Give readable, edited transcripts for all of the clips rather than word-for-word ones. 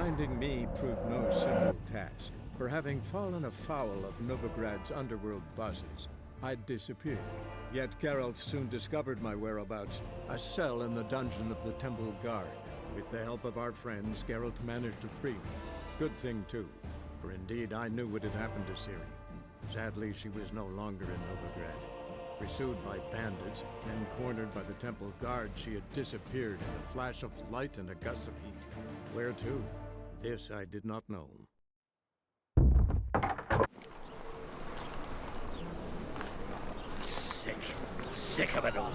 Finding me proved no simple task, for having fallen afoul of Novigrad's underworld bosses, I'd disappeared. Yet Geralt soon discovered my whereabouts, a cell in the dungeon of the Temple Guard. With the help of our friends, Geralt managed to free me. Good thing too, for indeed I knew what had happened to Ciri. Sadly, she was no longer in Novigrad. Pursued by bandits, then cornered by the Temple Guard, she had disappeared in a flash of light and a gust of heat. Where to? This I did not know. Sick. Sick of it all.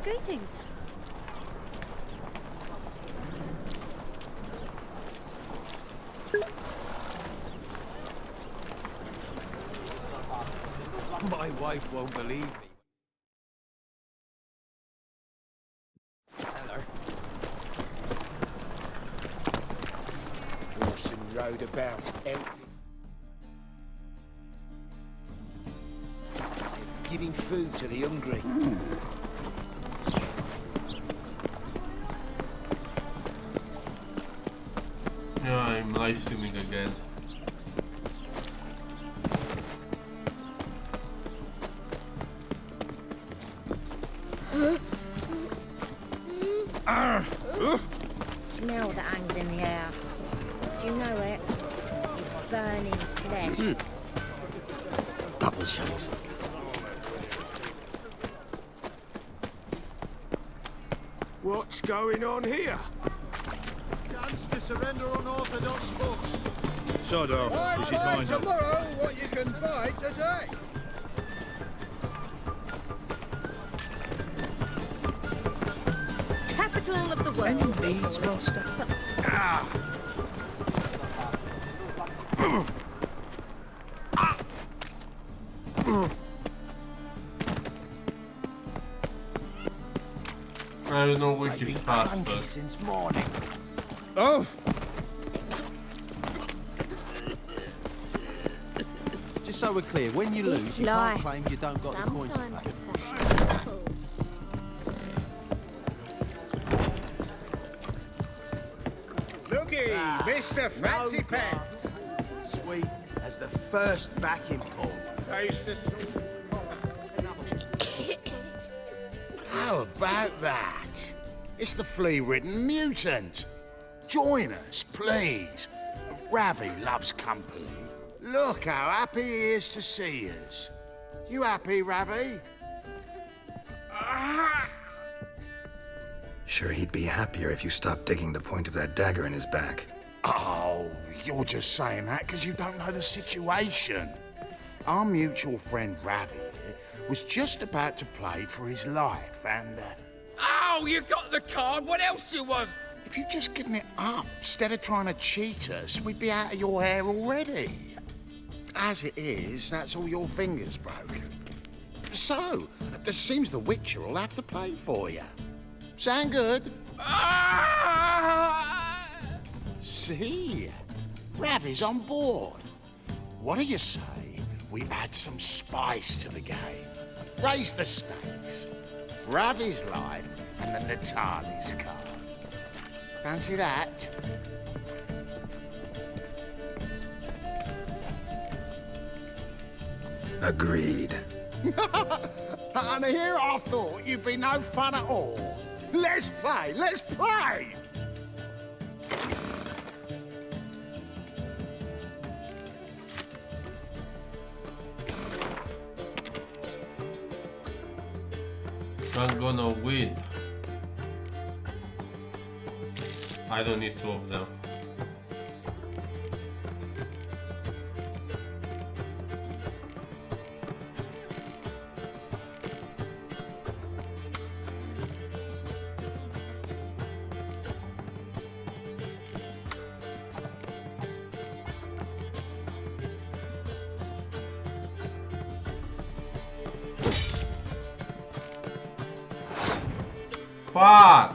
Greetings. My wife won't believe me. Hello. Orson rode about, empty. Giving food to the hungry. Yeah, I'm live streaming again. Smell that hangs in the air. Do you know it? It's burning flesh. Double shades. What's going on here? Chance to surrender unorthodox books. Sod off. This is Buy mine. tomorrow what you can buy today. Capital of the world. Leeds, master. I don't know which is Been faster. cranky since morning. Oh! Just so we're clear, when you lose, It's you lie. can't claim you don't got the coins to Sometimes pay. it's a handful. Looky, Mr. Fancy Pants. Sweet as the first backing pull. Taste the How about that? It's the flea-ridden mutant. Join us, please. Ravi loves company. Look how happy he is to see us. You happy, Ravi? Sure, he'd be happier if you stopped digging the point of that dagger in his back. Oh, you're just saying that because you don't know the situation. Our mutual friend Ravi here was just about to play for his life and... Oh, you got the card. What else do you want? if you'd just given it up instead of trying to cheat us, we'd be out of your hair already. As it is, that's all your fingers broken. So, it seems the Witcher will have to pay for you. Sound good? See? Ravi's on board. What do you say we add some spice to the game? Raise the stakes. Ravi's life and the Natali's card. Fancy that? Agreed. And here I thought you'd be no fun at all. Let's play, let's play! I'm gonna win. I don't need two of them. Fuck!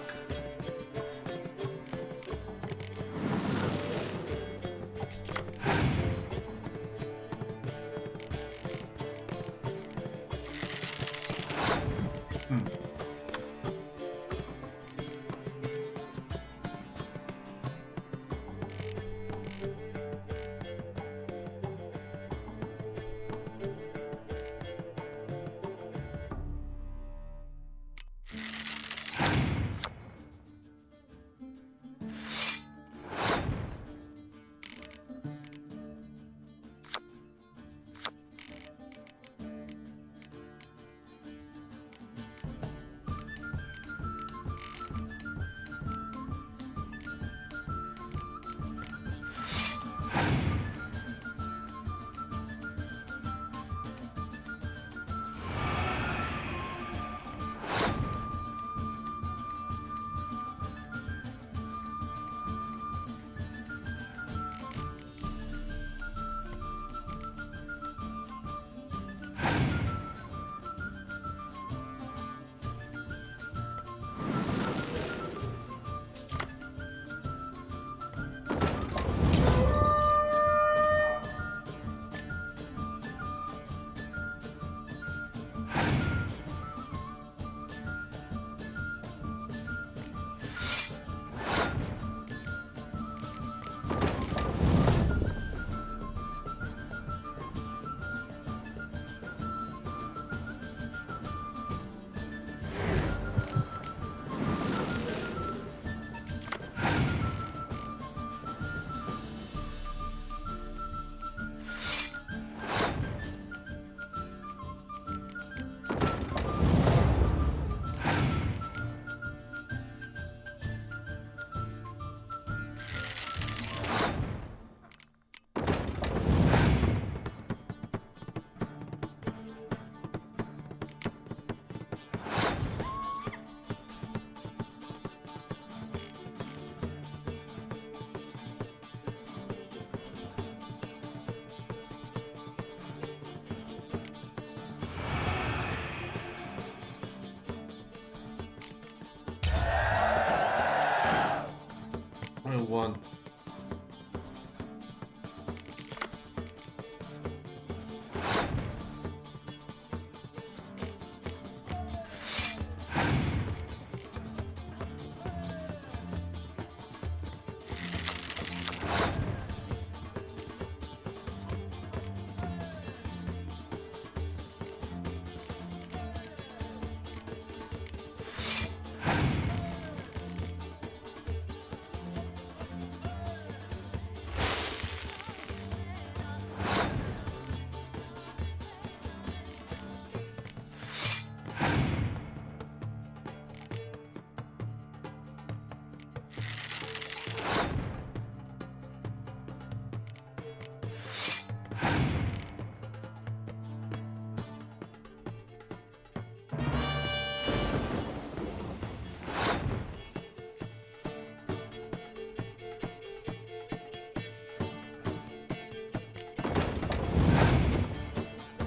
one.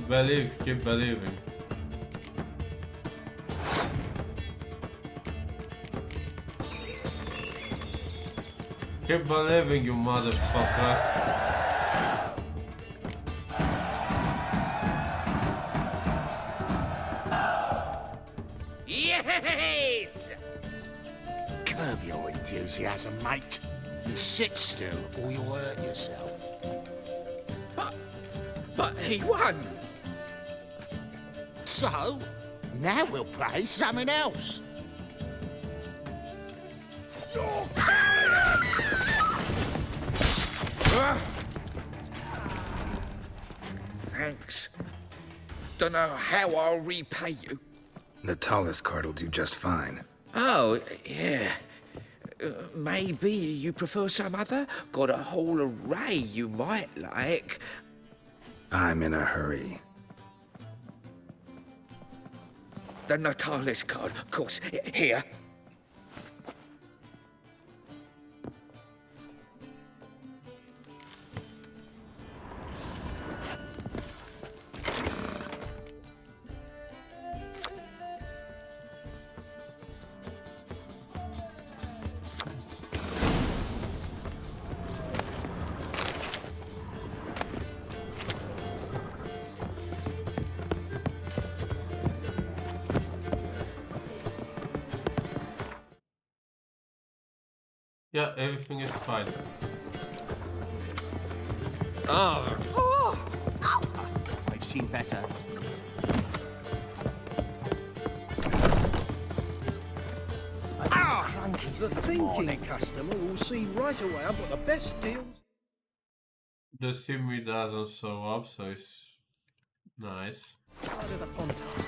Believe, keep believing. Keep believing, you motherfucker. Yes! Curb your enthusiasm, mate. And sit still or you'll hurt yourself. But he won. So, now we'll play something else. Thanks. Don't know how I'll repay you. Natalis card'll do just fine. Oh, yeah. Maybe you prefer some other? Got a whole array you might like. I'm in a hurry. The Natalis card, of course. Here. Yeah, everything is fine. I've seen better. The thinking customer will see right away I've got the best deals. The Timmy doesn't show up, so it's nice. Side of the Pontar.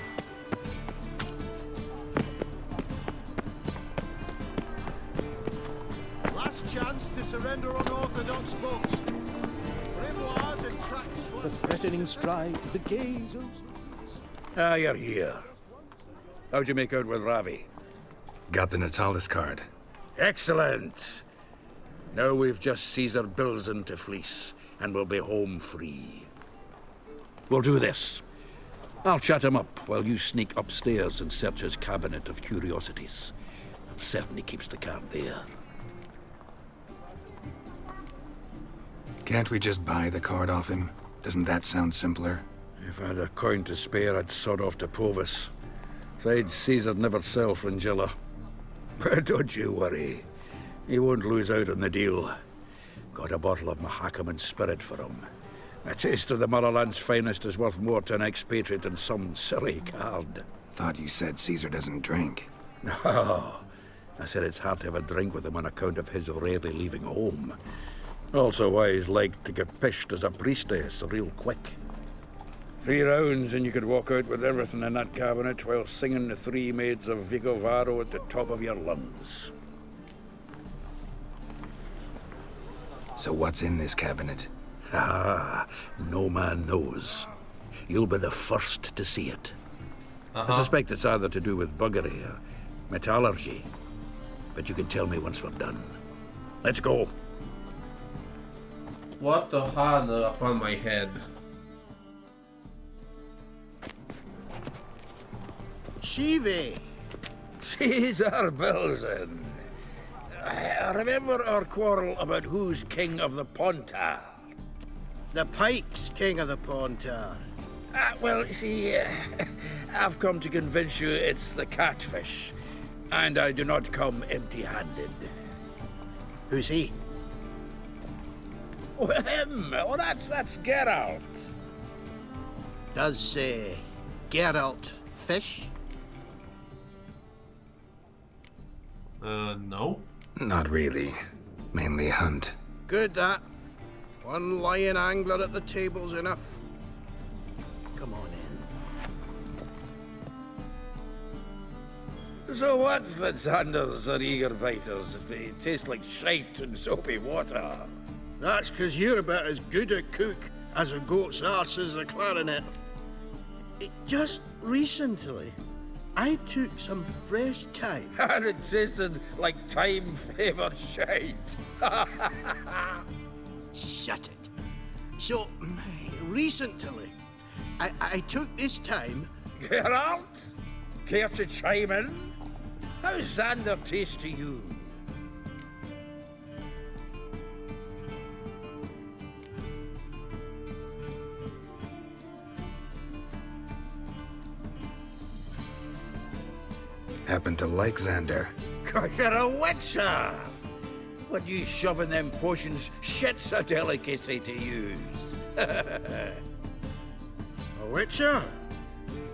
Last chance to surrender unorthodox books. Grimoires and tracts. The threatening strike, the gaze of... Ah, you're here. How'd you make out with Ravi? Got the Natalis card. Excellent! Now we've just Caesar Bilzen to fleece, and we'll be home free. We'll do this. I'll chat him up while you sneak upstairs and search his cabinet of curiosities. Certainly keeps the card there. Can't we just buy the card off him? Doesn't that sound simpler? If I had a coin to spare, I'd sod off to Provis. Besides, Caesar'd never sell Fringilla. But don't you worry. He won't lose out on the deal. Got a bottle of Mahakaman spirit for him. A taste of the Motherland's finest is worth more to an expatriate than some silly card. Thought you said Caesar doesn't drink. No. I said it's hard to have a drink with him on account of his rarely leaving home. Also why he's like to get pished as a priestess real quick. 3 rounds and you could walk out with everything in that cabinet while singing the 3 Maids of Vigovaro at the top of your lungs. So what's in this cabinet? Ah, no man knows. You'll be the first to see it. I suspect it's either to do with buggery or metallurgy. But you can tell me once we're done. Let's go. What the honor upon my head? Shivi! Caesar Bilzen. Remember our quarrel about who's king of the Pontar? The Pike's king of the Pontar. Well, you see, I've come to convince you it's the catfish, and I do not come empty-handed. Who's he? Oh, him! Oh, that's Geralt. Does Geralt fish? No. Not really. Mainly hunt. Good, that. One lion angler at the table's enough. Come on in. So what if the Xanders are eager biters if they taste like shite and soapy water? That's 'cause you're about as good a cook as a goat's arse is a clarinet. Just recently, I took some fresh thyme. And it tasted like thyme-flavoured shite. Shut it. So, recently, I took this thyme. Geralt? Care to chime in? How's Xander taste to you? Happen to like Xander. You're a witcher! What you shoving them potions? Shit's a delicacy to use. A witcher?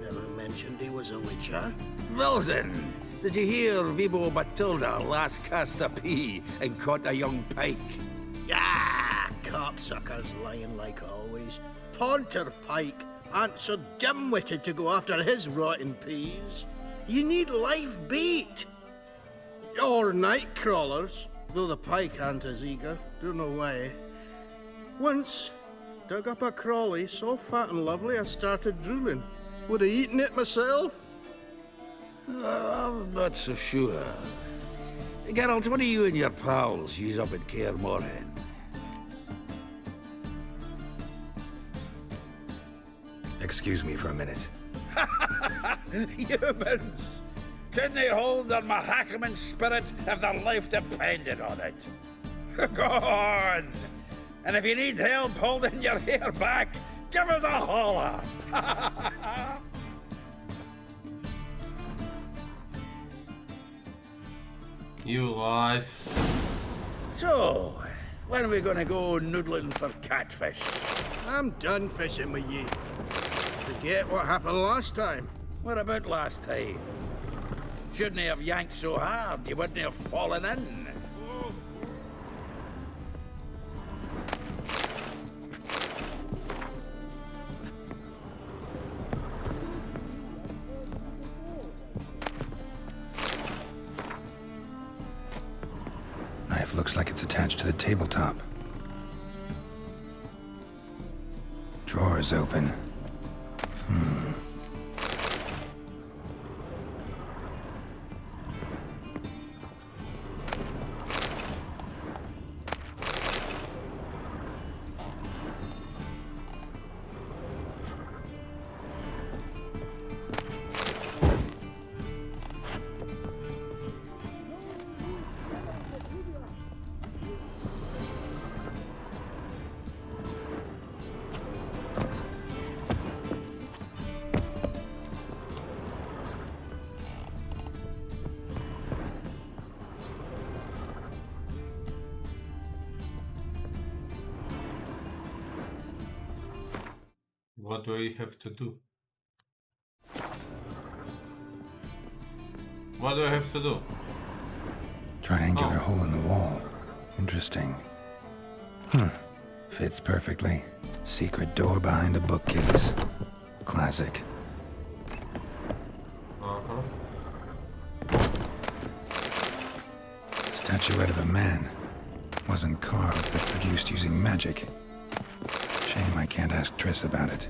Never mentioned he was a witcher. Wilson, did you hear Vibo Matilda last cast a pea and caught a young pike? Ah, cocksuckers lying like always. Pontar Pike aren't so dim-witted to go after his rotten peas. You need live bait. Or night crawlers, though the pike aren't as eager. Don't know why. Once, dug up a crawly so fat and lovely I started drooling. Would have eaten it myself. I'm not so sure. Geralt, what do you and your pals use up at Kaer Morhen? Excuse me for a minute. Humans! Can they hold their Mahakaman spirit if their life depended on it? Go on! And if you need help holding your hair back, give us a holler! You lies. So, when are we gonna go noodling for catfish? I'm done fishing with you. Forget what happened last time. What about last time? Shouldn't he have yanked so hard you wouldn't have fallen in? Knife looks like it's attached to the tabletop. Drawer's open. What do I have to do? What do I have to do? Triangular hole in the wall. Interesting. Fits perfectly. Secret door behind a bookcase. Classic. Statuette of a man. Wasn't carved, but produced using magic. Shame I can't ask Triss about it.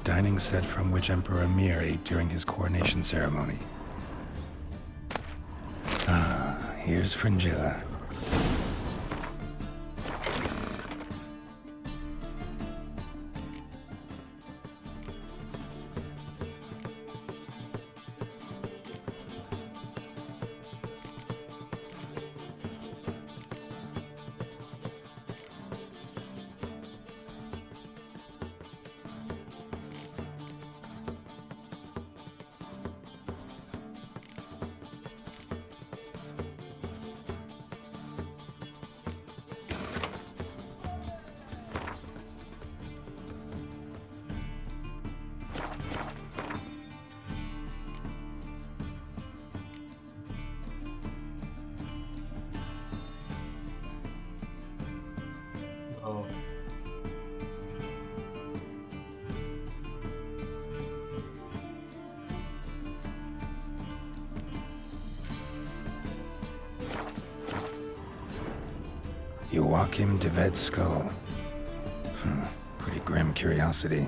Dining set from which Emperor Mir ate during his coronation ceremony. Ah, here's Fringilla. Joachim de Ved's skull. Pretty grim curiosity.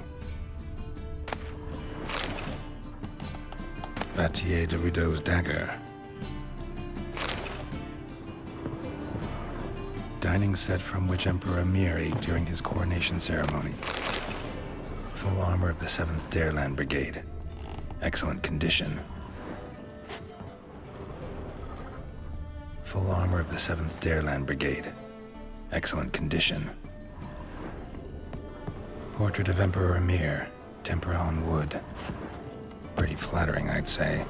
Vattier de Rideau's dagger. Dining set from which Emperor Emir ate during his coronation ceremony. Full armor of the 7th Dareland Brigade. Excellent condition. Full armor of the 7th Dareland Brigade. Excellent condition. Portrait of Emperor Emir. Tempera on wood. Pretty flattering, I'd say.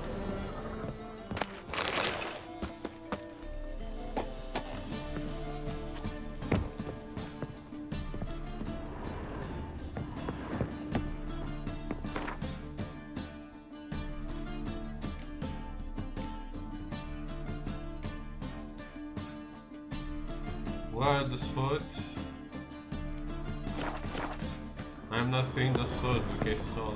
Where the sword? I'm not seeing the sword we stole.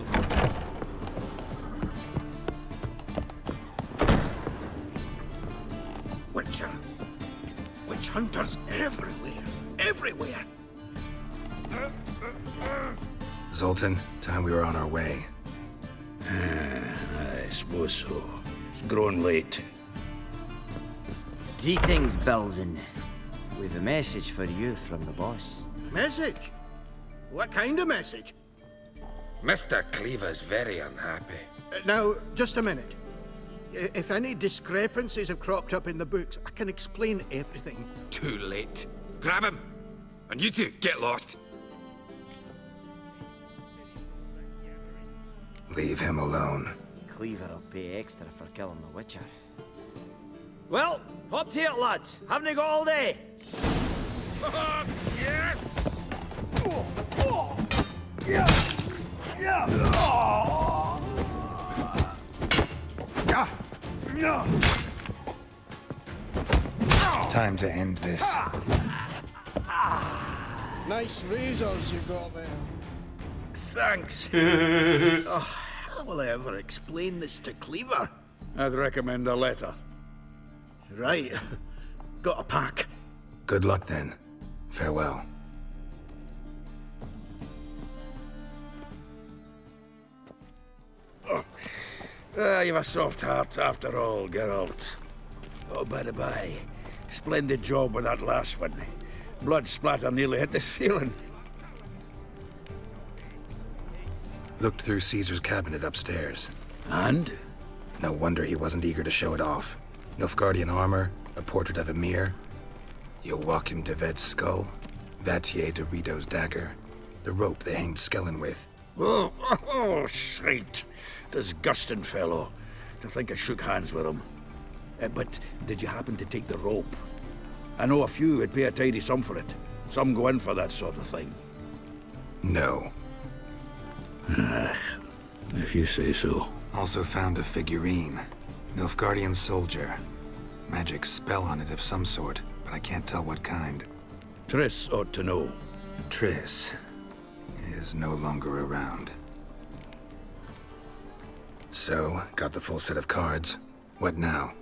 Witcher! Witch hunters everywhere! Everywhere! Zoltan, time we were on our way. I suppose so. It's growing late. Greetings, Belzen. We've a message for you from the boss. Message? What kind of message? Mr. Cleaver's very unhappy. Now, just a minute. If any discrepancies have cropped up in the books, I can explain everything. Too late. Grab him! And you two, get lost. Leave him alone. Cleaver will pay extra for killing the Witcher. Well, hop to it, lads. Haven't you got all day? Time to end this. Nice razors you got there. Thanks. How will I ever explain this to Cleaver? I'd recommend a letter. Right. Got a pack. Good luck then. Farewell. You've a soft heart after all, Geralt. Oh, by the by, splendid job with that last one. Blood splatter nearly hit the ceiling. Looked through Caesar's cabinet upstairs. And? No wonder he wasn't eager to show it off. Nilfgaardian armor, a portrait of Emir, Joachim de Ved's skull, Vattier de Rideau's dagger, the rope they hanged Skellen with. Oh, shite. Disgusting fellow. To think I shook hands with him. But did you happen to take the rope? I know a few would pay a tidy sum for it. Some go in for that sort of thing. No. If you say so. Also found a figurine. Nilfgaardian soldier. Magic spell on it of some sort, but I can't tell what kind. Triss ought to know. Triss is no longer around. So, got the full set of cards. What now?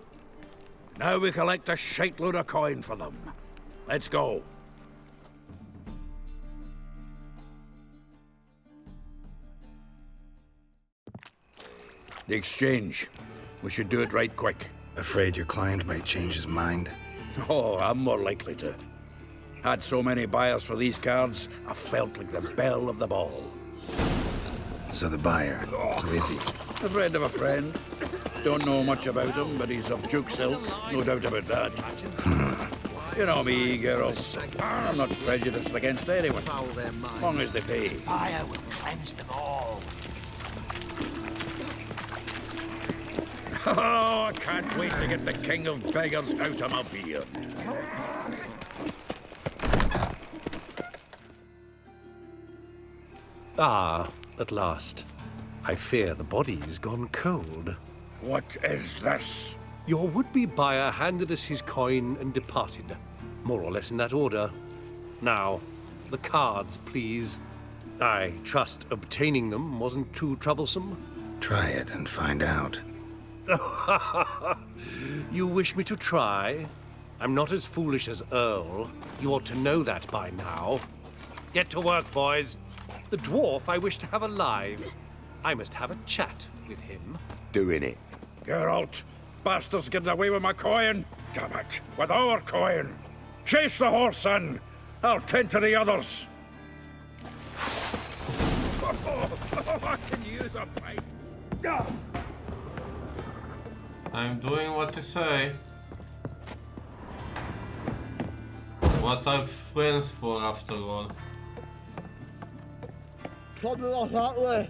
Now we collect a shite-load of coin for them. Let's go. The exchange. We should do it right quick. Afraid your client might change his mind? Oh, I'm more likely to. Had so many buyers for these cards, I felt like the belle of the ball. So the buyer, who is he? A friend of a friend. Don't know much about him, but he's of Duke silk, no doubt about that. You know me, Geralt. I'm not prejudiced against anyone, as long as they pay. Fire will cleanse them all. Oh, I can't wait to get the king of beggars out of my beard. Ah, at last. I fear the body's gone cold. What is this? Your would-be buyer handed us his coin and departed. More or less in that order. Now, the cards, please. I trust obtaining them wasn't too troublesome. Try it and find out. You wish me to try? I'm not as foolish as Earl. You ought to know that by now. Get to work, boys. The dwarf I wish to have alive. I must have a chat with him. Doing it. Geralt, bastards getting away with my coin. Damn it, with our coin. Chase the horse, son. I'll tend to the others. I can use a pipe. I'm doing what you say. What are friends for, after all? Something like that way.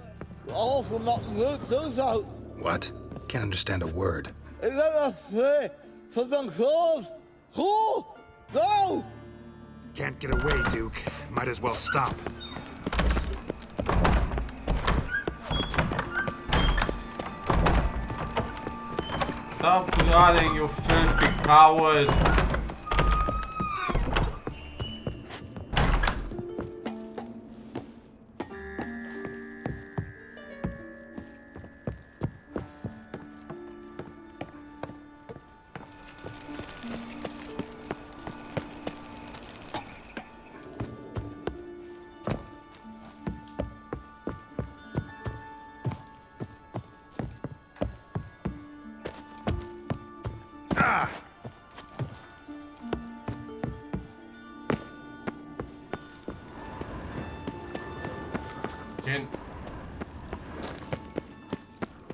All from that group goes out. What? Can't understand a word. Is that a free for them clothes? Who? Go! Can't get away, Duke. Might as well stop. Stop running, you filthy coward!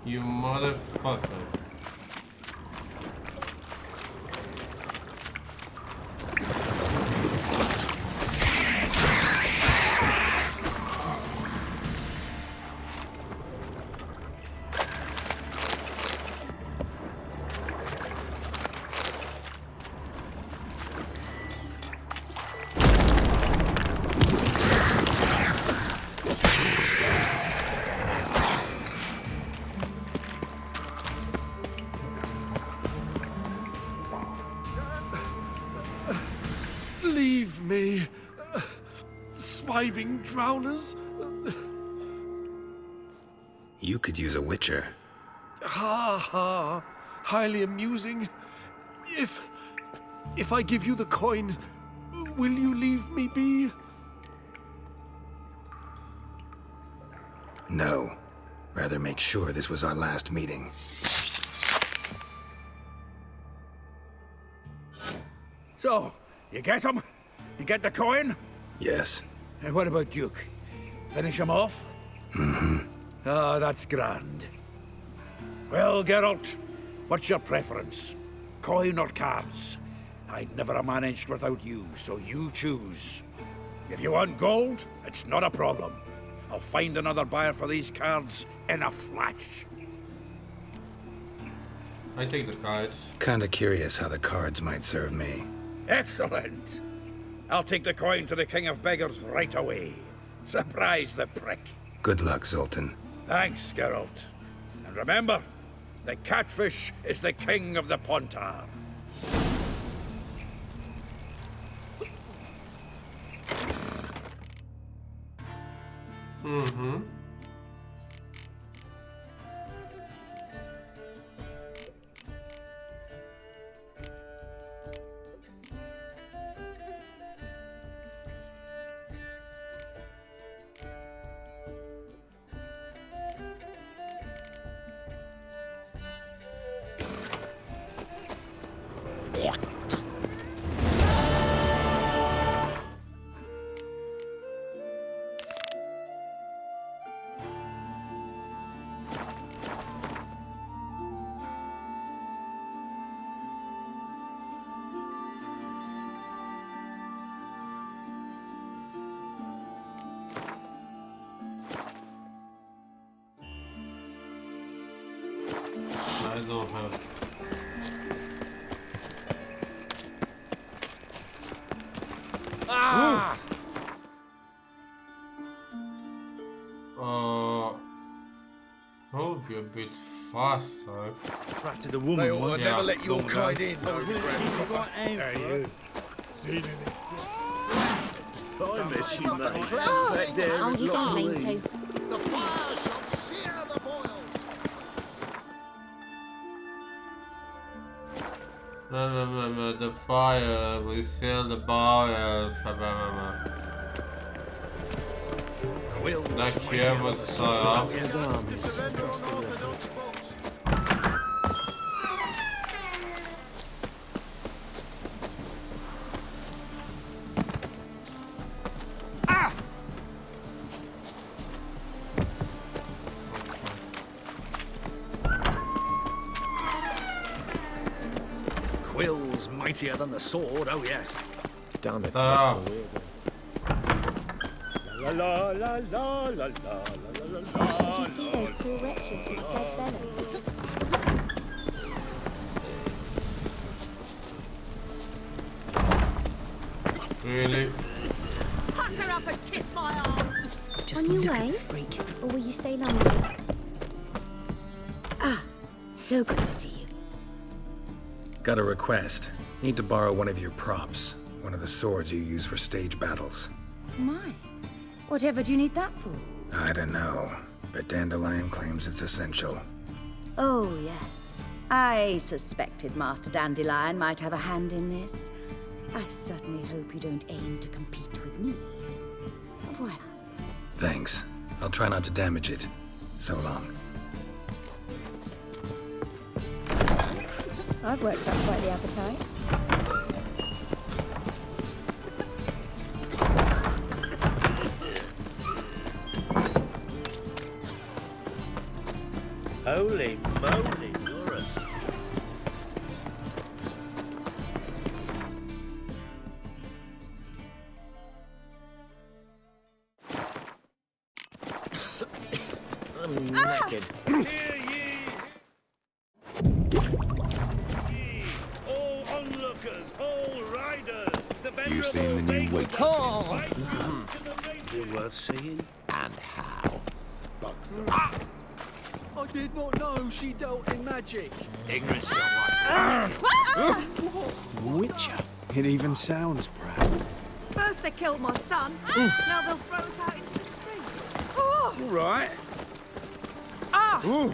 You motherfucker. Leave me, swiving drowners. You could use a witcher. Ha ha, highly amusing. If I give you the coin, will you leave me be? No. Rather make sure this was our last meeting. So, you get him? You get the coin? Yes. And what about Duke? Finish him off? Mm-hmm. Ah, that's grand. Well, Geralt, what's your preference? Coin or cards? I'd never have managed without you, so you choose. If you want gold, it's not a problem. I'll find another buyer for these cards in a flash. I take the cards. Kinda curious how the cards might serve me. Excellent. I'll take the coin to the King of Beggars right away. Surprise the prick. Good luck, Zoltan. Thanks, Geralt. And remember, the catfish is the king of the Pontar. Mm-hmm. I don't have. Ah! I'll be a bit faster. Attracted the woman. I'll never let your kind in. There you. Seen it. I met you, mate. Back there. Oh, you don't mean to. The fire shall sear the boils. The fire, we seal the barrel. Tak je moc stará. Quill's mightier than the sword, oh yes. Damn it. Ah. Did you see those poor wretches who fled Velen? Really? Pack her up and kiss my ass. Just on your way, freak, or will you stay longer? Ah, so good to see you. Got a request. Need to borrow one of your props. One of the swords you use for stage battles. My. Whatever do you need that for? I don't know, but Dandelion claims it's essential. Oh, yes. I suspected Master Dandelion might have a hand in this. I certainly hope you don't aim to compete with me. Voilà. Thanks. I'll try not to damage it. So long. I've worked up quite the appetite. Holy moly, you're a... I'm knackered. Hear ye! All onlookers, all riders, the You seen the new waitress? Is it worth seeing? And how? I did not know she dealt in magic. Ignorance don't Witcher. It even sounds proud. First they killed my son, now they'll throw us out into the street. Oh. All right. Oh.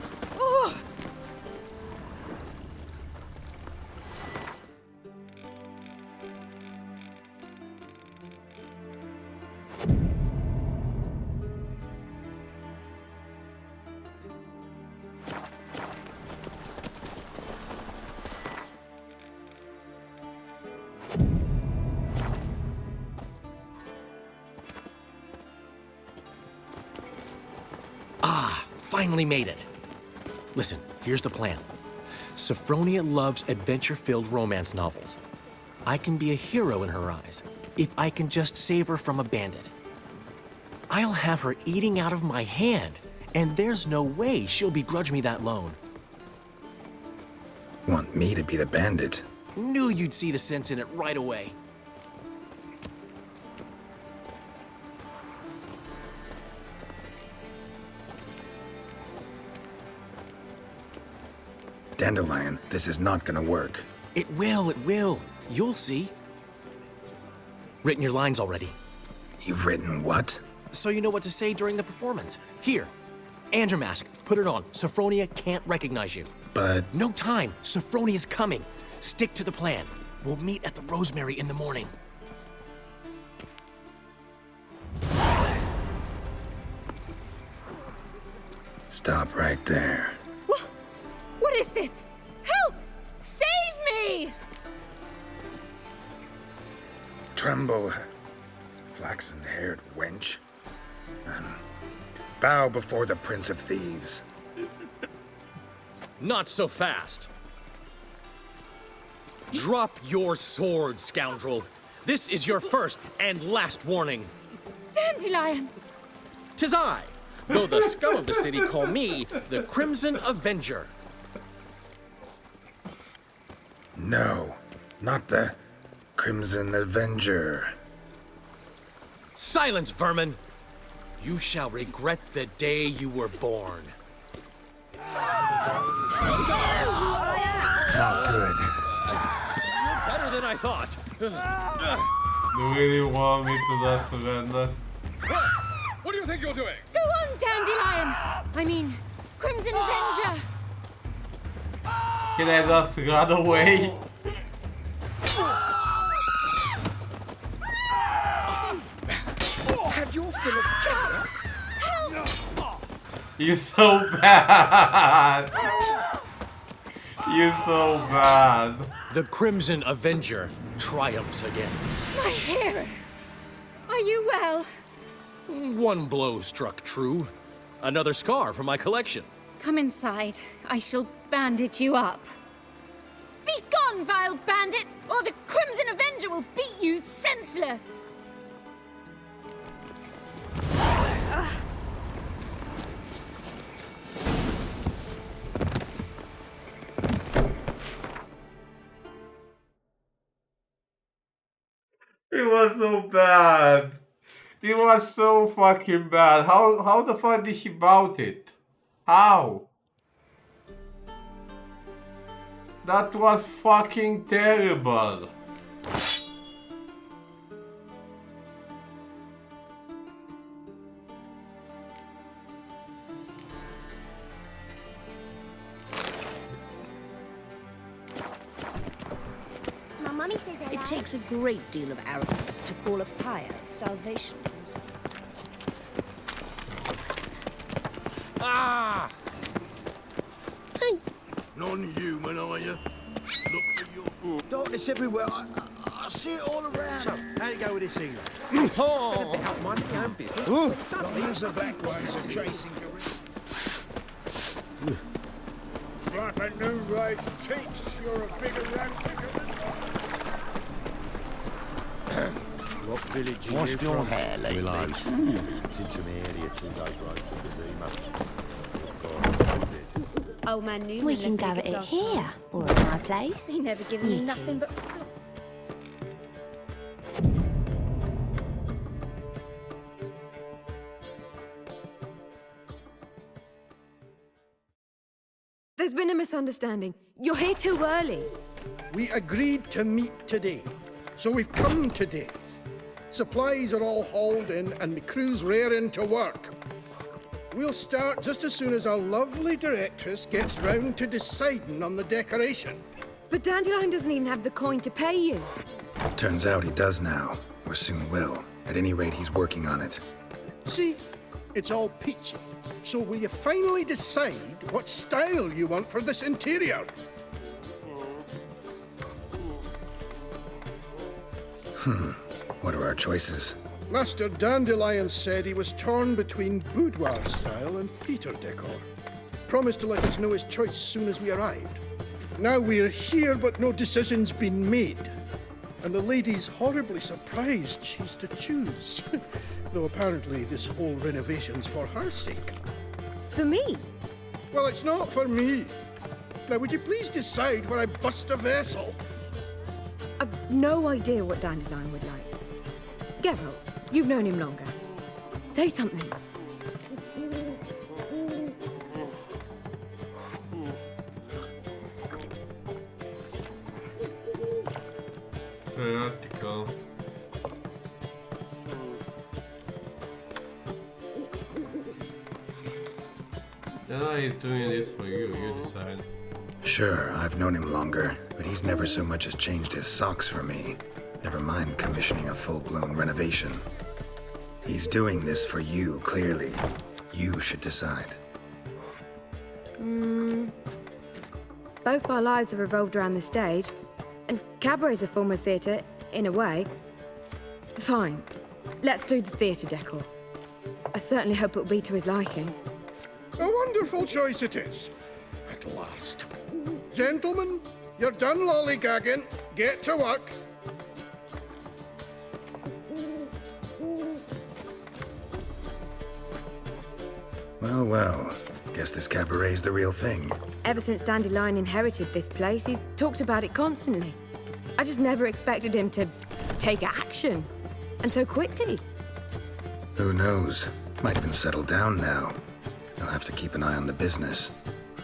Finally made it. Listen, here's the plan. Sophronia loves adventure-filled romance novels. I can be a hero in her eyes if I can just save her from a bandit. I'll have her eating out of my hand, and there's no way she'll begrudge me that loan. Want me to be the bandit? Knew you'd see the sense in it right away. Dandelion, this is not gonna work. It will. You'll see. Written your lines already. You've written what? So you know what to say during the performance. Here, Andromask, put it on. Sophronia can't recognize you. But... No time. Sophronia's coming. Stick to the plan. We'll meet at the Rosemary in the morning. Stop right there. What is this? Help! Save me! Tremble, flaxen-haired wench. Bow before the Prince of Thieves. Not so fast. Drop your sword, scoundrel. This is your first and last warning. Dandelion! 'Tis I, though the scum of the city call me the Crimson Avenger. No, not the Crimson Avenger. Silence, vermin! You shall regret the day you were born. Not good. Better than I thought. Do you really want me to just surrender? What do you think you're doing? Go on, Dandelion! I mean, Crimson Avenger! Can I just run away? You're so bad. You're so bad. The Crimson Avenger triumphs again. My hero! Are you well? One blow struck true. Another scar from my collection. Come inside. I shall bandage you up. Be gone, vile bandit, or the Crimson Avenger will beat you senseless! It was so bad. It was so fucking bad. How the fuck did she bout it? How? That was fucking terrible. It takes a great deal of arrogance to call a pyre salvation. Ah! Hey. Non-human, are you? Look for your... Darkness everywhere. I see it all around. So, how do you go with this healer? Oh. Better be minding your own business. Don't use the back roads of chasing you. Like a new race teach, you're a bigger rank. What village are What's you your from? hair lately? It's in some area 2 days road from Kazima. Old man Newman. We can go at it here, or at my place. He never given me nothing but... There's been a misunderstanding. You're here too early. We agreed to meet today, so we've come today. Supplies are all hauled in and the crew's raring to work. We'll start just as soon as our lovely directress gets round to deciding on the decoration. But Dandelion doesn't even have the coin to pay you. Turns out he does now, or soon will. At any rate, he's working on it. See, it's all peachy. So will you finally decide what style you want for this interior? What are our choices? Master Dandelion said he was torn between boudoir style and theatre decor. Promised to let us know his choice soon as we arrived. Now we're here, but no decision's been made. And the lady's horribly surprised she's to choose. Though apparently this whole renovation's for her sake. For me? Well, it's not for me. Now, would you please decide where I bust a vessel? I've no idea what Dandelion would like. Geralt, you've known him longer. Say something. Theoretical. Then he's doing this for you, you decide. Sure, I've known him longer, but he's never so much as changed his socks for me. Never mind commissioning a full-blown renovation. He's doing this for you, clearly. You should decide. Both our lives have revolved around the stage, and cabaret's a form of theatre, in a way. Fine. Let's do the theatre decor. I certainly hope it'll be to his liking. A wonderful choice it is. At last. Gentlemen, you're done lollygagging. Get to work. Well, well. Guess this cabaret's the real thing. Ever since Dandelion inherited this place, he's talked about it constantly. I just never expected him to take action. And so quickly. Who knows? Might have been settled down now. He'll have to keep an eye on the business.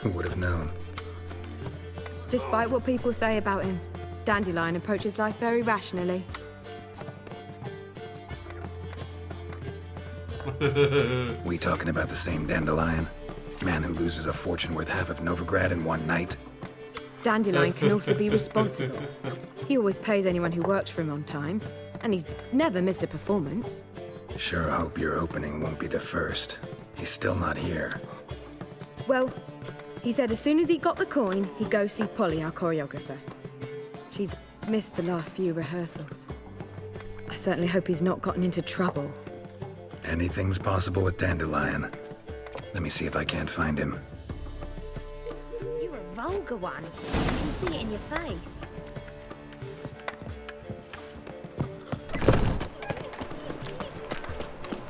Who would have known? Despite what people say about him, Dandelion approaches life very rationally. We talking about the same Dandelion? Man who loses a fortune worth half of Novigrad in one night? Dandelion can also be responsible. He always pays anyone who works for him on time, and he's never missed a performance. Sure hope your opening won't be the first. He's still not here. Well, he said as soon as he got the coin, he'd go see Polly, our choreographer. She's missed the last few rehearsals. I certainly hope he's not gotten into trouble. Anything's possible with Dandelion. Let me see if I can't find him. You're a vulgar one. I can see it in your face.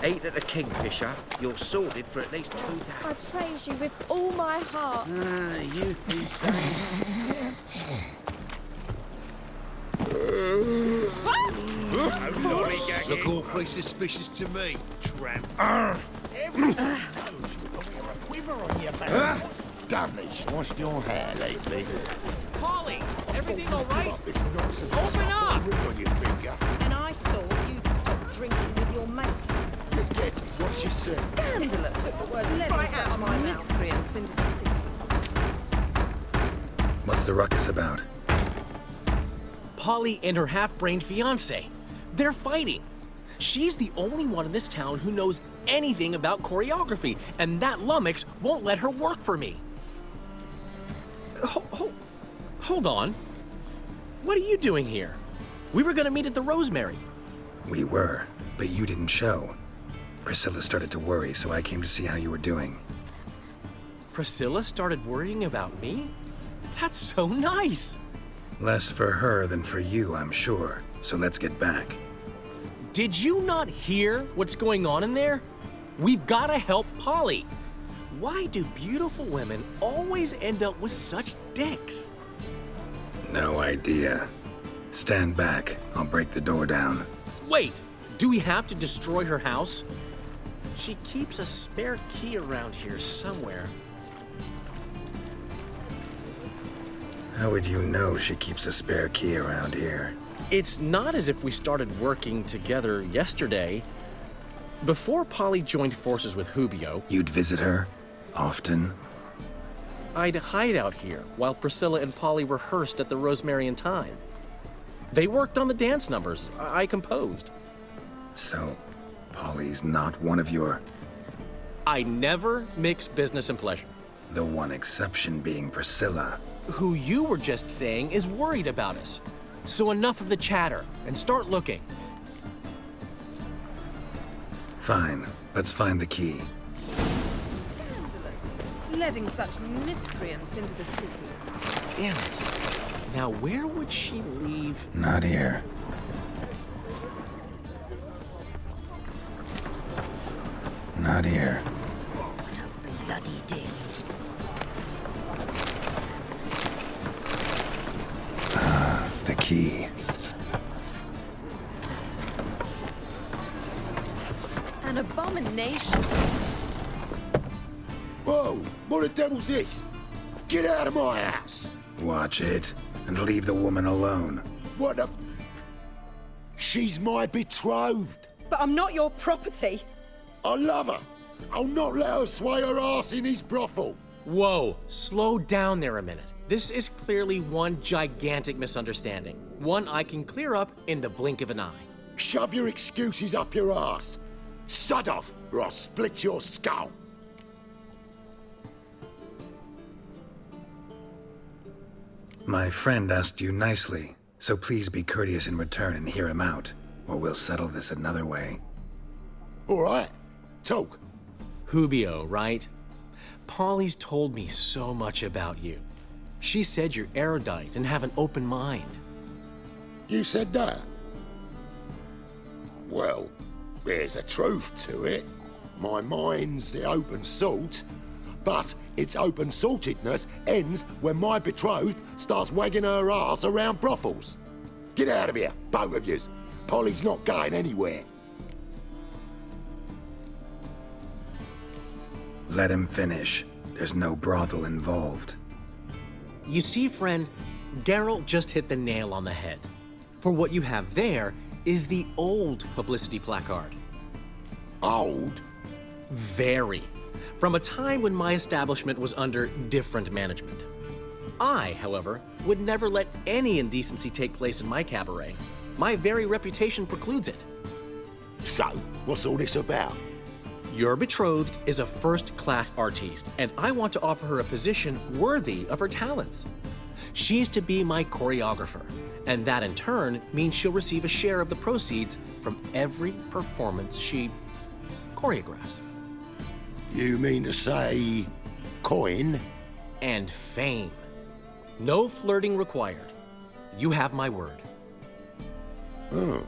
Eat at the Kingfisher. You're sorted for at least 2 days. I praise you with all my heart. Youth these days. Look awfully suspicious to me, tramp. Everyone knows you've got a quiver on your back. Dudley's washed your hair lately. Polly, everything all right? Open up! Ring on your finger. And I thought you'd stop drinking with your mates. Forget what you said. Scandalous. Letting right such out my mouth. miscreants into the city. What's the ruckus about? Polly and her half-brained fiancé. They're fighting. She's the only one in this town who knows anything about choreography, and that lummox won't let her work for me. Hold on. What are you doing here? We were gonna meet at the Rosemary. We were, but you didn't show. Priscilla started to worry, so I came to see how you were doing. Priscilla started worrying about me? That's so nice. Less for her than for you, I'm sure. So let's get back. Did you not hear what's going on in there? We've gotta help Polly. Why do beautiful women always end up with such dicks? No idea. Stand back. I'll break the door down. Wait, do we have to destroy her house? She keeps a spare key around here somewhere. How would you know she keeps a spare key around here? It's not as if we started working together yesterday. Before Polly joined forces with Hubio, You'd visit her? Often? I'd hide out here while Priscilla and Polly rehearsed at the Rosemary in Time. They worked on the dance numbers I composed. So, Polly's not one of your... I never mix business and pleasure. The one exception being Priscilla. Who you were just saying is worried about us. So enough of the chatter and start looking. Fine. Let's find the key. Scandalous. Letting such miscreants into the city. Damn it. Now where would she leave? Not here. Not here. Bloody dig. The key. An abomination. Whoa! What the devil's this? Get out of my house! Watch it, and leave the woman alone. What the... She's my betrothed. But I'm not your property. I love her. I'll not let her sway her ass in his brothel. Whoa, slow down there a minute. This is clearly one gigantic misunderstanding. One I can clear up in the blink of an eye. Shove your excuses up your ass. Sod off, or I'll split your skull. My friend asked you nicely, so please be courteous in return and hear him out, or we'll settle this another way. All right, talk. Hubio, right? Polly's told me so much about you. She said you're erudite and have an open mind. You said that? Well, there's a truth to it. My mind's the open salt, but its open saltedness ends when my betrothed starts wagging her ass around brothels. Get out of here, both of yous. Polly's not going anywhere. Let him finish. There's no brothel involved. You see, friend, Geralt just hit the nail on the head. For what you have there is the old publicity placard. Old? Very. From a time when my establishment was under different management. I, however, would never let any indecency take place in my cabaret. My very reputation precludes it. So, what's all this about? Your betrothed is a first-class artiste, and I want to offer her a position worthy of her talents. She's to be my choreographer, and that in turn means she'll receive a share of the proceeds from every performance she choreographs. You mean to say coin? And fame. No flirting required. You have my word. Oh.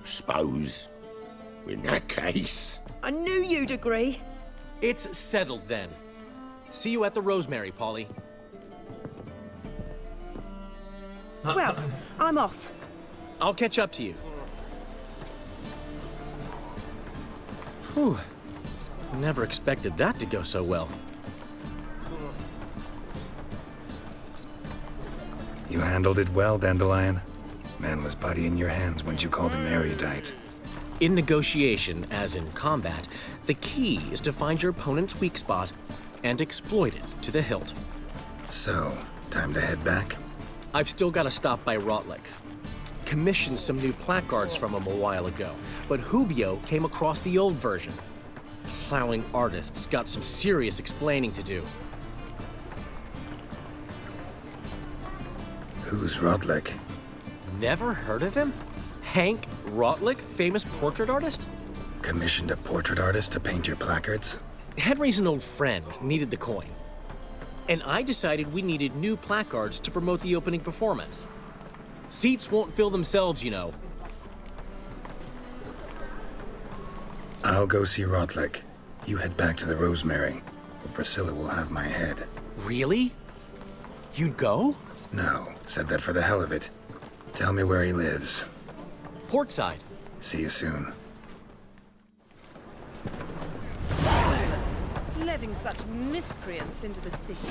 Suppose, in that case... I knew you'd agree. It's settled then. See you at the Rosemary, Polly. Well, I'm off. I'll catch up to you. Whew. Never expected that to go so well. You handled it well, Dandelion. Man was body in your hands once you called him erudite. In negotiation, as in combat, the key is to find your opponent's weak spot and exploit it to the hilt. So, time to head back? I've still got to stop by Rotlick's. Commissioned some new placards from him a while ago, but Hubio came across the old version. Plowing artists got some serious explaining to do. Who's Rotlick? Never heard of him? Hank Rotlick, famous portrait artist? Commissioned a portrait artist to paint your placards? Henry's an old friend, needed the coin. And I decided we needed new placards to promote the opening performance. Seats won't fill themselves, you know. I'll go see Rotlick. You head back to the Rosemary, or Priscilla will have my head. Really? You'd go? No, said that for the hell of it. Tell me where he lives. Portside. See you soon. Scandalous. Letting such miscreants into the city.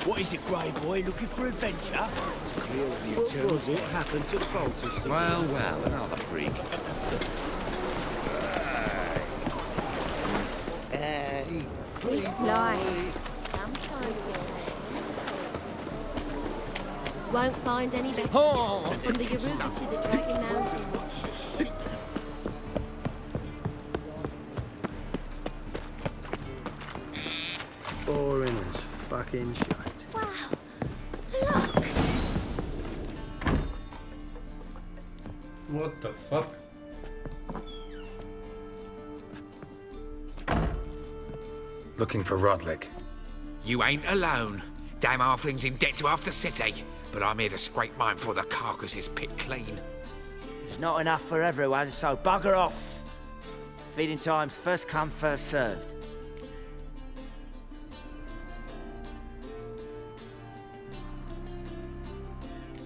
What is it, Grey Boy? Looking for adventure? It's clear as the eternals. What happened to Foltest? Well, well, another freak. Hey. Be sly. Sometimes it's won't find any better from the Yaruga to the Dragon Mountains. Boring as fucking shite. Wow. Look. What the fuck? Looking for Rotlick. You ain't alone. Damn halfling's in debt to half the city. But I'm here to scrape mine before the carcass is picked clean. There's not enough for everyone, so bugger off. Feeding time's first come, first served.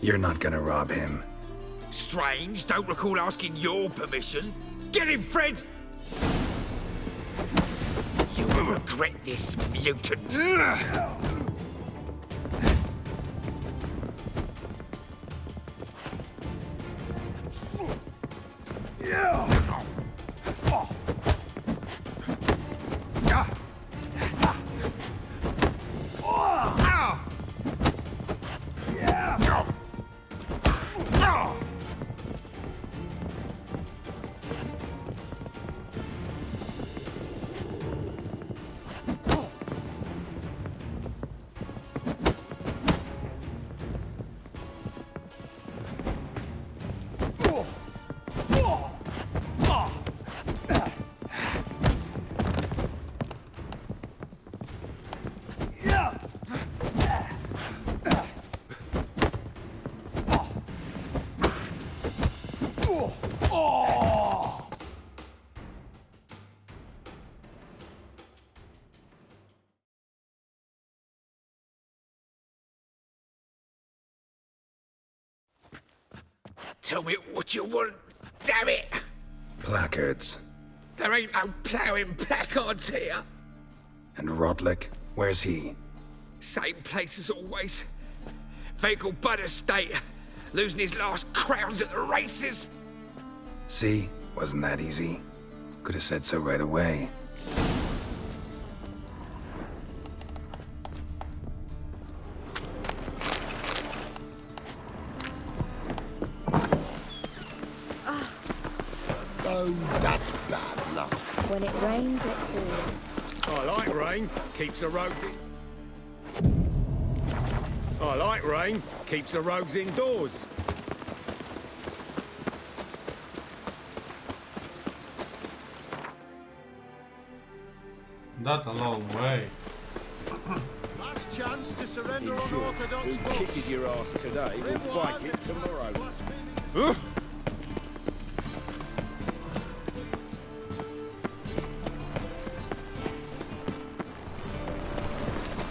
You're not gonna rob him. Strange, don't recall asking your permission. Get him, Fred! You will regret this, mutant. Tell me what you want, damn it! Placards. There ain't no ploughing placards here. And Rotlick? Where's he? Same place as always. Vehicle Bud Estate. Losing his last crowns at the races. See? Wasn't that easy? Could have said so right away. Oh, that's bad luck. When it rains, it pours. I like rain. Keeps the rogues in... I like rain. Keeps the rogues indoors. That's a long way. Last chance to surrender unorthodox Who kisses your ass today will bite it tomorrow.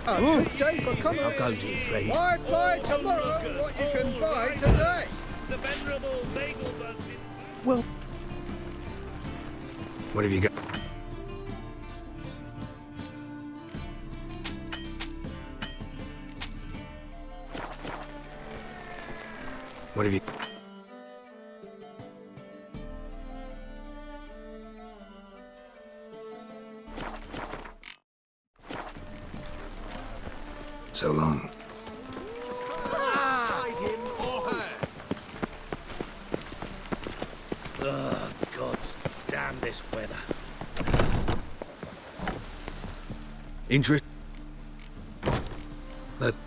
A good day for coming. I'll go to you, friend. Why buy tomorrow what you can buy today? The venerable bagel buns in... Well, What have you got? What have you... So long. Inside him or her. Ugh, gods damn this weather. Interest? Let's...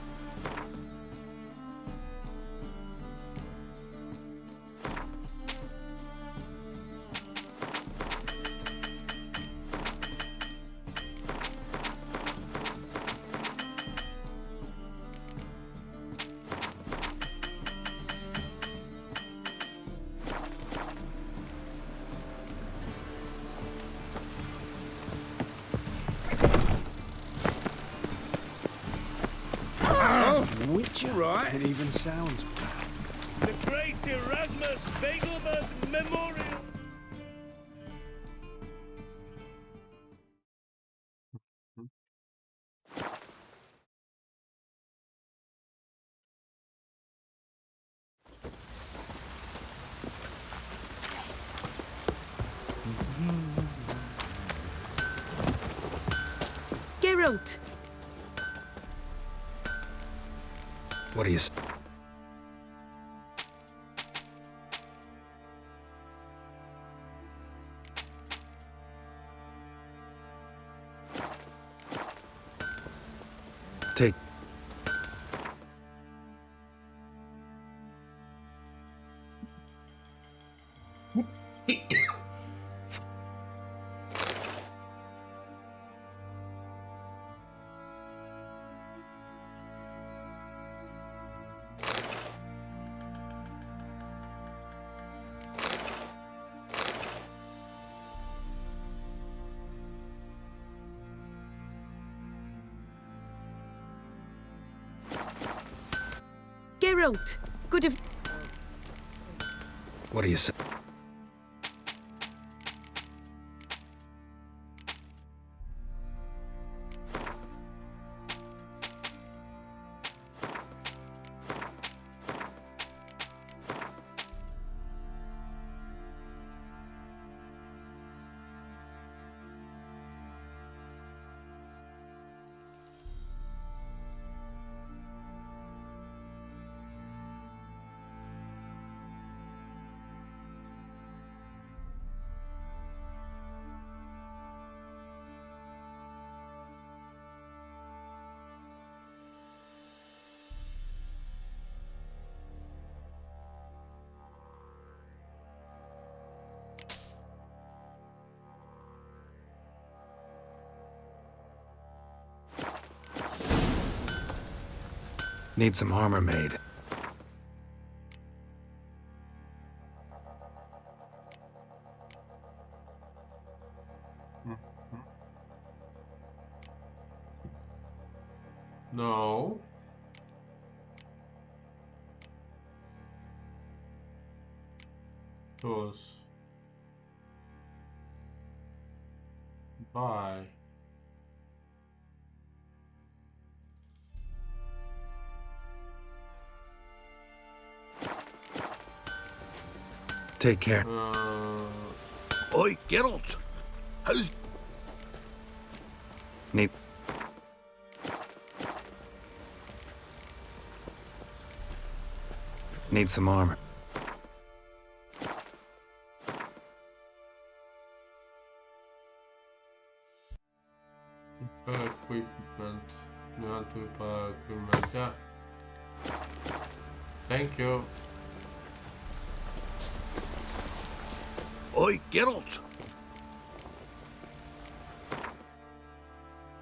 Witcher. Right. It even sounds proud. The great Erasmus Bagelbert Memorial. Geralt! What do you... Take... Geralt! Good of... What do you say? Need some armor made. No. Tools. Buy. Take care. Oi, Geralt! How's... Need... Need some armor. Equipment. You want to equipment, yeah. Thank you. Oi, Geralt!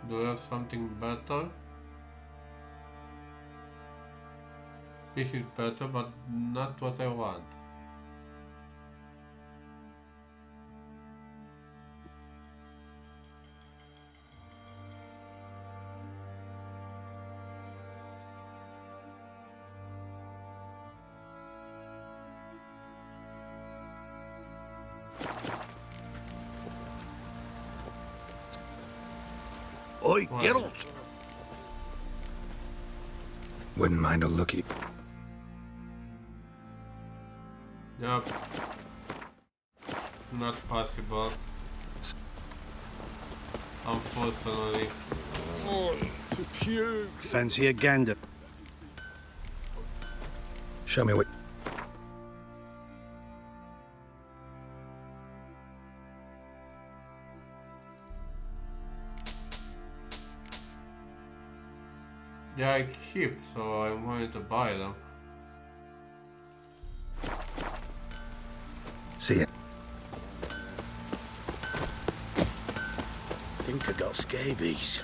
Do you have something better? This is better, but not what I want. Oi, Geralt! Wouldn't mind a lookie. Yep. Not possible. Unfortunately. Fancy a gander? Show me what... Yeah, I keep, so I'm going to buy them. See it. Think I got scabies.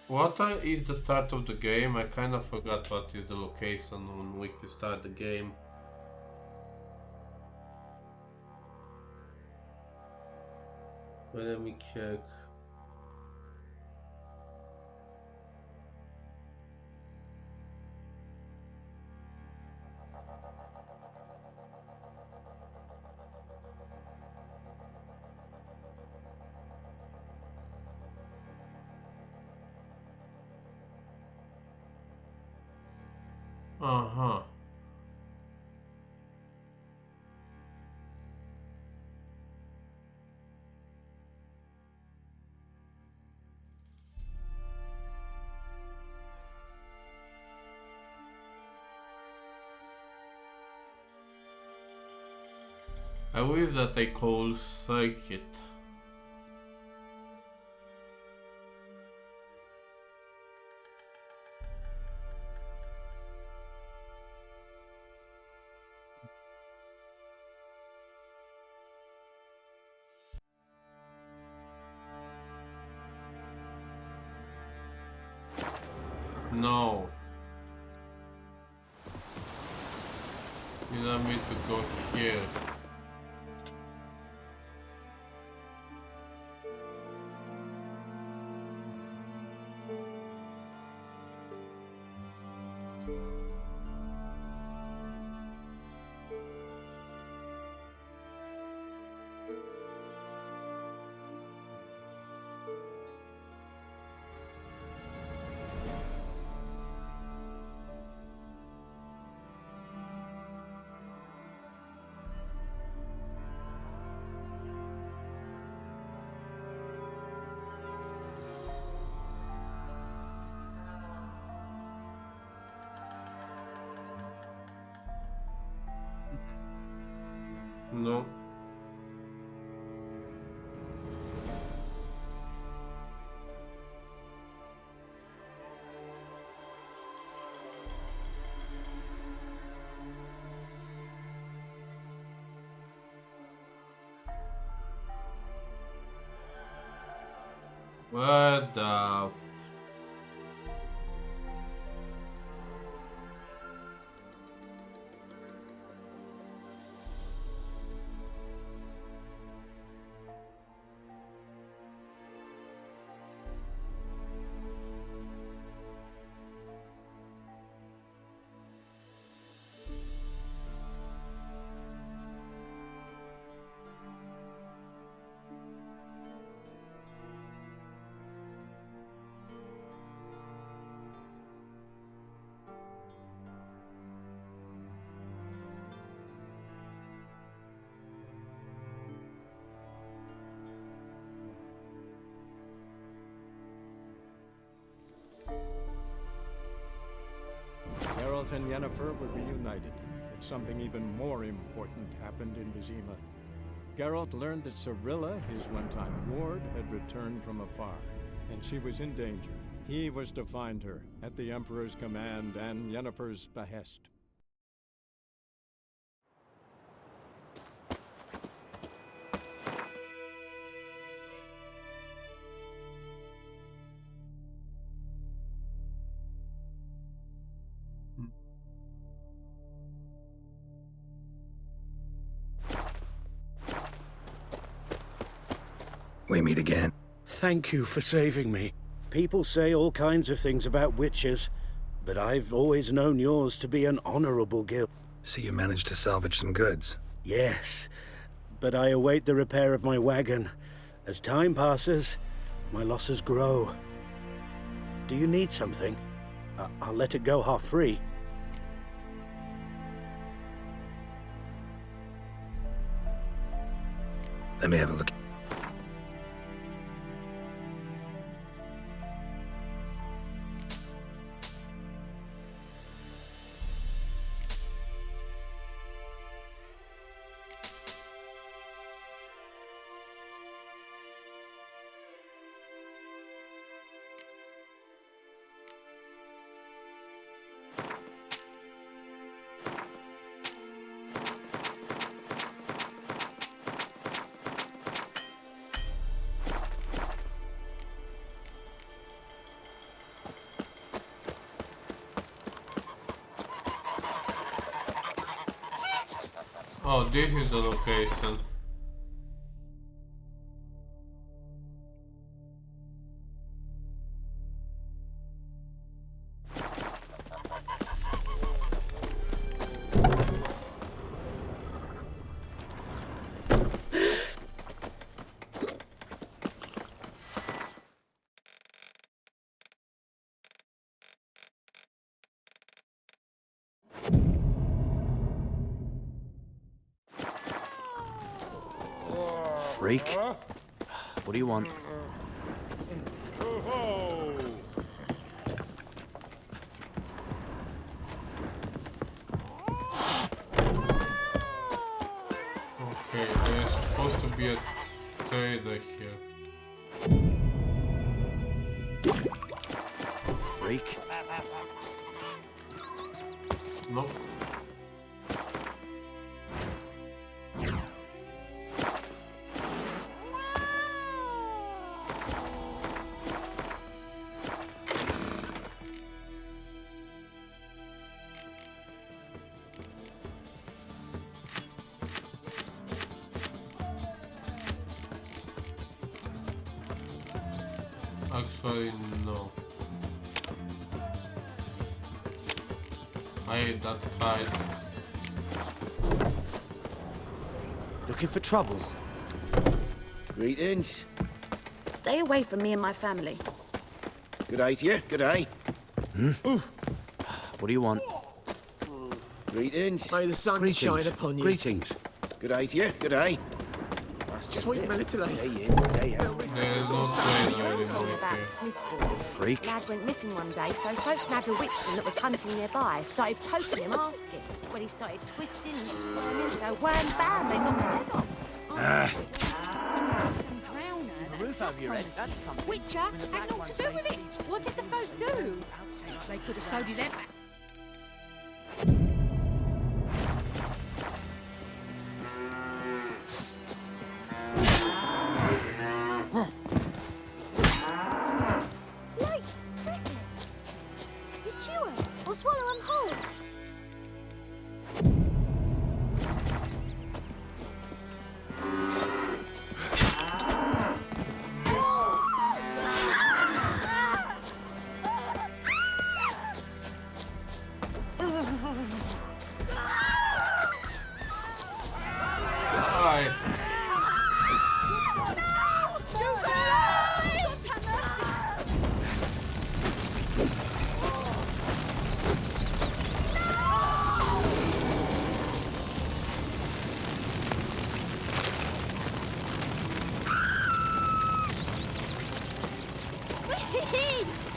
What is the start of the game? I kind of forgot what is the location on which to start the game. But let me check. Uh-huh. I wish that I could search it. No. You want me to go here. No. What the... Geralt and Yennefer would be united, But something even more important happened in Vizima. Geralt learned that Cirilla, his one-time ward, had returned from afar, and she was in danger. He was to find her, at the Emperor's command and Yennefer's behest. We meet again. Thank you for saving me. People say all kinds of things about witches, but I've always known yours to be an honorable guild. So you managed to salvage some goods? Yes, but I await the repair of my wagon. As time passes, my losses grow. Do you need something? I'll let it go half-free. Let me have a look. Oh, this is the location. Freak. What do you want? Okay, there's supposed to be a trader here. Freak. Nope. Actually, no. I hate that kite. Looking for trouble? Greetings. Stay away from me and my family. Good day to you. Good day. What do you want? Greetings. May the sun shine upon you. Greetings. Good day to you. Good day. That's just Sweet it. my little lady. Day in, day out. There is no trader Told anymore about here. Smithsboro. Freak. Lad went missing one day, so folk nabbed a witchman that was hunting nearby. Started poking him, asking. When he started twisting and squirming, so wham bam, they knocked his head off. Some drowner that Roof sucked over your on head, it. that's something. Witcher had naught to do with it. What did the folk do? They could have sewed his head back. Like crickets. You chew 'em or swallow 'em whole. Hi.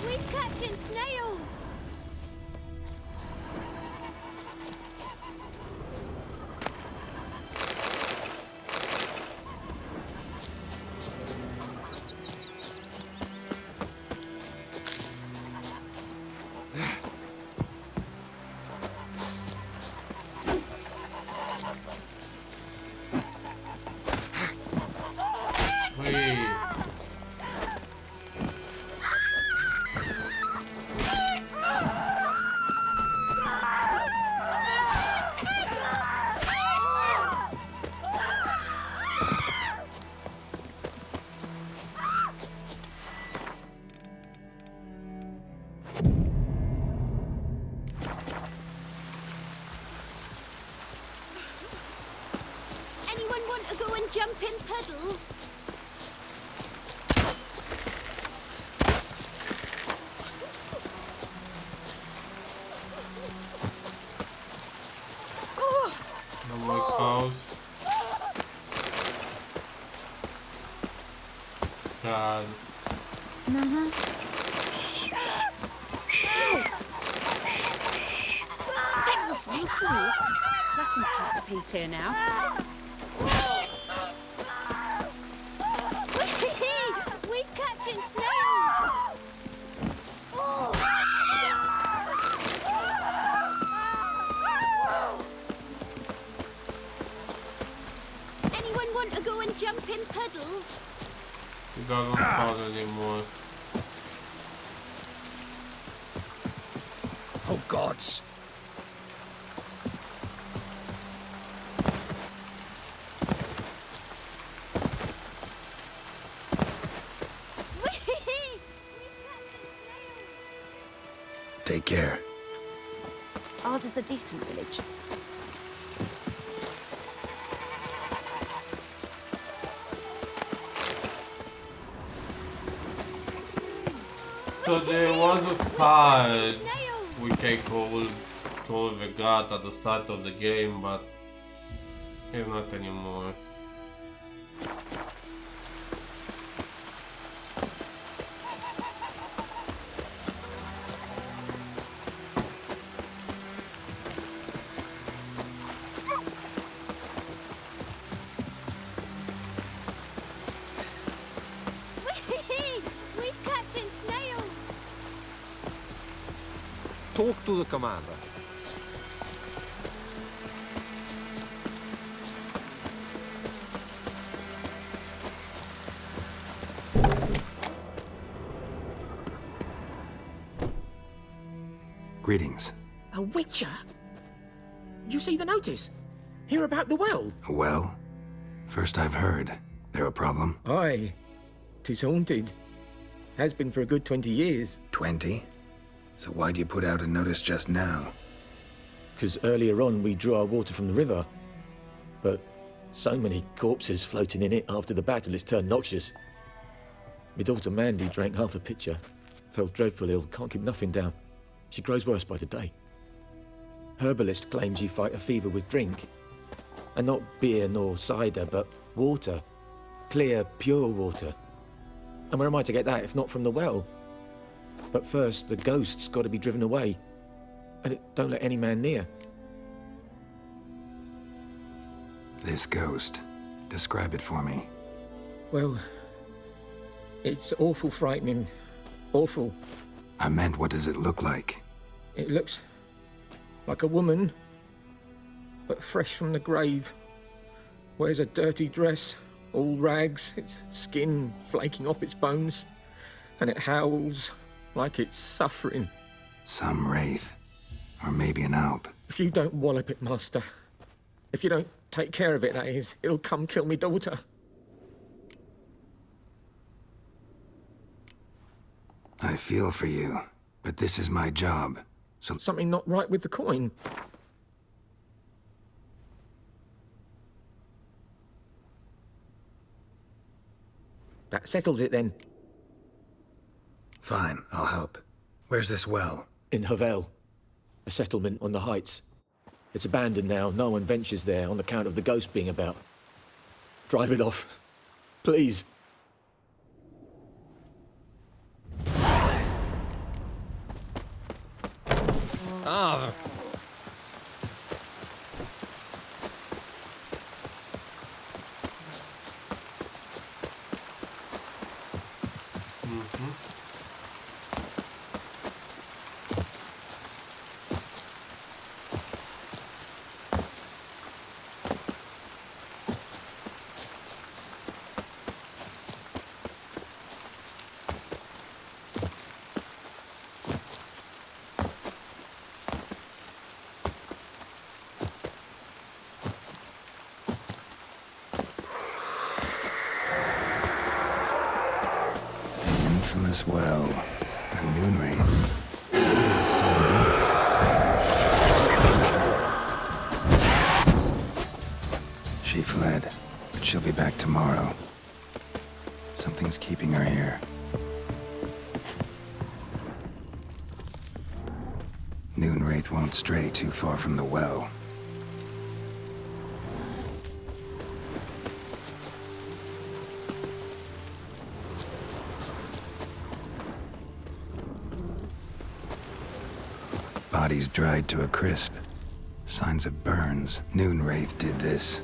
We're catching snails. puddles. No more cows. God. Pickles, tasty. Nothing's cut the piece here now. We's catching snails. Anyone want to go and jump in puddles? It doesn't pause anymore. Oh, gods. Take care. Ours is a decent village. So there was a part which I called the god at the start of the game, but it's not anymore. We's catching snails. Talk to the commander. Greetings. A witcher? You see the notice? Hear about the well? A well? First I've heard. There a problem? Aye. 'Tis haunted. Has been for a good 20 years. 20? So why'd you put out a notice just now? 'Cause earlier on we drew our water from the river. But so many corpses floating in it after the battle it's turned noxious. My daughter Mandy drank half a pitcher. Fell dreadful ill, can't keep nothing down. She grows worse by the day. Herbalist claims you fight a fever with drink. And not beer nor cider, but water. Clear, pure water. And where am I to get that if not from the well? But first, the ghost's got to be driven away. And it don't let any man near. This ghost. Describe it for me. Well, it's awful frightening. Awful. I meant, what does it look like? It looks like a woman, but fresh from the grave. Wears a dirty dress, all rags, its skin flaking off its bones, and it howls like it's suffering. Some wraith. Or maybe an alp. If you don't wallop it, Master, if you don't take care of it, that is, it'll come kill me daughter. I feel for you, but this is my job, so... Something not right with the coin. That settles it then. Fine, I'll help. Where's this well? In Havel, a settlement on the heights. It's abandoned now, no one ventures there on account of the ghost being about. Drive it off, please. Ah. Infamous well. A moon wraith. Next time. She fled, but she'll be back tomorrow. Something's keeping her here. Noonwraith won't stray too far from the well. Bodies dried to a crisp. Signs of burns. Noonwraith did this.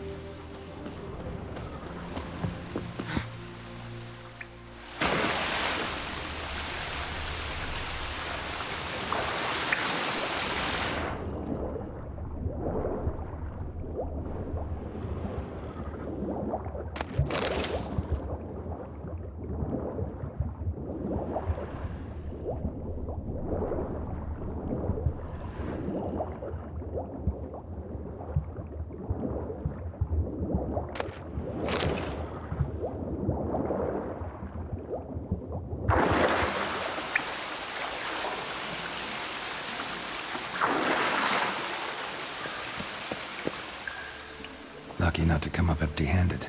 Lucky not to come up empty-handed.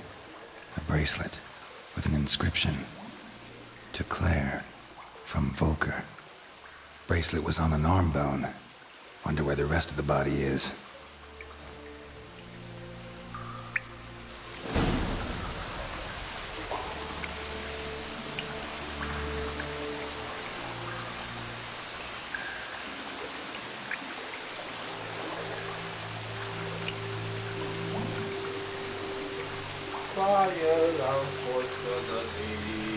A bracelet with an inscription. To Claire, from Volker. Bracelet was on an arm bone. Wonder where the rest of the body is. Fire and force for the needed.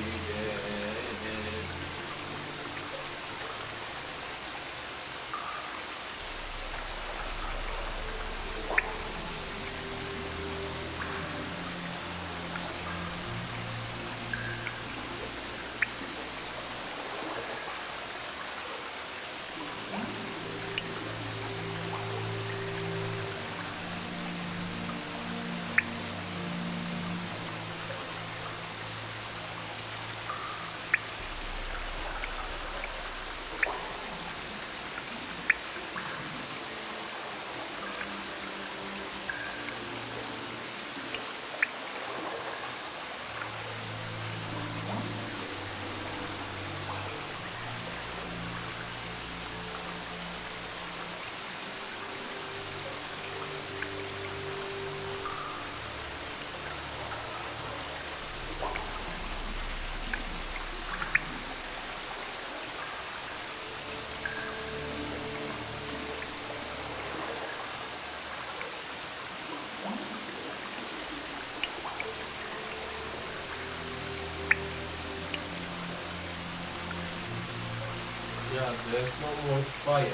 Yeah, there's no more fire.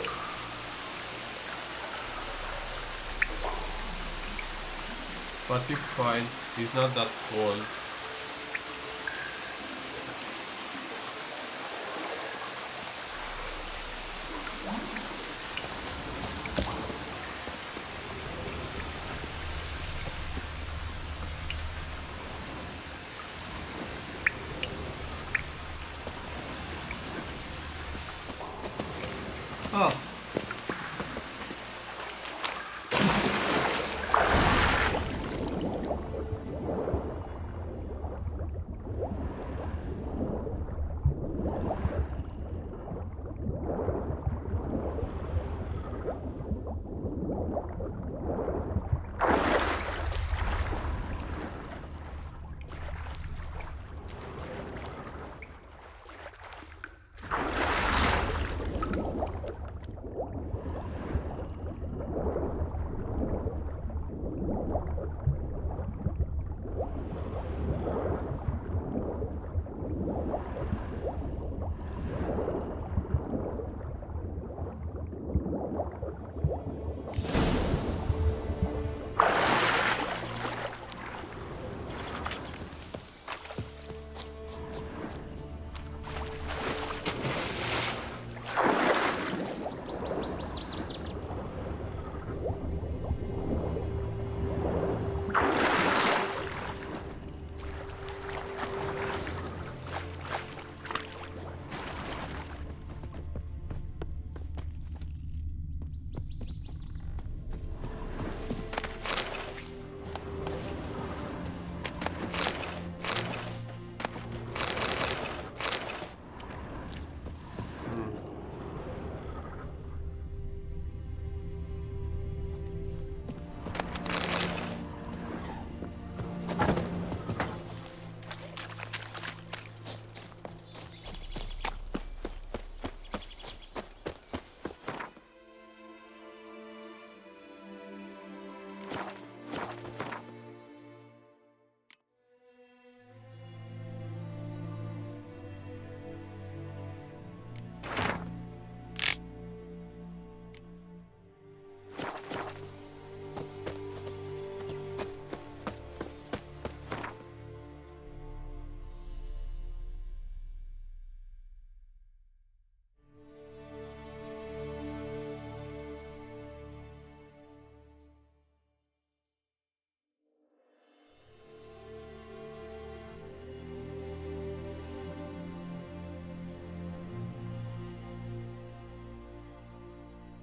But it's fine, it's not that cold. Oh.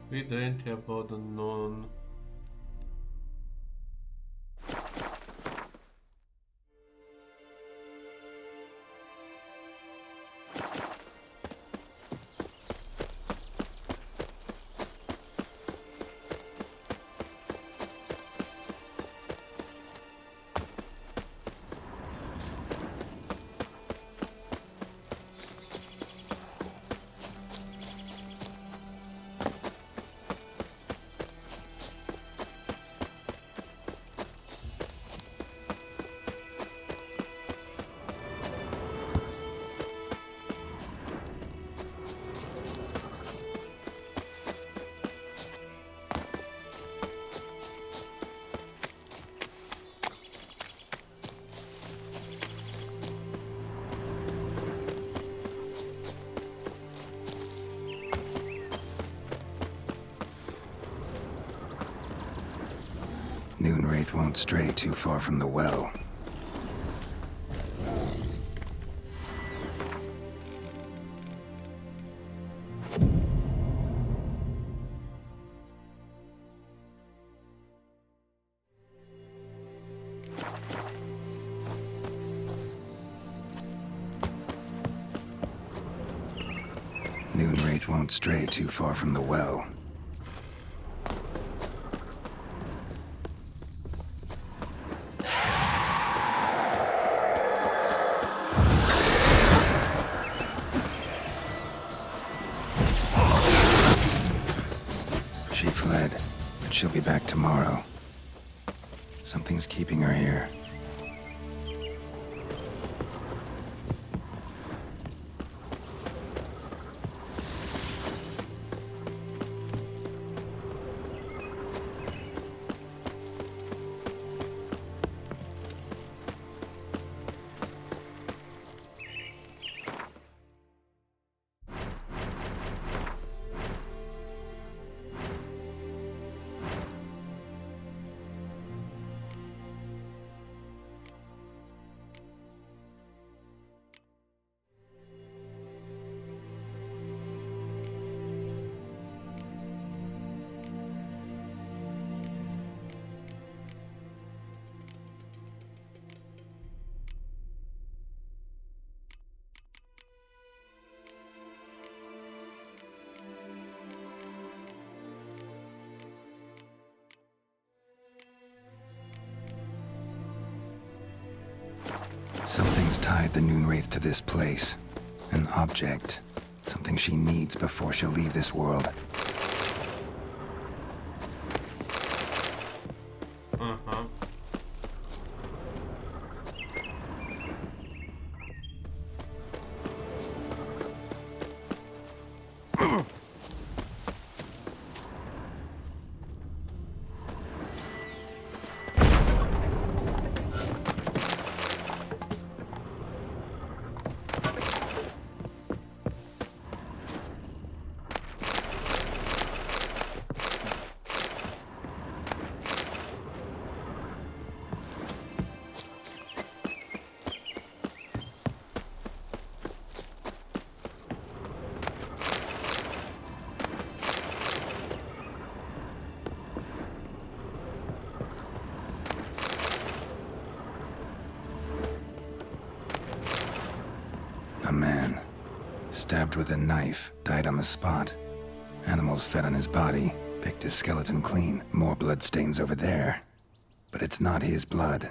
Be dainty about the known. Noonwraith won't stray too far from the well. Noonwraith won't stray too far from the well. She fled, but she'll be back tomorrow. Something's keeping her here. Something's tied the Noonwraith to this place. An object. Something she needs before she'll leave this world. A man, stabbed with a knife, died on the spot. Animals fed on his body, picked his skeleton clean. More bloodstains over there. But it's not his blood.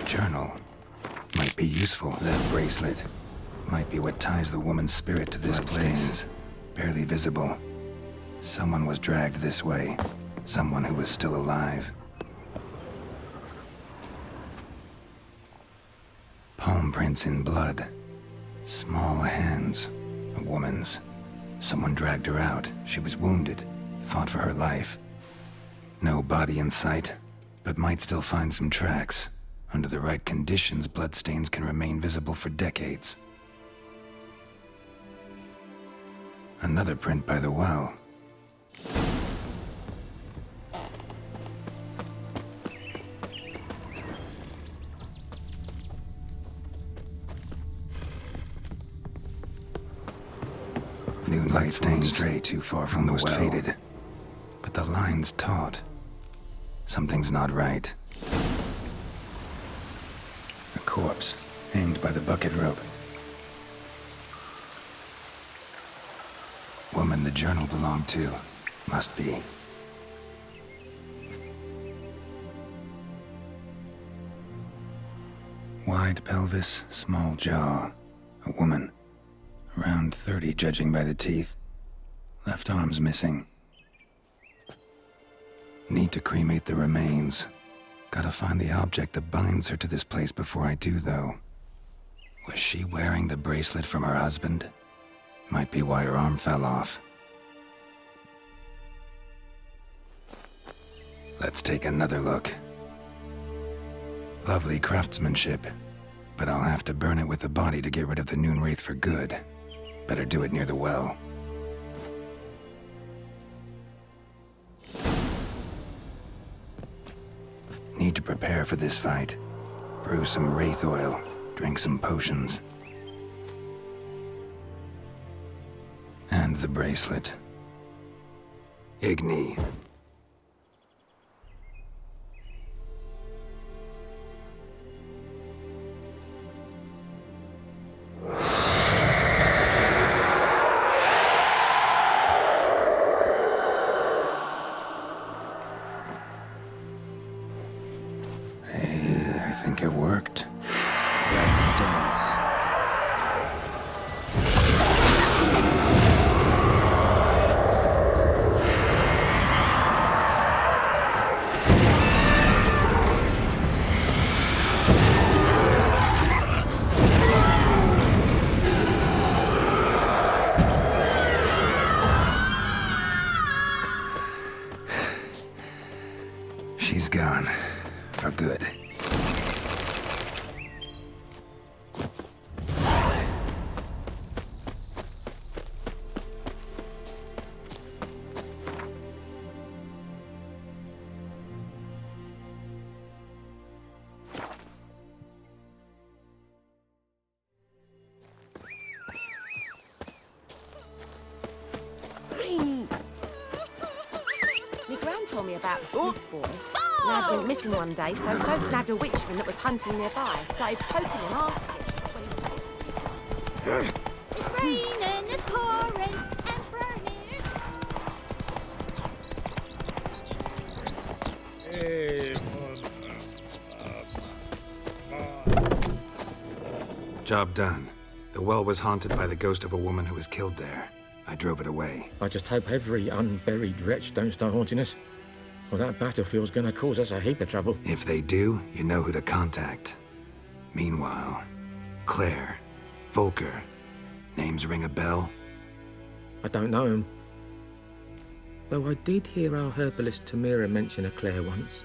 A journal. Might be useful. That bracelet might be what ties the woman's spirit to this place. Barely visible. Someone was dragged this way. Someone who was still alive. Palm prints in blood. Small hands. A woman's. Someone dragged her out. She was wounded. Fought for her life. No body in sight, but might still find some tracks. Under the right conditions, bloodstains can remain visible for decades. Another print by the well. Moonlight stains stray too far from the most faded. But the line's taut. Something's not right. A corpse, hanged by the bucket rope. Woman the journal belonged to. Must be. Wide pelvis, small jaw. A woman. Around 30, judging by the teeth. Left arm's missing. Need to cremate the remains. Gotta find the object that binds her to this place before I do, though. Was she wearing the bracelet from her husband? Might be why her arm fell off. Let's take another look. Lovely craftsmanship, but I'll have to burn it with the body to get rid of the Noon Wraith for good. Better do it near the well. Need to prepare for this fight. Brew some wraith oil, drink some potions. And the bracelet. Igni. I think it worked. Let's dance. She's gone. For good. My gran told me about the Smith's boy. Lad went missing one day, so both nabbed a witchman that was hunting nearby and started poking and asking when he started. It's raining, it's pouring, and burning. Job done. The well was haunted by the ghost of a woman who was killed there. I drove it away. I just hope every unburied wretch don't start haunting us. Well, that battlefield's gonna cause us a heap of trouble. If they do, you know who to contact. Meanwhile, Claire, Volker, names ring a bell? I don't know him. Though I did hear our herbalist Tamira mention a Claire once.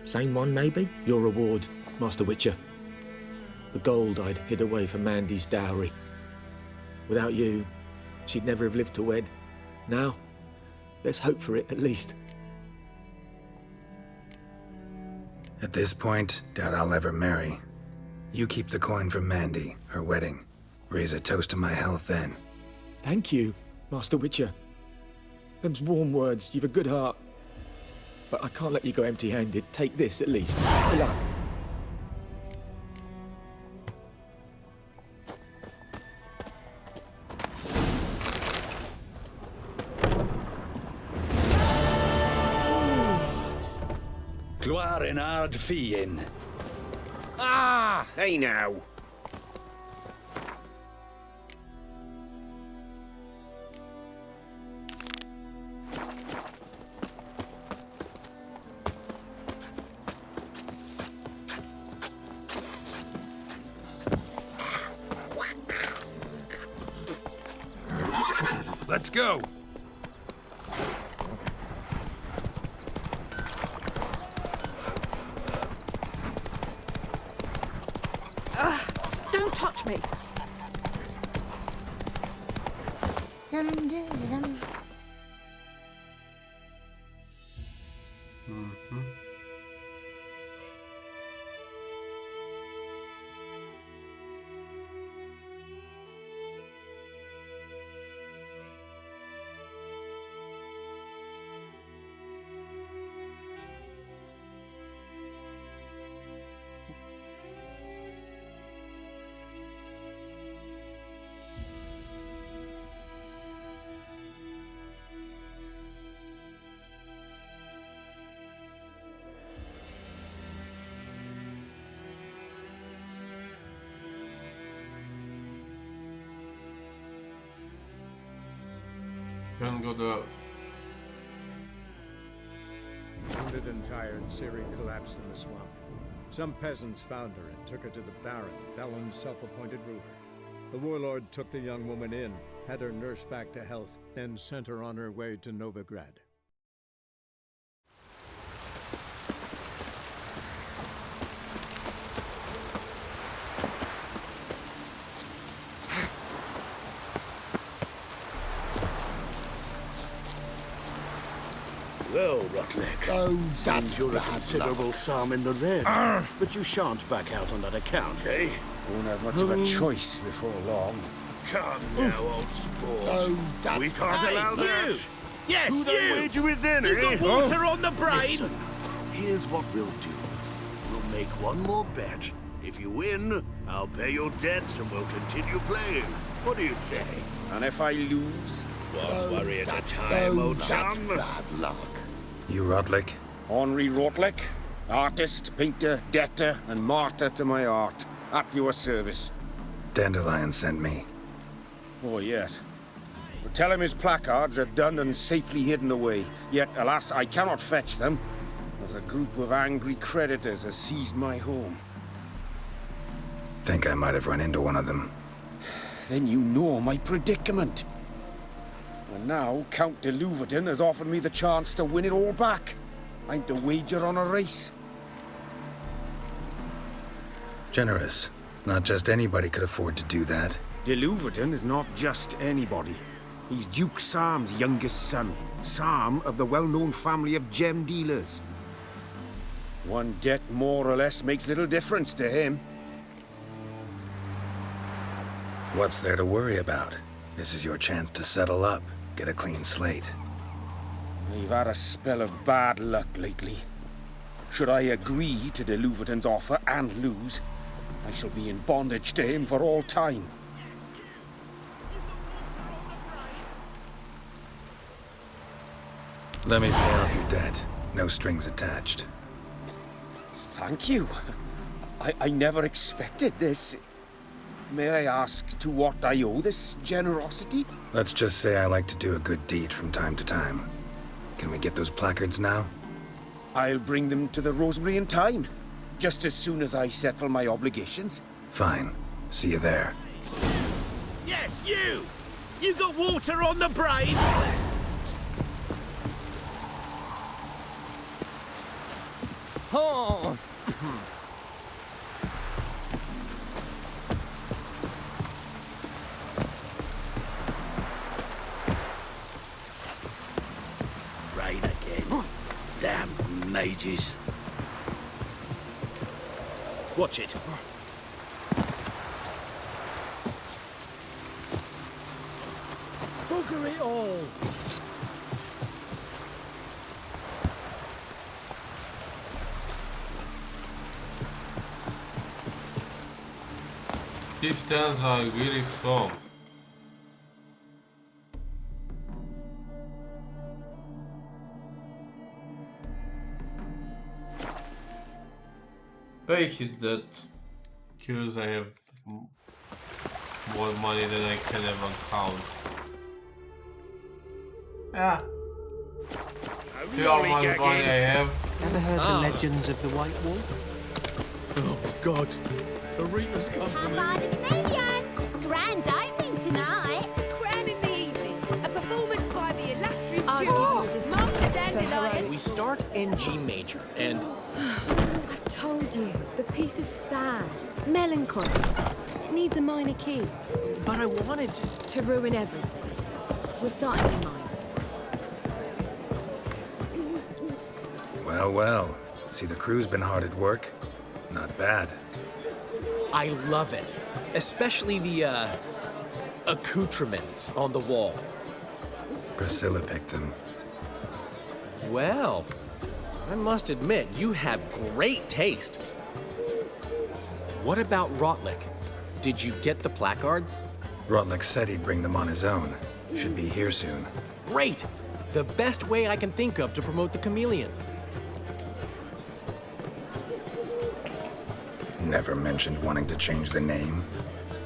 Same one, maybe? Your reward, Master Witcher. The gold I'd hid away for Mandy's dowry. Without you, she'd never have lived to wed. Now, let's hope for it, at least. At this point, doubt I'll ever marry. You keep the coin from Mandy, her wedding. Raise a toast to my health then. Thank you, Master Witcher. Them's warm words, you've a good heart. But I can't let you go empty-handed. Take this, at least. Good luck. Gloire in ard fiin. Ah! Hey now. Let's go. Don't touch me. Dum, dum, dum, dum. go to... Wounded and tired, Ciri collapsed in the swamp. Some peasants found her and took her to the Baron, Velen's self-appointed ruler. The warlord took the young woman in, had her nursed back to health, then sent her on her way to Novigrad. Well, Rotlick, seems you're a considerable psalm in the red. But you shan't back out on that account, eh? Won't have much of a choice before long. Come now, old sport. We can't allow that. Yes, Who they wager with then, You've eh? got water on the brain! Listen, here's what we'll do. We'll make one more bet. If you win, I'll pay your debts and we'll continue playing. What do you say? And if I lose? One worry at a time, old chum. Bad luck. You Rotlick? Henri Rotlick, artist, painter, debtor, and martyr to my art. At your service. Dandelion sent me. Oh, yes. But tell him his placards are done and safely hidden away. Yet, alas, I cannot fetch them, as a group of angry creditors has seized my home. Think I might have run into one of them. Then you know my predicament. And now Count de Louverton has offered me the chance to win it all back. I'm to wager on a race. Generous. Not just anybody could afford to do that. De Louverton is not just anybody. He's Duke Sam's youngest son. Sam of the well-known family of gem dealers. One debt more or less makes little difference to him. What's there to worry about? This is your chance to settle up, get a clean slate. I've had a spell of bad luck lately. Should I agree to de Louverton's offer and lose, I shall be in bondage to him for all time. Let me pay off your debt. No strings attached. Thank you. I never expected this. May I ask to what I owe this generosity? Let's just say I like to do a good deed from time to time. Can we get those placards now? I'll bring them to the Rosemary in time. Just as soon as I settle my obligations. Fine. See you there. Yes, you! You got water on the brain! Oh! Rain again. Damn mages. Watch it. Bugger it all! These stands are really strong. I hate that because I have more money than I can ever count. Yeah. See how much money I have. Ever heard the legends of the White Wolf? Oh, God. The Reapers come for me. Grand opening tonight. Crown in the evening. A performance by the illustrious I'll Duke. give you Master Dandelion. We start in G major, and I've told you, the piece is sad, melancholy. It needs a minor key. but I wanted to ruin everything. We'll start in A minor. Well, well. See, the crew's been hard at work. Not bad. I love it, especially the accoutrements on the wall. Priscilla picked them. Well, I must admit, you have great taste. What about Rotlick? Did you get the placards? Rotlick said he'd bring them on his own. Should be here soon. Great! The best way I can think of to promote the chameleon. Never mentioned wanting to change the name.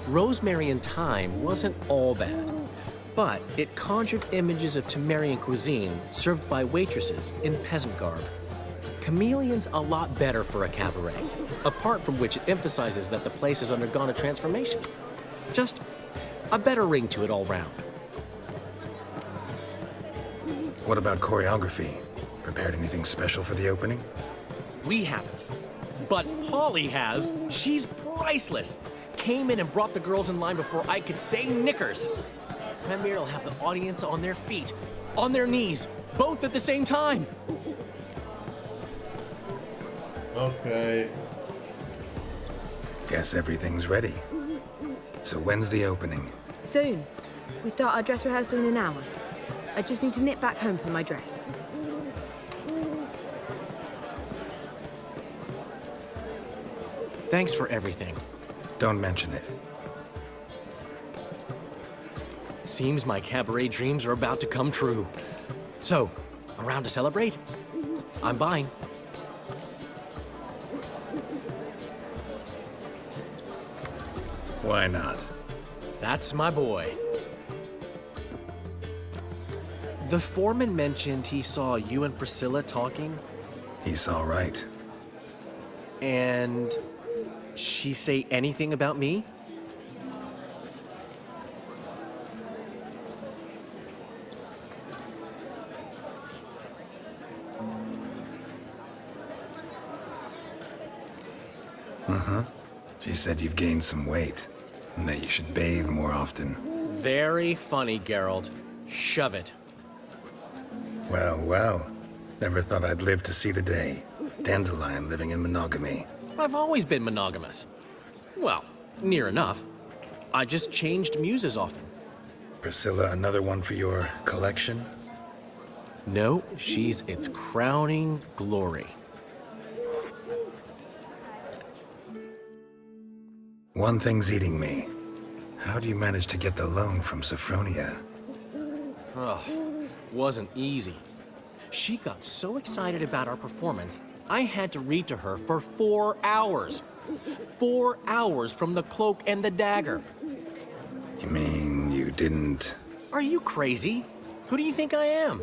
Rosemary in Time wasn't all bad. but it conjured images of Temerian cuisine served by waitresses in peasant garb. Chameleon's a lot better for a cabaret, apart from which it emphasizes that the place has undergone a transformation. Just a better ring to it all round. What about choreography? Prepared anything special for the opening? We haven't. But Polly has. She's priceless. Came in and brought the girls in line before I could say knickers. Premier will have the audience on their feet, on their knees, both at the same time. Okay. Guess everything's ready. So when's the opening? Soon. We start our dress rehearsal in an hour. I just need to nip back home for my dress. Thanks for everything. Don't mention it. Seems my cabaret dreams are about to come true. So, around to celebrate? I'm buying. Why not? That's my boy. The foreman mentioned he saw you and Priscilla talking. He's all right. And she say anything about me? Uh-huh. She said you've gained some weight, and that you should bathe more often. Very funny, Geralt. Shove it. Well, well. Never thought I'd live to see the day. Dandelion living in monogamy. I've always been monogamous. Well, near enough. I just changed muses often. Priscilla, another one for your collection? No, she's its crowning glory. One thing's eating me. How do you manage to get the loan from Sophronia? Ugh, wasn't easy. She got so excited about our performance, I had to read to her for 4 hours. 4 hours from the Cloak and the Dagger. You mean you didn't... Are you crazy? Who do you think I am?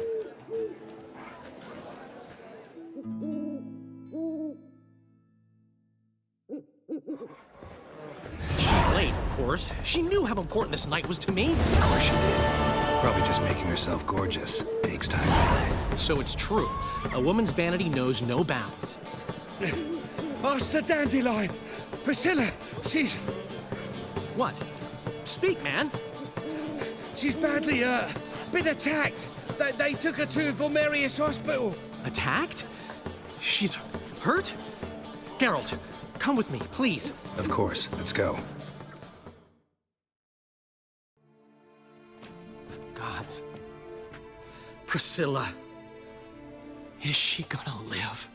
She's late, of course. She knew how important this night was to me. Of course she did. Probably just making herself gorgeous. Takes time. So it's true. A woman's vanity knows no bounds. Master Dandelion! Priscilla, she's... What? Speak, man. She's badly, been attacked. They took her to Vulmerius Hospital. Attacked? She's hurt? Geralt, come with me, please. Of course. Let's go. Gods. Priscilla. Is she gonna live?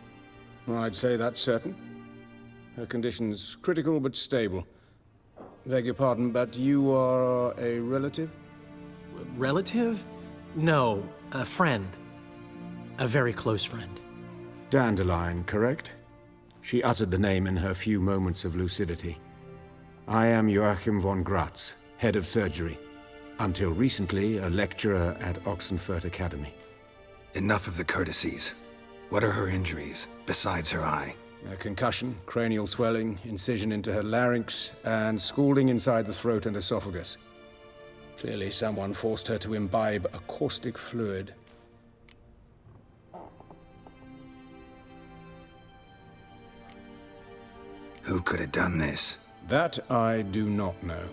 I'd say that's certain. Her condition's critical but stable. Beg your pardon, but you are a relative? Relative? No, a friend. A very close friend. Dandelion, correct? She uttered the name in her few moments of lucidity. I am Joachim von Gratz, head of surgery. Until recently, a lecturer at Oxenfurt Academy. Enough of the courtesies. What are her injuries, besides her eye? A concussion, cranial swelling, incision into her larynx, and scalding inside the throat and esophagus. Clearly someone forced her to imbibe a caustic fluid. Who could have done this? That I do not know.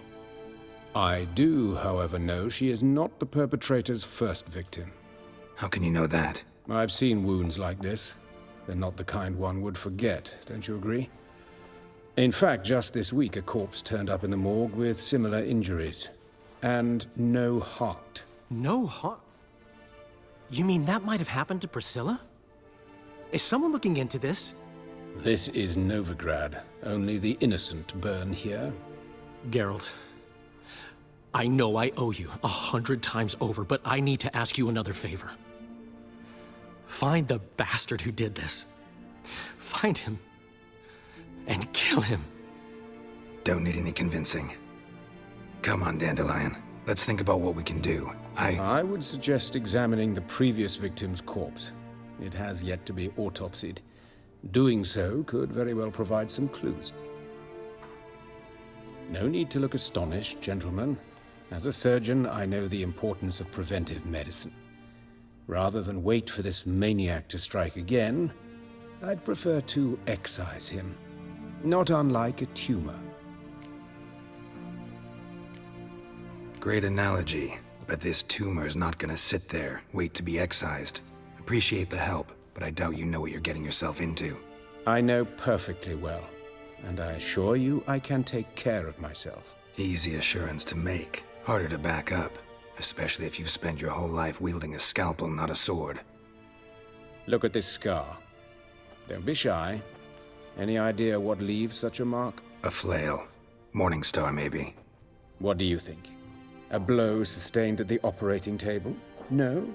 I do, however, know she is not the perpetrator's first victim. How can you know that? I've seen wounds like this. They're not the kind one would forget, don't you agree? In fact, just this week, a corpse turned up in the morgue with similar injuries. And no heart. No heart? You mean that might have happened to Priscilla? Is someone looking into this? This is Novigrad. Only the innocent burn here. Geralt, I know I owe you 100 times over, but I need to ask you another favor. Find the bastard who did this. Find him and kill him. Don't need any convincing. Come on, Dandelion. Let's think about what we can do. I would suggest examining the previous victim's corpse. It has yet to be autopsied. Doing so could very well provide some clues. No need to look astonished, gentlemen. As a surgeon, I know the importance of preventive medicine. Rather than wait for this maniac to strike again, I'd prefer to excise him. Not unlike a tumor. Great analogy, but this tumor's not gonna sit there, wait to be excised. Appreciate the help, but I doubt you know what you're getting yourself into. I know perfectly well, and I assure you I can take care of myself. Easy assurance to make, harder to back up, especially if you've spent your whole life wielding a scalpel, not a sword. Look at this scar. Don't be shy. Any idea what leaves such a mark? A flail. Morningstar, maybe. What do you think? A blow sustained at the operating table? No?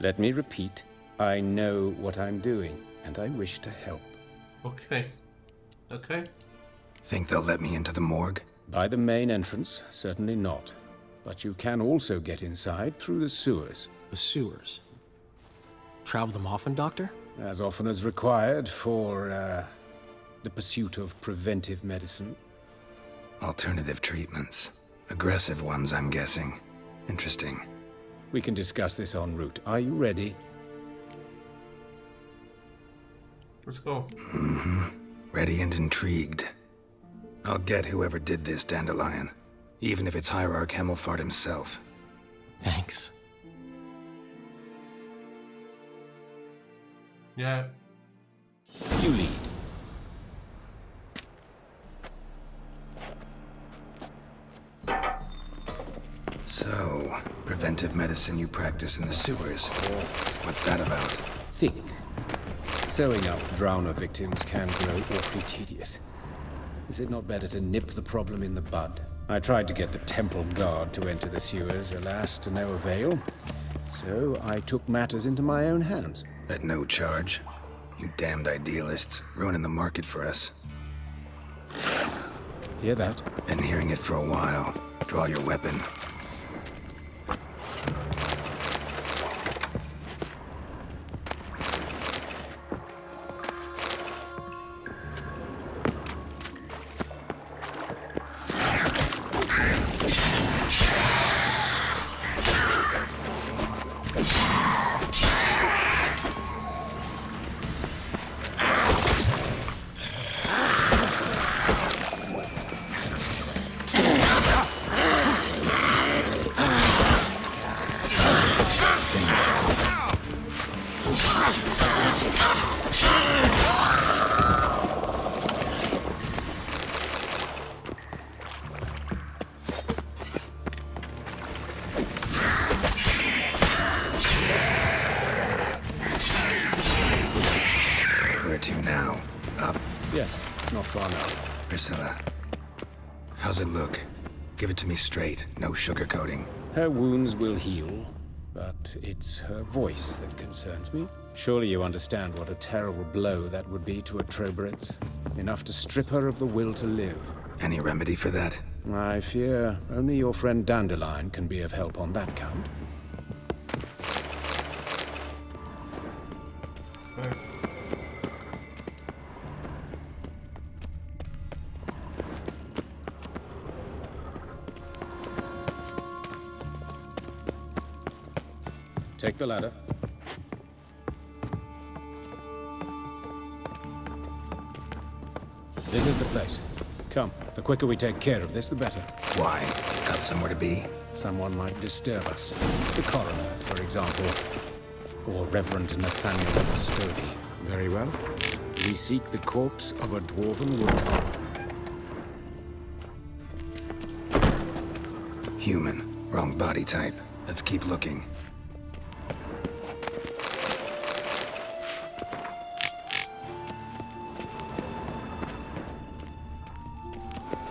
Let me repeat. I know what I'm doing, and I wish to help. Okay. Okay. Think they'll let me into the morgue? By the main entrance, certainly not. But you can also get inside through the sewers. The sewers? Travel them often, Doctor? As often as required for, the pursuit of preventive medicine. Alternative treatments. Aggressive ones, I'm guessing. Interesting. We can discuss this en route. Are you ready? Let's go. Ready and intrigued. I'll get whoever did this, Dandelion. Even if it's Hierarch Hemmelfart himself. Thanks. Yeah. You lead. So, preventive medicine you practice in the sewers. What's that about? Think. Sewing up drowner victims can grow awfully tedious. Is it not better to nip the problem in the bud? I tried to get the temple guard to enter the sewers, alas, to no avail. So I took matters into my own hands. At no charge. You damned idealists, ruining the market for us. Hear that? Been hearing it for a while. Draw your weapon. Where to now? Up? Yes, not far now. Priscilla. How's it look? Give it to me straight, no sugarcoating. Her wounds will heal, but it's her voice that concerns me. Surely you understand what a terrible blow that would be to a Trobritz. Enough to strip her of the will to live. Any remedy for that? I fear only your friend Dandelion can be of help on that count. Take the ladder. This is the place. Come, the quicker we take care of this, the better. Why? Got somewhere to be? Someone might disturb us. The coroner, for example. Or Reverend Nathaniel Stody. Very well. We seek the corpse of a dwarven woodcarver. Human. Wrong body type. Let's keep looking.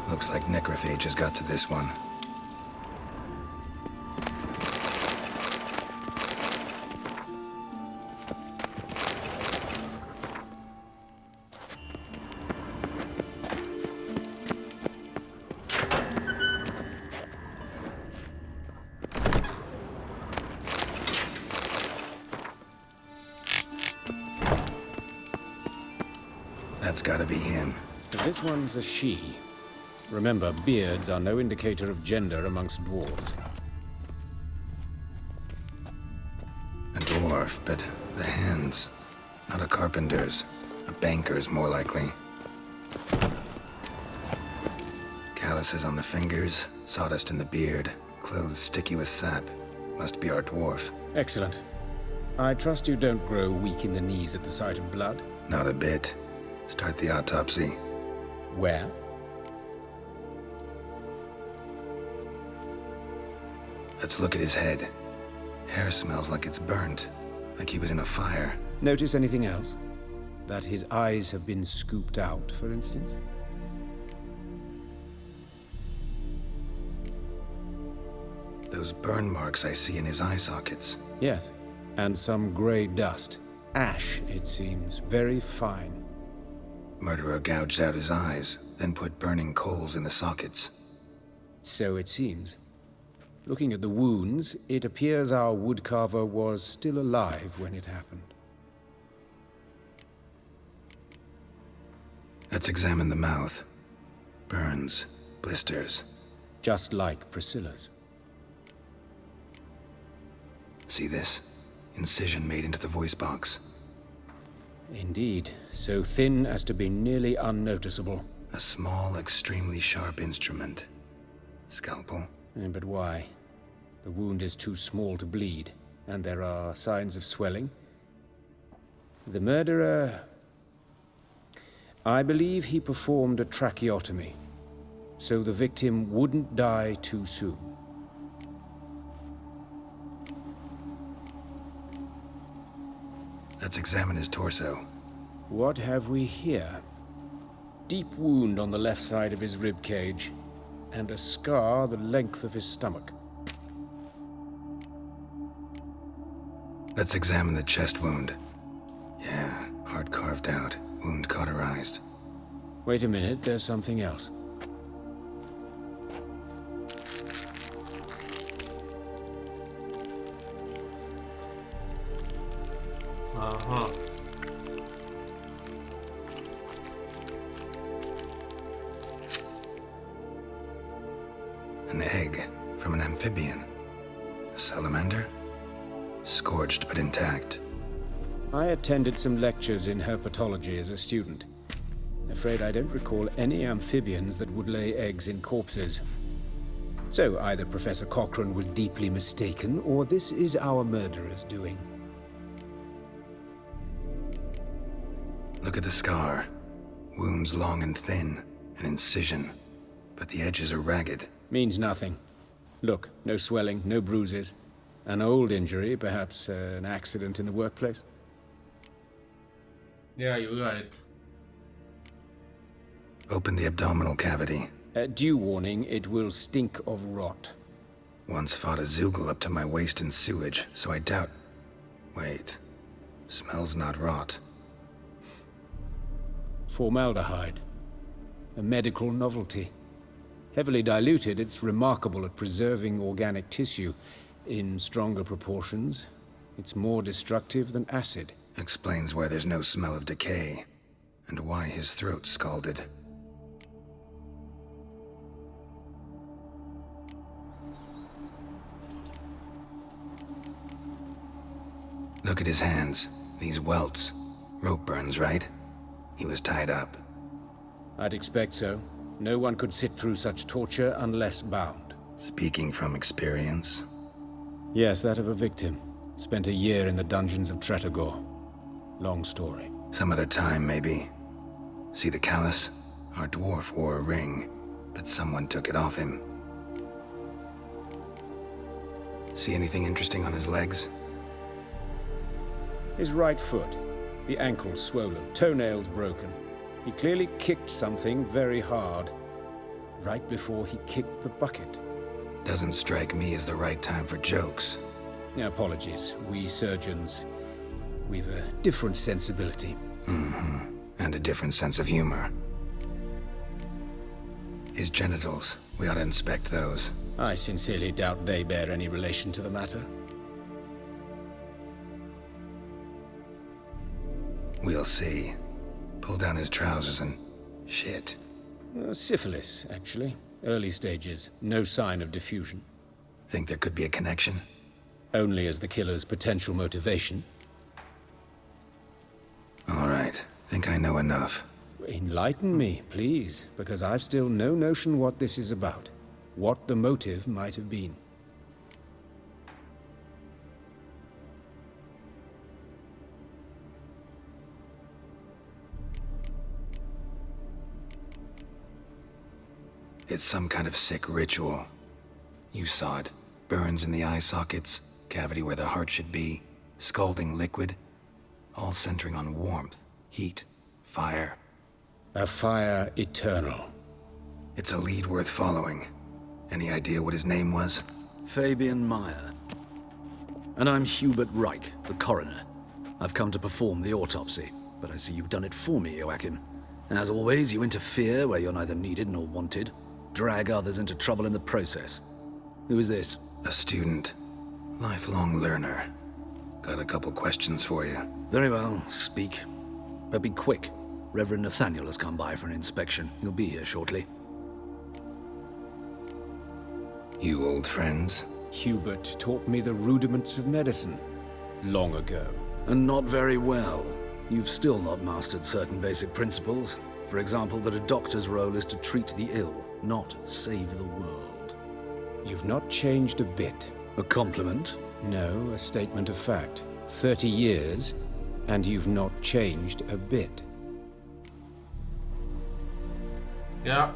Looks like necrophage has got to this one. That's gotta be him. But this one's a she. Remember, beards are no indicator of gender amongst dwarves. A dwarf, but the hands. Not a carpenter's. A banker's, more likely. Calluses on the fingers, sawdust in the beard, clothes sticky with sap. Must be our dwarf. Excellent. I trust you don't grow weak in the knees at the sight of blood? Not a bit. Start the autopsy. Where? Let's look at his head. Hair smells like it's burnt, like he was in a fire. Notice anything else? That his eyes have been scooped out, for instance? Those burn marks I see in his eye sockets. Yes, and some grey dust. Ash, it seems. Very fine. Murderer gouged out his eyes, then put burning coals in the sockets. So it seems. Looking at the wounds, it appears our woodcarver was still alive when it happened. Let's examine the mouth. Burns, blisters. Just like Priscilla's. See this? Incision made into the voice box. Indeed, so thin as to be nearly unnoticeable. A small, extremely sharp instrument. Scalpel? But why? The wound is too small to bleed, and there are signs of swelling. The murderer... I believe he performed a tracheotomy, so the victim wouldn't die too soon. Let's examine his torso. What have we here? Deep wound on the left side of his rib cage, and a scar the length of his stomach. Let's examine the chest wound. Yeah, heart carved out, wound cauterized. Wait a minute, there's something else. Uh-huh. An egg from an amphibian. A salamander? Scorched but intact. I attended some lectures in herpetology as a student. Afraid I don't recall any amphibians that would lay eggs in corpses. So either Professor Cochrane was deeply mistaken, or this is our murderer's doing. Look at the scar. Wounds long and thin, an incision. But the edges are ragged. Means nothing. Look, no swelling, no bruises. An old injury, perhaps an accident in the workplace. Yeah, you're right. Open the abdominal cavity. Due warning, it will stink of rot. Once fought a Zoogle up to my waist in sewage, so I doubt... Wait. Smells not rot. Formaldehyde. A medical novelty. Heavily diluted, it's remarkable at preserving organic tissue. In stronger proportions, it's more destructive than acid. Explains why there's no smell of decay, and why his throat's scalded. Look at his hands. These welts. Rope burns, right? He was tied up. I'd expect so. No one could sit through such torture unless bound. Speaking from experience? Yes, that of a victim. Spent a year in the dungeons of Tretogor. Long story. Some other time, maybe. See the callus? Our dwarf wore a ring, but someone took it off him. See anything interesting on his legs? His right foot. The ankle swollen, toenails broken. He clearly kicked something very hard, right before he kicked the bucket. Doesn't strike me as the right time for jokes. Apologies. We surgeons, we've a different sensibility. Mm-hmm. And a different sense of humor. His genitals, we ought to inspect those. I sincerely doubt they bear any relation to the matter. We'll see. Pull pull down his trousers and... shit. Syphilis, actually. Early stages. No sign of diffusion. Think there could be a connection? Only as the killer's potential motivation. All right. Think I know enough. Enlighten me, please, because I've still no notion what this is about. What the motive might have been. It's some kind of sick ritual. You saw it. Burns in the eye sockets, cavity where the heart should be, scalding liquid, all centering on warmth, heat, fire. A fire eternal. It's a lead worth following. Any idea what his name was? Fabian Meyer. And I'm Hubert Reich, the coroner. I've come to perform the autopsy, but I see you've done it for me, Joachim. As always, you interfere where you're neither needed nor wanted. Drag others into trouble in the process. Who is this? A student. Lifelong learner. Got a couple questions for you. Very well, speak. But be quick. Reverend Nathaniel has come by for an inspection. He'll be here shortly. You old friends? Hubert taught me the rudiments of medicine. Long ago. And not very well. You've still not mastered certain basic principles. For example, that a doctor's role is to treat the ill, not save the world. You've not changed a bit. A compliment? No, a statement of fact. 30 years, and you've not changed a bit. Yeah.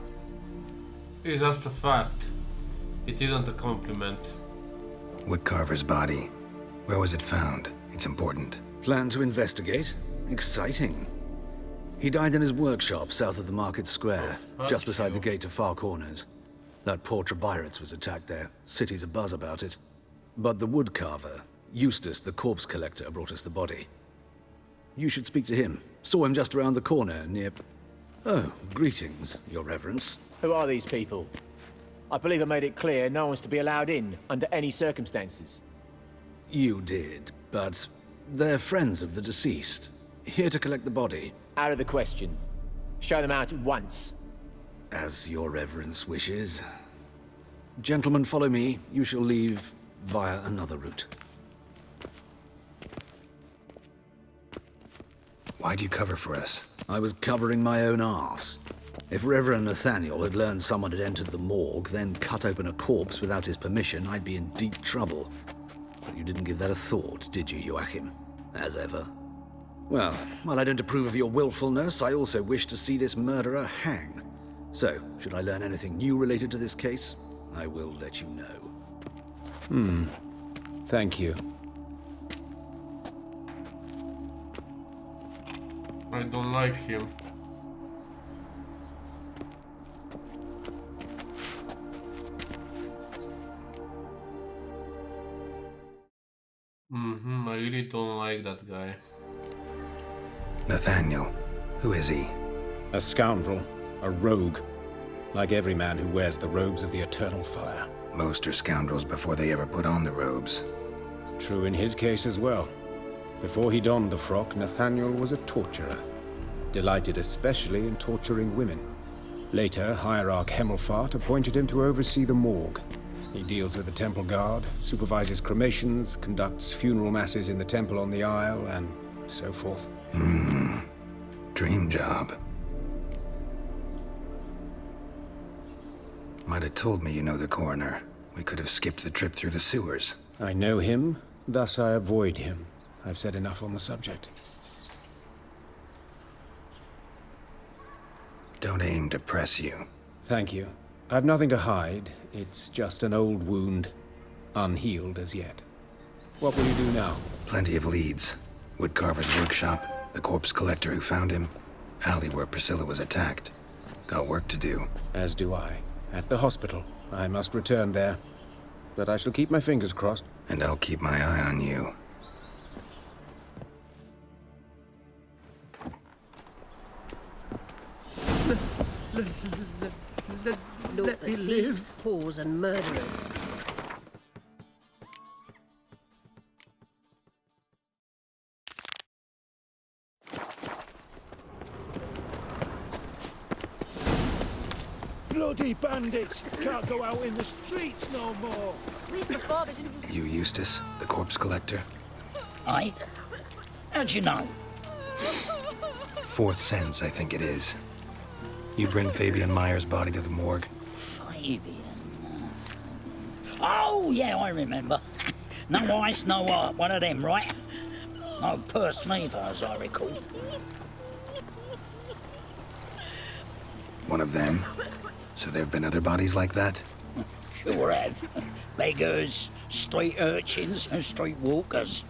It's just a fact. It isn't a compliment. Woodcarver's body. Where was it found? It's important. Plan to investigate? Exciting. He died in his workshop south of the Market Square, just beside the gate to Far Corners. That poor Trebirates was attacked there. City's abuzz about it. But the woodcarver, Eustace the corpse collector, brought us the body. You should speak to him. Saw him just around the corner near... Oh, greetings, Your Reverence. Who are these people? I believe I made it clear no one's to be allowed in under any circumstances. You did, but they're friends of the deceased. Here to collect the body. Out of the question. Show them out at once. As Your Reverence wishes. Gentlemen, follow me. You shall leave via another route. Why do you cover for us? I was covering my own arse. If Reverend Nathaniel had learned someone had entered the morgue, then cut open a corpse without his permission, I'd be in deep trouble. But you didn't give that a thought, did you, Joachim? As ever. Well, while I don't approve of your willfulness, I also wish to see this murderer hang. So, should I learn anything new related to this case, I will let you know. Thank you. I don't like him. I really don't like that guy. Nathaniel. Who is he? A scoundrel. A rogue. Like every man who wears the robes of the Eternal Fire. Most are scoundrels before they ever put on the robes. True in his case as well. Before he donned the frock, Nathaniel was a torturer. Delighted especially in torturing women. Later, Hierarch Hemmelfart appointed him to oversee the morgue. He deals with the temple guard, supervises cremations, conducts funeral masses in the temple on the Isle, and so forth. Dream job. Might have told me you know the coroner. We could have skipped the trip through the sewers. I know him, thus I avoid him. I've said enough on the subject. Don't aim to press you. Thank you. I've nothing to hide. It's just an old wound, unhealed as yet. What will you do now? Plenty of leads. Woodcarver's workshop, the corpse collector who found him, alley where Priscilla was attacked. Got work to do. As do I. At the hospital. I must return there. But I shall keep my fingers crossed. And I'll keep my eye on you. Let me live. Thieves, whores, and murderers. Bloody bandits! Can't go out in the streets no more! At least before they didn't use... You Eustace, the corpse collector? Aye? How'd you know? Fourth sense, I think it is. You bring Fabian Meyer's body to the morgue? Fabian... Oh, yeah, I remember. No ice, no art, one of them, right? No purse neither, as I recall. One of them? So there have been other bodies like that? Sure have. Beggars, street urchins, and street walkers.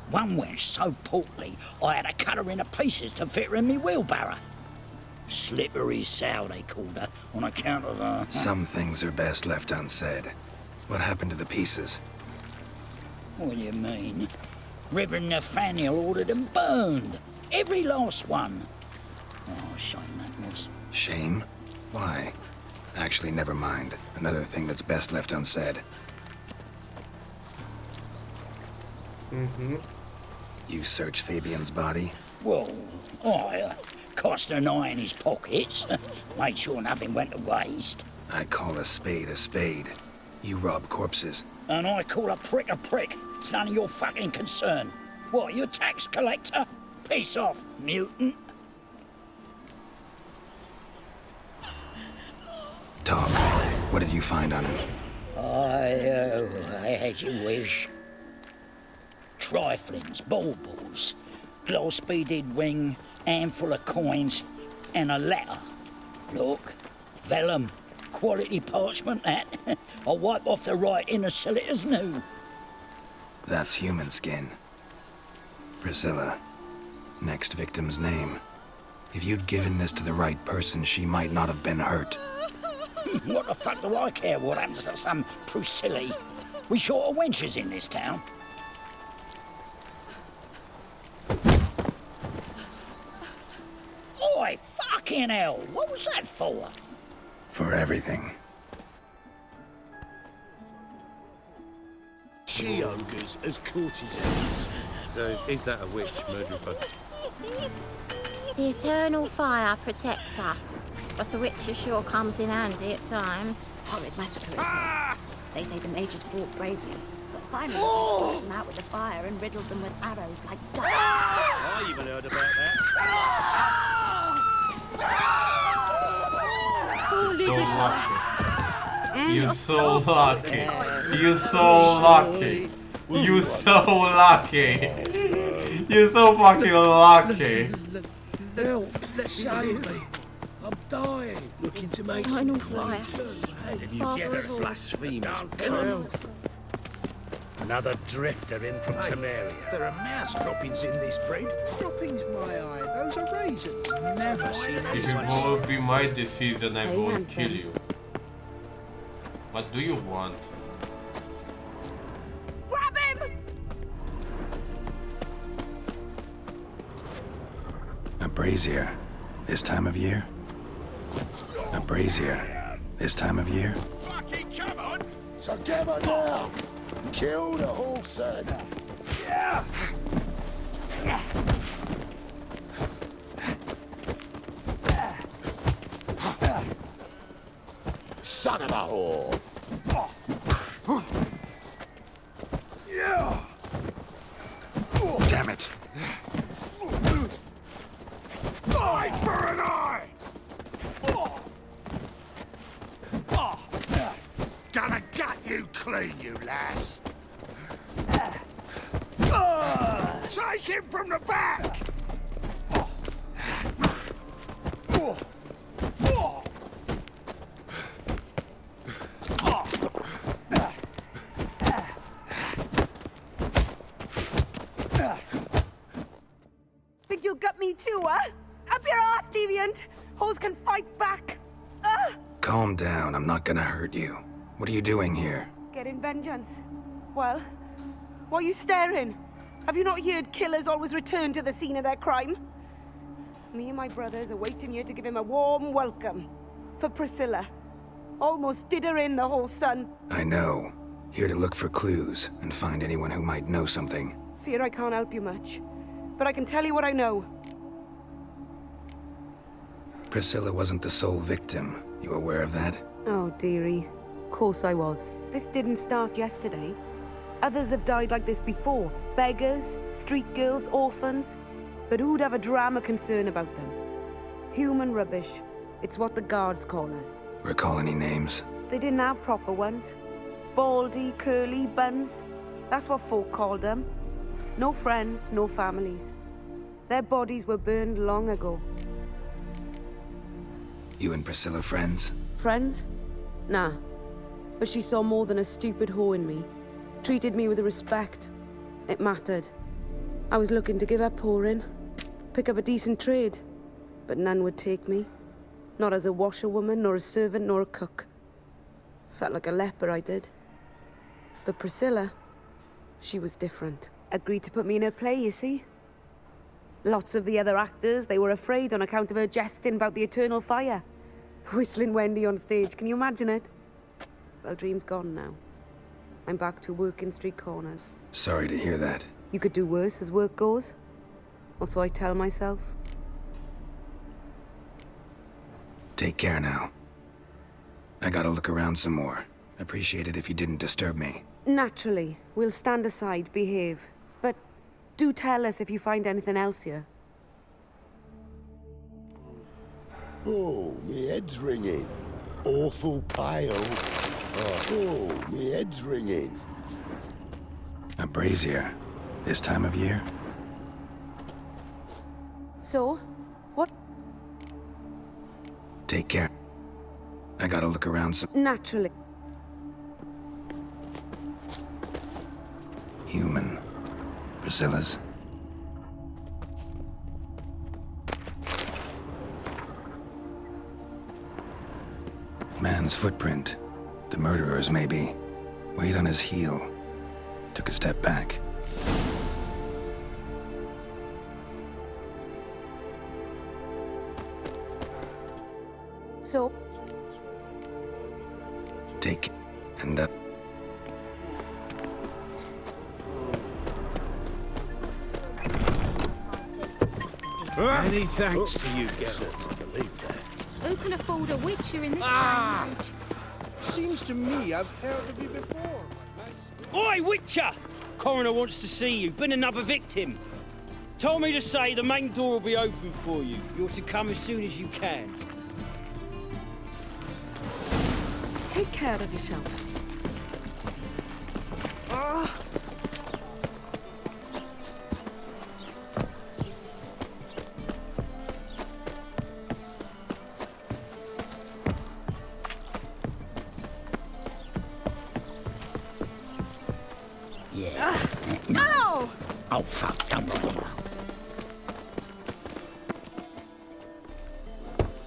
One wench so portly, I had to cut her into pieces to fit her in me wheelbarrow. Slippery sow, they called her, on account of her... Some things are best left unsaid. What happened to the pieces? What do you mean? Reverend Nathaniel ordered them burned. Every last one. Oh, shame that was. Shame? Why? Actually, never mind. Another thing that's best left unsaid. You search Fabian's body? Well, I cast an eye in his pockets. Made sure nothing went to waste. I call a spade a spade. You rob corpses. And I call a prick a prick. It's none of your fucking concern. What, you a tax collector? Peace off, mutant. Talk. What did you find on him? I had you wish. Triflings, baubles, gloss-beaded ring, handful of coins, and a letter. Look, vellum, quality parchment, that. I'll wipe off the writing and sell it as new. That's human skin. Priscilla. Next victim's name. If you'd given this to the right person, she might not have been hurt. What the fuck do I care what happens to some Priscilla? We short of wenches in this town. Oi, fucking hell! What was that for? For everything. She-ogres as courtesans. So is that a witch, Murderifer? The eternal fire protects us, but the witch sure comes in handy at times. Horrid massacre it was. They say the mages fought bravely, but finally they pushed them out with the fire and riddled them with arrows like ducks. I even heard about Oh, You're so lucky. You're so lucky. You're so lucky. You're so fucking lucky. Help! Save me! I'm dying! Looking to make Final some fire. How did you get us blasphemous cunt? Another drifter in from Temeria. There are mouse droppings in this bread. Droppings, my eye. Those are raisins. Never seen If it won't be my decision, I won't kill you. What do you want? Grab him! A brazier. This time of year? A brazier. This time of year? Fucking come on! Together now! Kill the horse, son! Yeah! Son of a whore! Damn it! Eye for an eye! Gonna gut you clean, you lass! Take him from the back! Think you'll gut me too, huh? Up your ass, deviant! Hoes can fight back! Calm down, I'm not gonna hurt you. What are you doing here? Getting vengeance. Well, why are you staring? Have you not heard killers always return to the scene of their crime? Me and my brothers are waiting here to give him a warm welcome. For Priscilla. Almost did her in, the whole son. I know. Here to look for clues and find anyone who might know something. Fear I can't help you much. But I can tell you what I know. Priscilla wasn't the sole victim. You aware of that? Oh, dearie. Of course I was. This didn't start yesterday. Others have died like this before. Beggars, street girls, orphans. But who'd have a drama concern about them? Human rubbish. It's what the guards call us. Recall any names? They didn't have proper ones. Baldy, curly, buns. That's what folk called them. No friends, no families. Their bodies were burned long ago. You and Priscilla friends? Friends? Nah. But she saw more than a stupid whore in me. Treated me with respect. It mattered. I was looking to give up whoring. Pick up a decent trade. But none would take me. Not as a washerwoman, nor a servant, nor a cook. Felt like a leper, I did. But Priscilla, she was different. Agreed to put me in her play, you see? Lots of the other actors, they were afraid on account of her jesting about the eternal fire. Whistling Wendy on stage, can you imagine it? Well, dream's gone now. I'm back to working street corners. Sorry to hear that. You could do worse as work goes. Or so I tell myself. Take care now. I gotta look around some more. Appreciate it if you didn't disturb me. Naturally, we'll stand aside, behave. But do tell us if you find anything else here. Oh, me head's ringing. Awful pale. Oh, me head's ringing. A brazier. This time of year? So, what? Take care. I gotta look around some... Naturally. Human. Priscilla's. Man's footprint. The murderer's, maybe. Weight on his heel. Took a step back. So? Take... and Many thanks to you, Geralt. Believe that. Who can afford a witcher in this day and age? Seems to me I've heard of you before. Oi, Witcher! Coroner wants to see you. Been another victim. Told me to say the main door will be open for you. You're to come as soon as you can. Take care of yourself. Ah. No! Oh, fuck, don't worry now.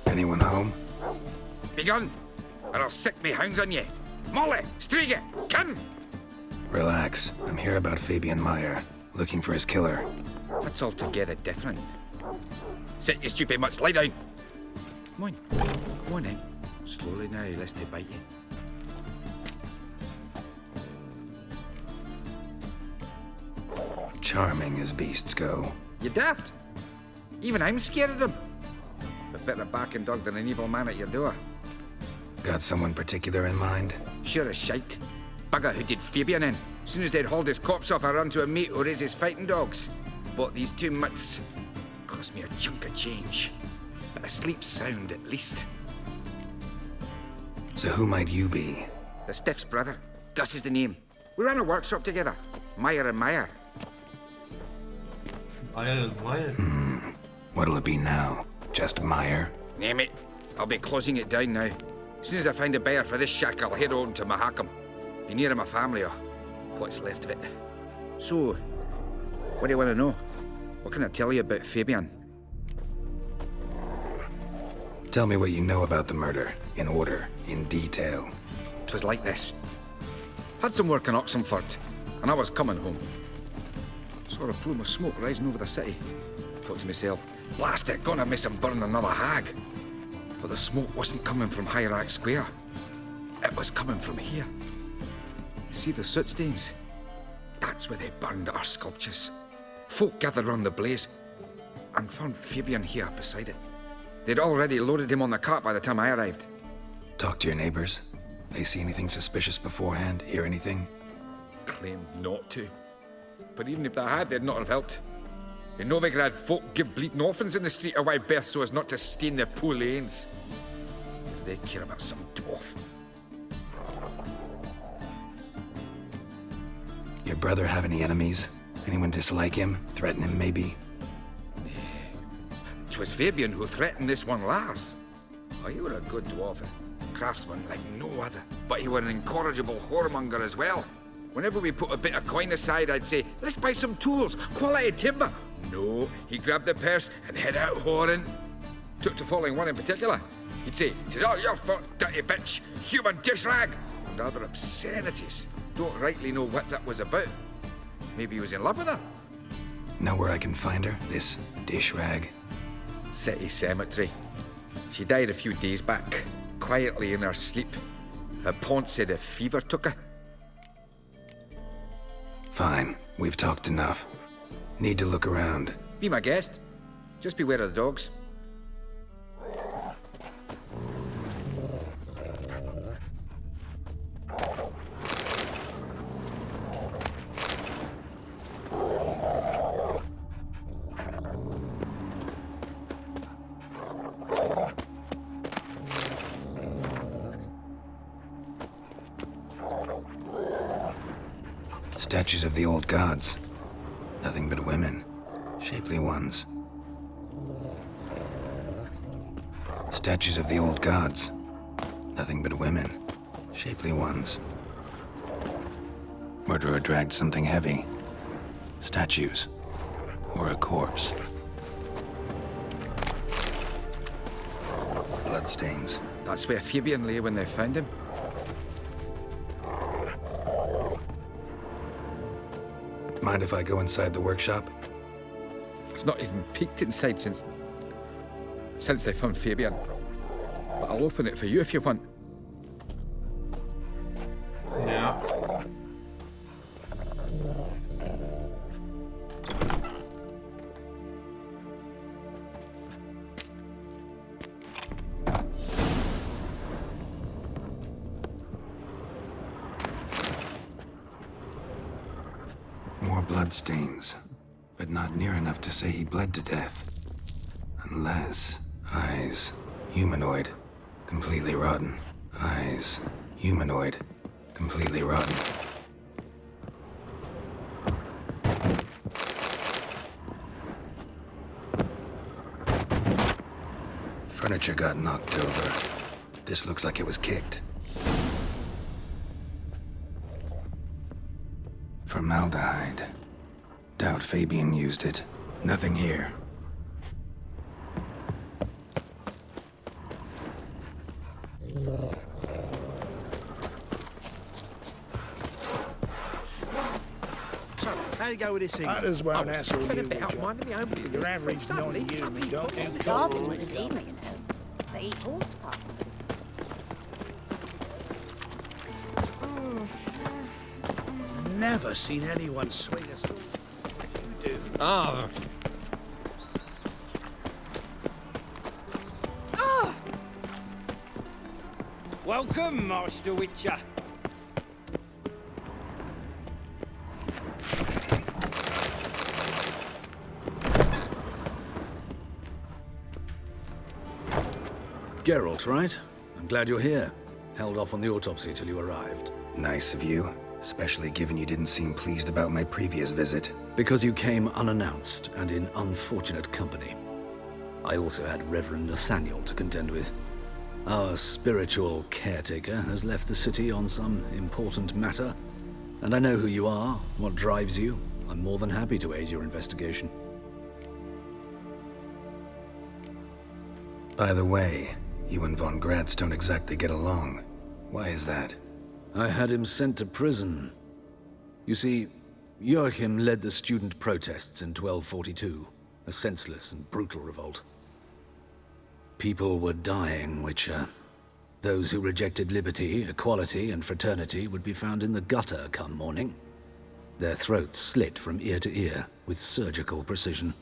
Anyone home? Begone, or I'll sick me hounds on you. Molly, Striga, come! Relax. I'm here about Fabian Meyer. Looking for his killer. That's altogether different. Sit, you stupid mutts, lie down. Come on. Come on then. Slowly now, lest they bite you. Charming as beasts go. You daft? Even I'm scared of them. But better a barking dog than an evil man at your door. Got someone particular in mind? Sure as shite. Bugger who did Fabian in. Soon as they'd hauled his corpse off, I run to a mate who raises fighting dogs. Bought these two mutts. Cost me a chunk of change. But I sleep sound at least. So who might you be? The Stiff's brother. Gus is the name. We ran a workshop together. Meyer and Meyer. Meyer? What'll it be now? Just Meyer? Name it. I'll be closing it down now. As soon as I find a buyer for this shack, I'll head on to Mahakam. Be near my family or what's left of it. So, what do you want to know? What can I tell you about Fabian? Tell me what you know about the murder, in order, in detail. 'Twas like this. Had some work in Oxenford, and I was coming home. Saw a plume of smoke rising over the city. Thought to myself, blast it, gonna miss him burn another hag. But the smoke wasn't coming from Hierarch Square. It was coming from here. See the soot stains? That's where they burned our sculptures. Folk gathered round the blaze and found Fabian here beside it. They'd already loaded him on the cart by the time I arrived. Talk to your neighbors. They see anything suspicious beforehand? Hear anything? Claimed not to. But even if they had, they'd not have helped. In Novigrad, folk give bleeding orphans in the street a wide berth so as not to stain their poor lanes. They care about some dwarf. Your brother have any enemies? Anyone dislike him? Threaten him, maybe? 'Twas Fabian who threatened this one last. Oh, you were a good dwarf, craftsman like no other. But you were an incorrigible whoremonger as well. Whenever we put a bit of coin aside, I'd say, let's buy some tools, quality timber. No, he grabbed the purse and head out whoring. Took to following one in particular. He'd say, "'Tis all your fault, dirty bitch, human dish rag," and other obscenities. Don't rightly know what that was about. Maybe he was in love with her. Know where I can find her? This dish rag? City cemetery. She died a few days back, quietly in her sleep. Her pont said a fever took her. Fine, we've talked enough. Need to look around. Be my guest. Just beware of the dogs. Statues of the old gods. Nothing but women. Shapely ones. Statues of the old gods. Nothing but women. Shapely ones. Murderer dragged something heavy. Statues. Or a corpse. Bloodstains. That's where Fabian lay when they found him. Mind if I go inside the workshop? I've not even peeked inside since they found Fabian. But I'll open it for you if you want. Yeah. More bloodstains, but not near enough to say he bled to death. Unless... eyes. Humanoid. Completely rotten. Eyes. Humanoid. Completely rotten. Furniture got knocked over. This looks like it was kicked. Formaldehyde. Doubt Fabian used it. Nothing here. So, how you go with this thing? That as well, I an was asshole fed you, a bit would out minding my own business. Your average Suddenly, non-human don't They're get starving cold. with Zima, you know. They eat horse cubs. Never seen anyone swing a sword like you do. Ah. Welcome, Master Witcher. Geralt, right? I'm glad you're here. Held off on the autopsy till you arrived. Nice of you. Especially given you didn't seem pleased about my previous visit. Because you came unannounced and in unfortunate company. I also had Reverend Nathaniel to contend with. Our spiritual caretaker has left the city on some important matter, and I know who you are, what drives you. I'm more than happy to aid your investigation. By the way, you and Von Gratz don't exactly get along. Why is that? I had him sent to prison. You see, Joachim led the student protests in 1242, a senseless and brutal revolt. People were dying, Witcher. Those who rejected liberty, equality, and fraternity would be found in the gutter come morning. Their throats slit from ear to ear with surgical precision.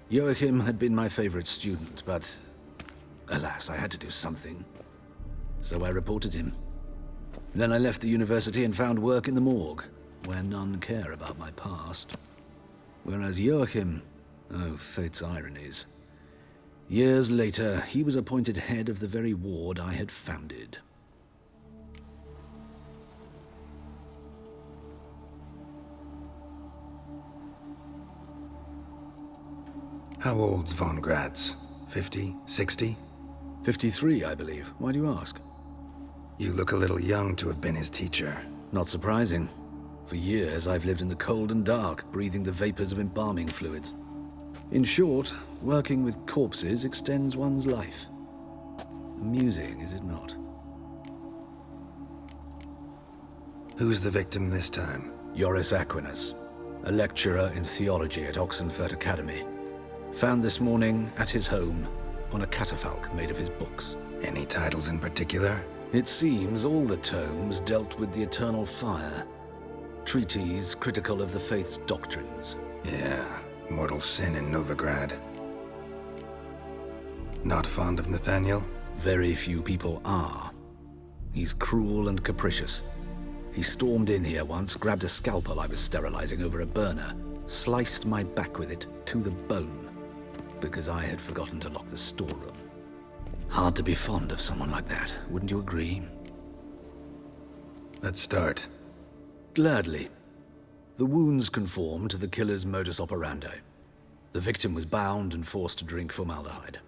Joachim had been my favorite student, but alas, I had to do something. so I reported him. Then I left the university and found work in the morgue, where none care about my past. Whereas Joachim, oh, fate's ironies. Years later, he was appointed head of the very ward I had founded. How old's von Gratz? 50? 60? 53, I believe. Why do you ask? You look a little young to have been his teacher. Not surprising. For years, I've lived in the cold and dark, breathing the vapors of embalming fluids. In short, working with corpses extends one's life. Amusing, is it not? Who's the victim this time? Joris Aquinas, a lecturer in theology at Oxenfurt Academy. Found this morning at his home on a catafalque made of his books. Any titles in particular? It seems all the tomes dealt with the eternal fire. Treatises critical of the faith's doctrines. Yeah, mortal sin in Novigrad. Not fond of Nathaniel? Very few people are. He's cruel and capricious. He stormed in here once, grabbed a scalpel I was sterilizing over a burner, sliced my back with it to the bone, because I had forgotten to lock the storeroom. Hard to be fond of someone like that, wouldn't you agree? Let's start. Gladly. The wounds conform to the killer's modus operandi. The victim was bound and forced to drink formaldehyde.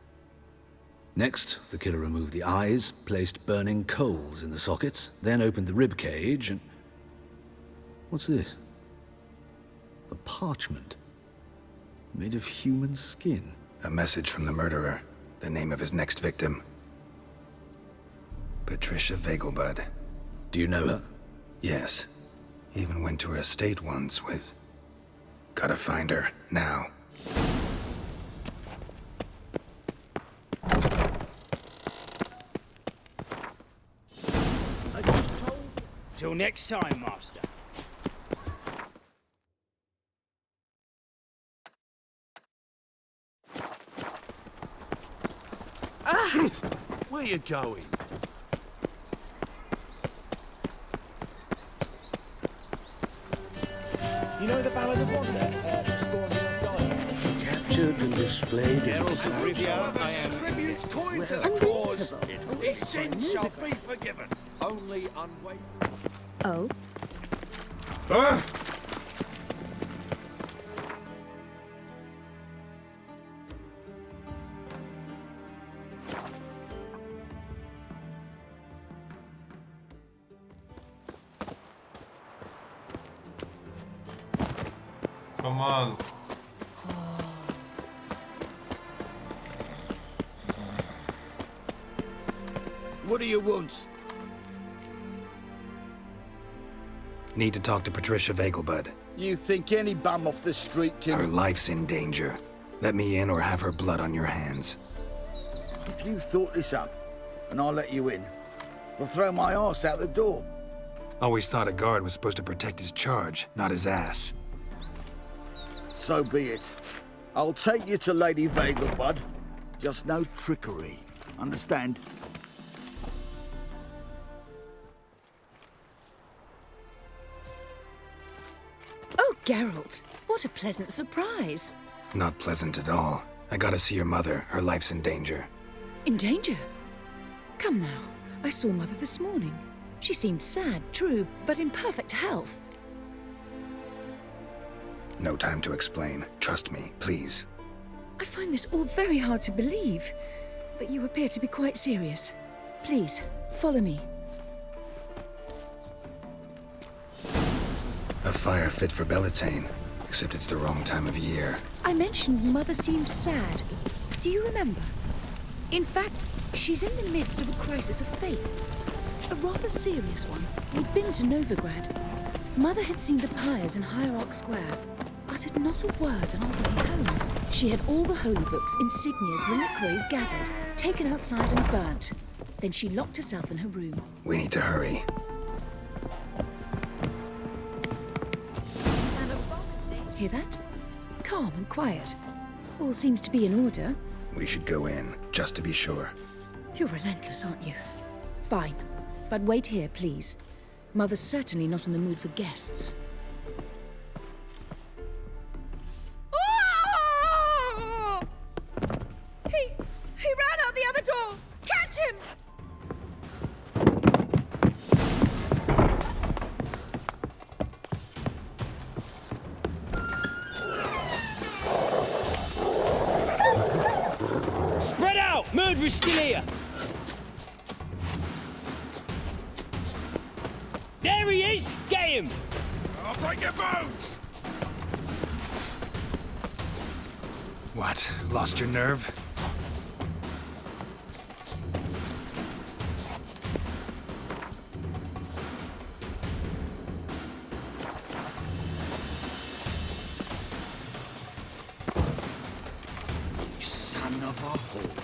Next, the killer removed the eyes, placed burning coals in the sockets, then opened the rib cage and... What's this? A parchment. Made of human skin. A message from the murderer. The name of his next victim. Patricia Vegelbud. Do you know her? Yes. Even went to her estate once with... Gotta find her, now. I just told... Till next time, Master. Where you going? You know the Ballad of Wonder? Storming of God. Captured and displayed in I am tributes coined to the cause. His sin shall be forgiven. Only unwavering. Oh? Come on. What do you want? Need to talk to Patricia Vegelbud. You think any bum off the street can... Her life's in danger. Let me in or have her blood on your hands. If you thought this up, and I'll let you in, I'll throw my arse out the door. Always thought a guard was supposed to protect his charge, not his ass. So be it. I'll take you to Lady Vegelbud. Just no trickery. Understand? Oh, Geralt, what a pleasant surprise. Not pleasant at all. I gotta see your mother. Her life's in danger. In danger? Come now, I saw Mother this morning. She seemed sad, true, but in perfect health. No time to explain. Trust me, please. I find this all very hard to believe, but you appear to be quite serious. Please, follow me. A fire fit for Bellatane, except it's the wrong time of year. I mentioned Mother seemed sad. Do you remember? In fact, she's in the midst of a crisis of faith. A rather serious one. We'd been to Novigrad. Mother had seen the pyres in Hierarch Square, uttered not a word on our way home. She had all the holy books, insignias, reliquaries gathered, taken outside and burnt. Then she locked herself in her room. We need to hurry. Hear that? Calm and quiet. All seems to be in order. We should go in, just to be sure. You're relentless, aren't you? Fine. But wait here, please. Mother's certainly not in the mood for guests. Oh! He ran out the other door! Catch him! Spread out! Murderer's still here! There he is! Get him! I'll break your bones! What? Lost your nerve? You son of a whore.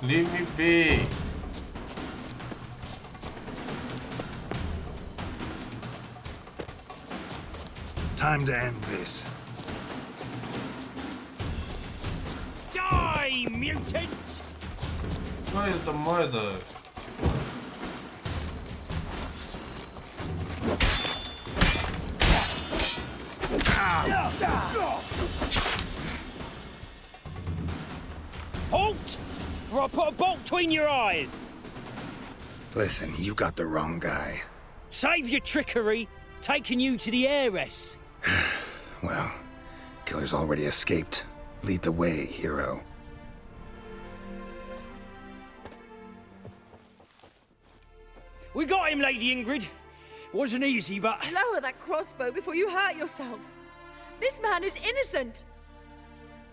Leave me be. Time to end this. Die, mutants! Where is the murder? Halt! Or I'll put a bolt between your eyes! Listen, you got the wrong guy. Save your trickery, taking you to the heiress. Well, killer's already escaped. Lead the way, hero. We got him, Lady Ingrid. Wasn't easy, but... Lower that crossbow before you hurt yourself. This man is innocent.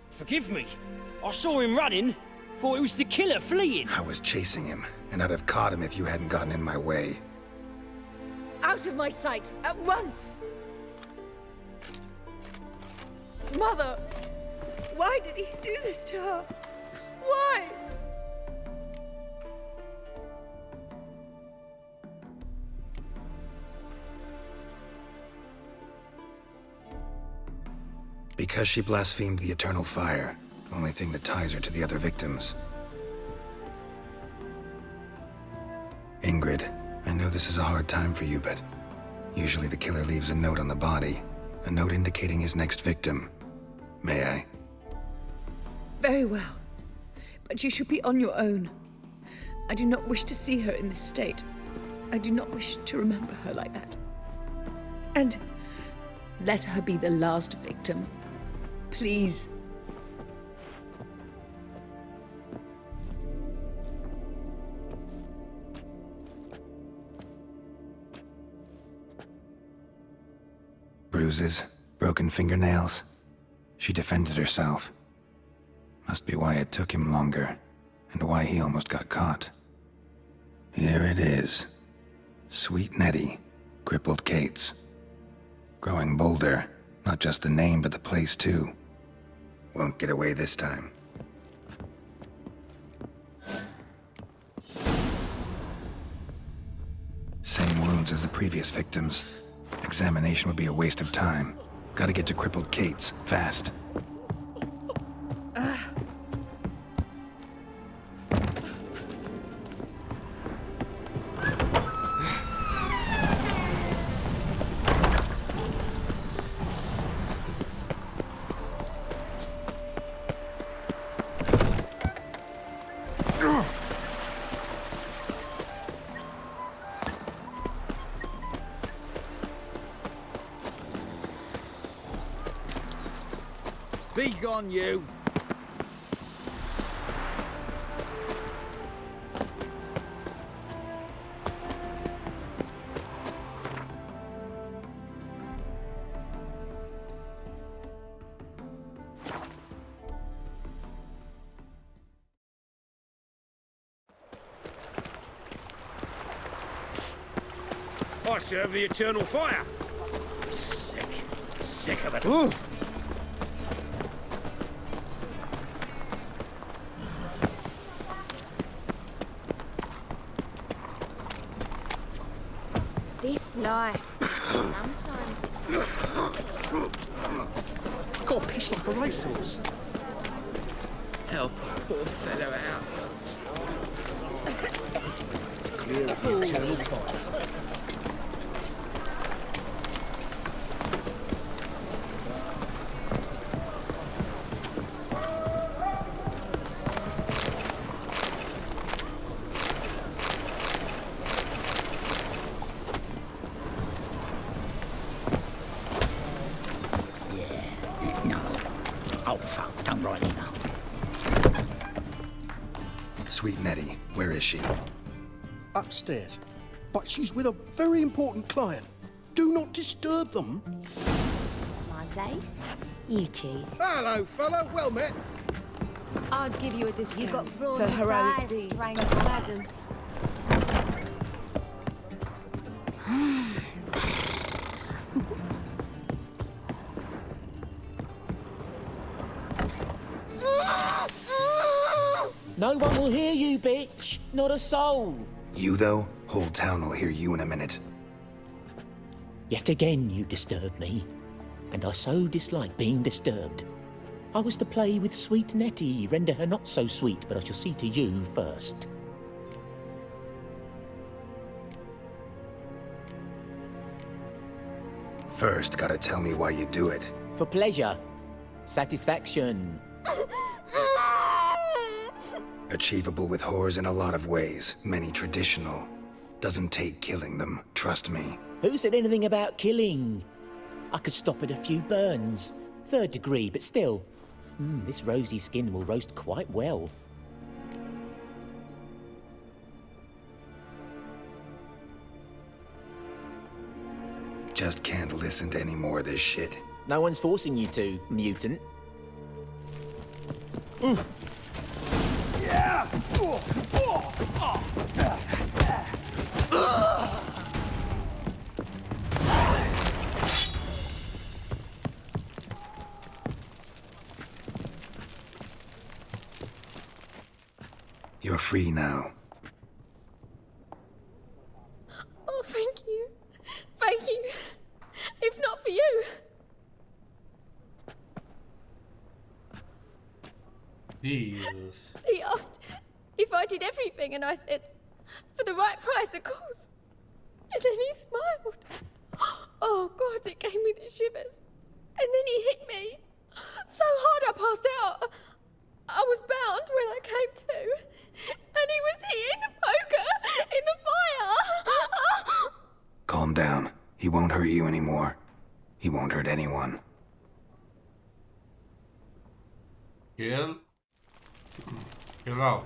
Forgive me. I saw him running. Thought it was the killer fleeing. I was chasing him, and I'd have caught him if you hadn't gotten in my way. Out of my sight, at once! Mother! Why did he do this to her? Why? Because she blasphemed the eternal fire. Only thing that ties her to the other victims. Ingrid, I know this is a hard time for you, but usually the killer leaves a note on the body. A note indicating his next victim. May I? Very well. But you should be on your own. I do not wish to see her in this state. I do not wish to remember her like that. And let her be the last victim. Please. Bruises, broken fingernails. She defended herself. Must be why it took him longer, and why he almost got caught. Here it is. Sweet Nettie, crippled Kate's. Growing bolder, not just the name but the place too. Won't get away this time. Same wounds as the previous victims. Examination would be a waste of time. Gotta get to crippled Kate's, fast. Be gone, you! I serve the eternal fire. Sick. Sick of it. Ooh. The He's sly. Sometimes it's... Got a piss like a racehorse. Help a poor fellow out. It's clear as the eternal fire. Oh, fuck, don't rightly know. Sweet Nettie, where is she? Upstairs. But she's with a very important client. Do not disturb them. My place? You choose. Hello, fella. Well met. I'd give you a discount You got for broad heroic eyes, deeds, strange but madam. No one will hear you, bitch. Not a soul. You, though? Whole town will hear you in a minute. Yet again you disturb me, and I so dislike being disturbed. I was to play with sweet Nettie, render her not so sweet, but I shall see to you first. First, gotta tell me why you do it. For pleasure. Satisfaction. Achievable with whores in a lot of ways, many traditional. Doesn't take killing them, trust me. Who said anything about killing? I could stop at a few burns. 3rd degree, but still. This rosy skin will roast quite well. Just can't listen to any more of this shit. No one's forcing you to, mutant. Yeah! You're free now. Oh, thank you. Thank you. If not for you. Jesus. He asked if I did everything, and I said, for the right price, of course. And then he smiled. Oh, God, it gave me the shivers. And then he hit me so hard I passed out. I was bound when I came to. And he was hitting the poker in the fire. Calm down. He won't hurt you anymore. He won't hurt anyone. Kill. Kill out.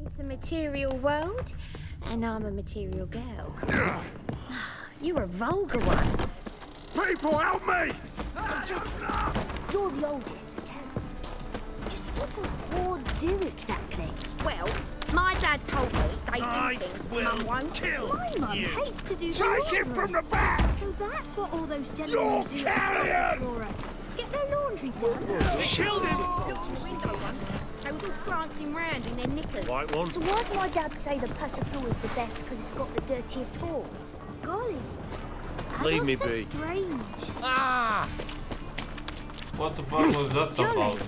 It's a material world, and I'm a material girl. You're a vulgar one. People, help me! You're the oldest, so tell us. Just what's a whore do exactly? Well, my dad told me they I do things will Mum won't. kill My mum you. hates to do the Take it laundry. from the back! So that's what all those You're gentlemen do. carrion! Laura. Get their laundry done. They was all prancing round in their knickers. White one. So why's my dad say the Passiflora is the best because it's got the dirtiest halls? Golly. Leave me Adults are be. strange. Ah! What the fuck was that Jolly. about?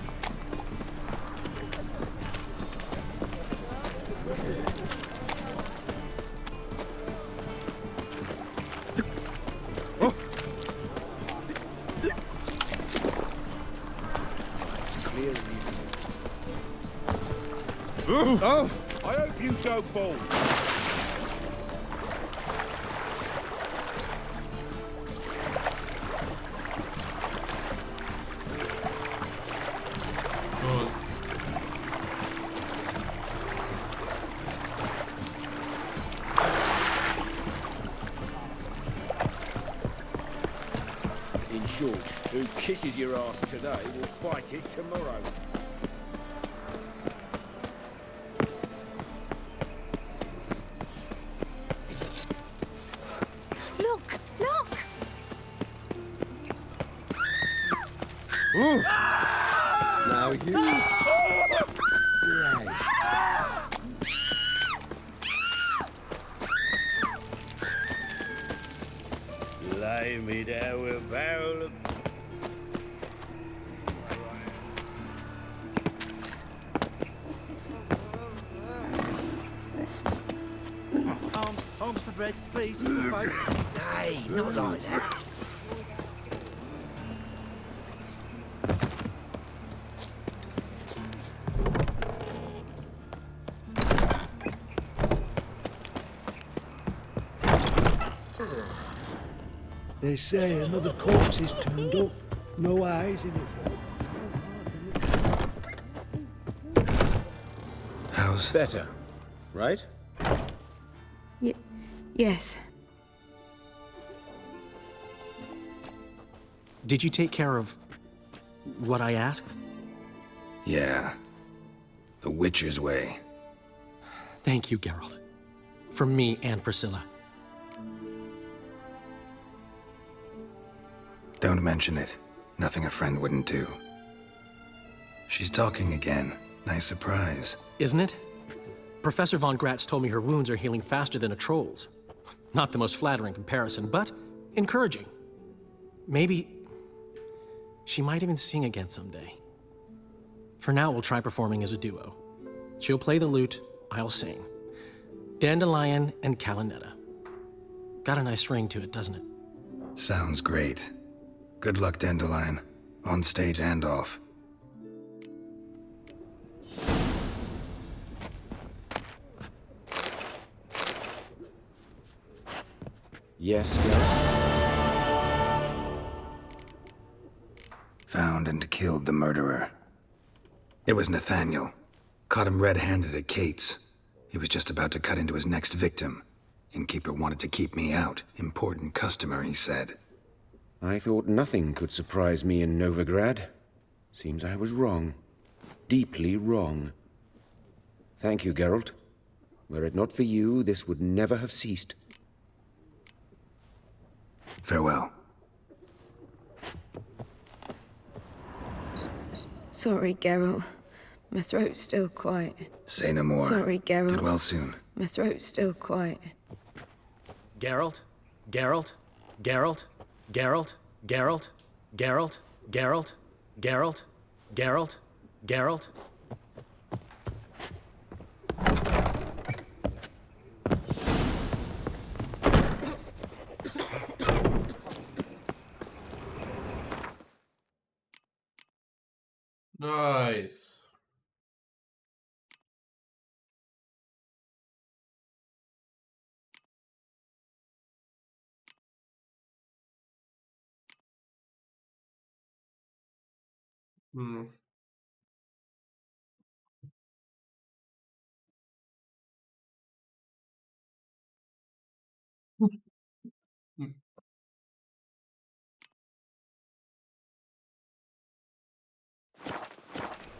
It's clear as the Oh, I hope you don't bolt. Who kisses your ass today will bite it tomorrow. Look! Look! Ooh. Now you... Lay me down with a barrel of... Arms for bread, please. Nay, not like that. They say another corpse is turned up. No eyes in it. How's... Better, right? Yes. Did you take care of what I asked? Yeah. The Witcher's way. Thank you, Geralt. From me and Priscilla. Don't mention it. Nothing a friend wouldn't do. She's talking again. Nice surprise. Isn't it? Professor von Gratz told me her wounds are healing faster than a troll's. Not the most flattering comparison, but encouraging. Maybe she might even sing again someday. For now, we'll try performing as a duo. She'll play the lute, I'll sing. Dandelion and Calinetta. Got a nice ring to it, doesn't it? Sounds great. Good luck, Dandelion. On stage and off. Yes, Geralt? Found and killed the murderer. It was Nathaniel. Caught him red-handed at Kate's. He was just about to cut into his next victim. Innkeeper wanted to keep me out. Important customer, he said. I thought nothing could surprise me in Novigrad. Seems I was wrong. Deeply wrong. Thank you, Geralt. Were it not for you, this would never have ceased. Farewell. Sorry, Geralt. My throat's still quiet. Say no more. Sorry, Geralt. Get well soon. My throat's still quiet. Geralt? Geralt? Geralt? Geralt? Geralt? Geralt? Geralt? Geralt? Geralt? Geralt? Nice. Hmm.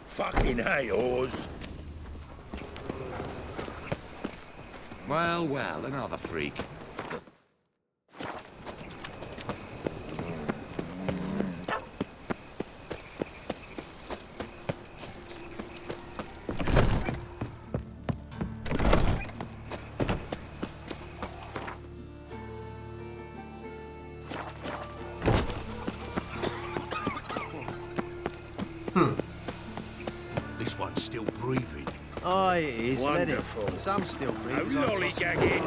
Fucking hey, Oz. Well, well, another freak. This one's still breathing. Oh, it is. Wonderful. Let it. Some still breathe. No lollygagging.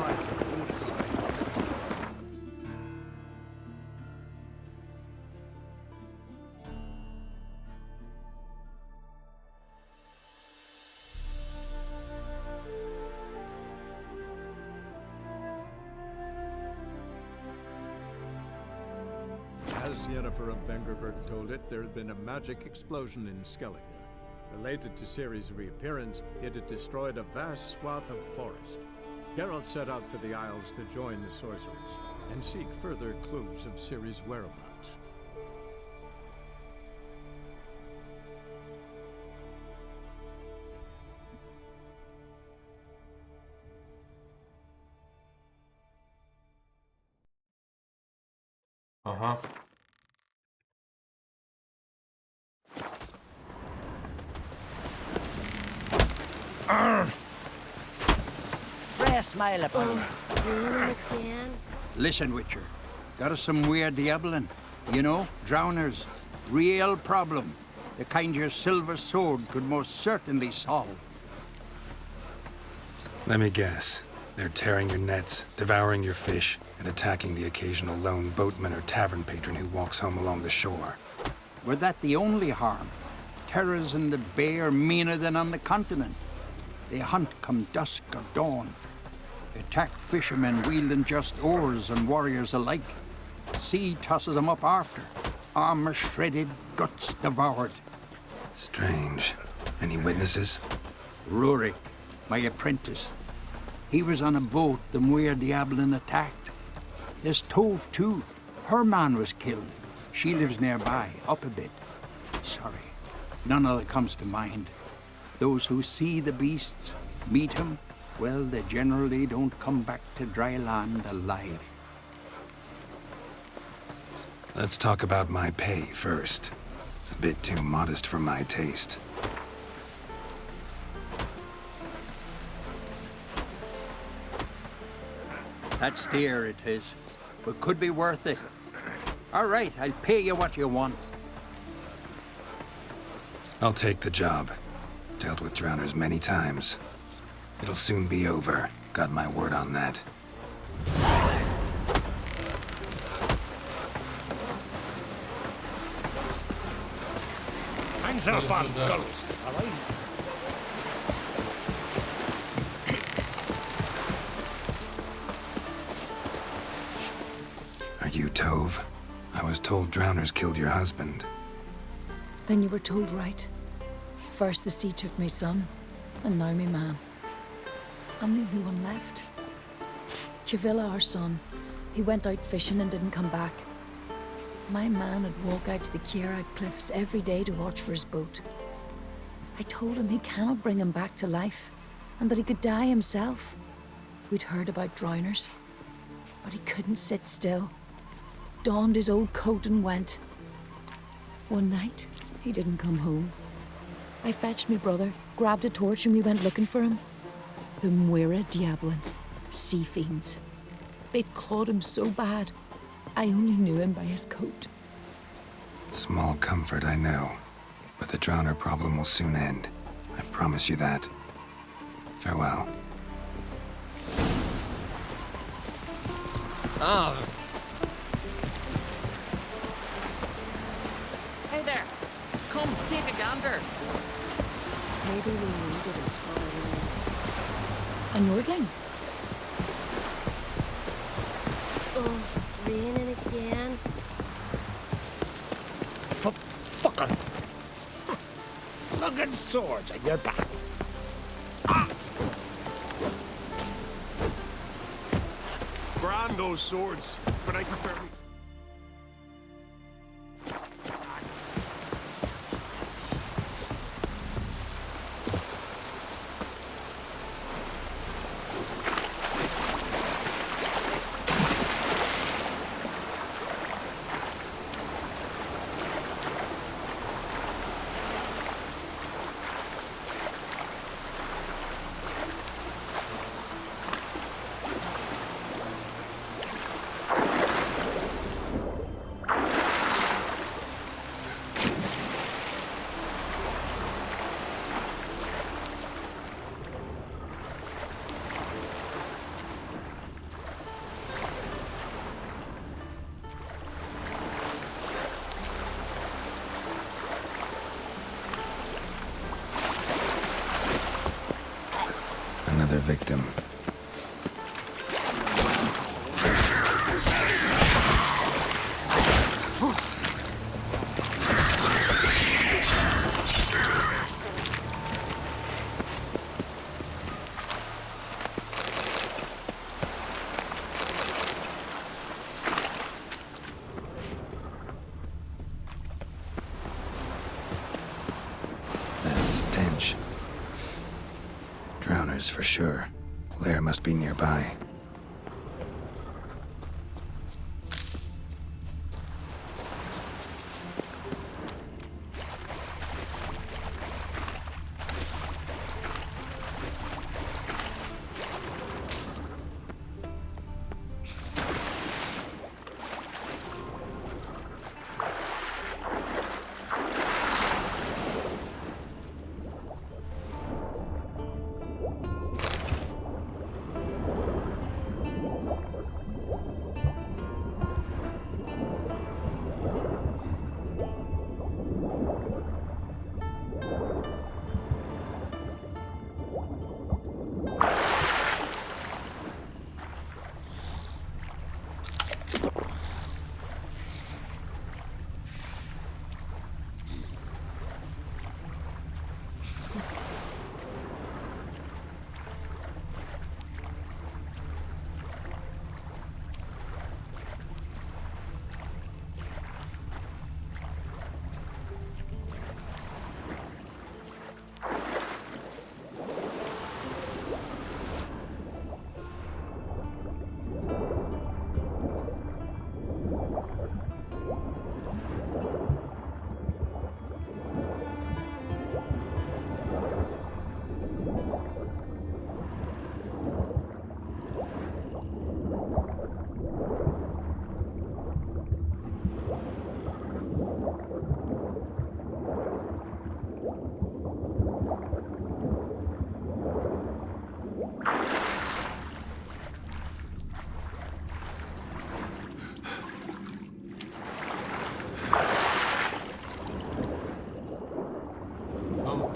As Yennefer of Vengerberg told it, there had been a magic explosion in Skellige. Related to Ciri's reappearance, it had destroyed a vast swath of forest. Geralt set out for the Isles to join the sorcerers and seek further clues of Ciri's whereabouts. Uh-huh. Fresh smile upon Listen, Witcher. Got us some weird diabling. You know, drowners. Real problem. The kind your silver sword could most certainly solve. Let me guess. They're tearing your nets, devouring your fish, and attacking the occasional lone boatman or tavern patron who walks home along the shore. Were that the only harm? Terrors in the bay are meaner than on the continent. They hunt come dusk or dawn. They attack fishermen wielding just oars and warriors alike. Sea tosses them up after. Armor shredded, guts devoured. Strange. Any witnesses? Rurik, my apprentice. He was on a boat the Muir Diablin attacked. There's Tove, too. Her man was killed. She lives nearby, up a bit. Sorry, none other comes to mind. Those who see the beasts, meet him, well, they generally don't come back to dry land alive. Let's talk about my pay first. A bit too modest for my taste. That's dear, it is, but could be worth it. All right, I'll pay you what you want. I'll take the job. Dealt with drowners many times. It'll soon be over. Got my word on that. Hands up on girls, all right? Are you Tove? I was told drowners killed your husband. Then you were told right. First the sea took my son, and now me man. I'm the only one left. Cuvilla, our son, he went out fishing and didn't come back. My man would walk out to the Kierag cliffs every day to watch for his boat. I told him he cannot bring him back to life, and that he could die himself. We'd heard about drowners, but he couldn't sit still. Donned his old coat and went. One night, he didn't come home. I fetched me brother, grabbed a torch, and we went looking for him. The Muira Diablin, sea fiends. They'd clawed him so bad, I only knew him by his coat. Small comfort, I know. But the drowner problem will soon end. I promise you that. Farewell. Oh. Hey there! Come, take a gander! Maybe we needed a spy. A Nordling? Oh, raining again. Fucker! Lugging swords at your back. Grand those swords, but I prefer me. Another victim. That stench. Drowners for sure. Lair must be nearby.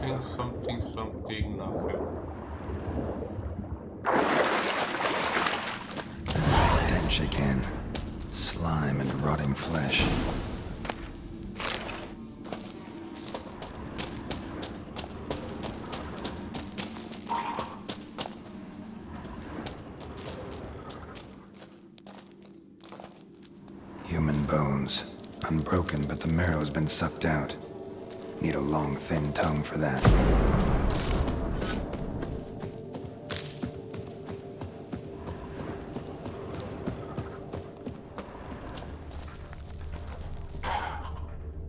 something, something, something, nothing. Stench again. Slime and rotting flesh. Human bones. Unbroken, but the marrow's been sucked out. Need a long, thin tongue for that.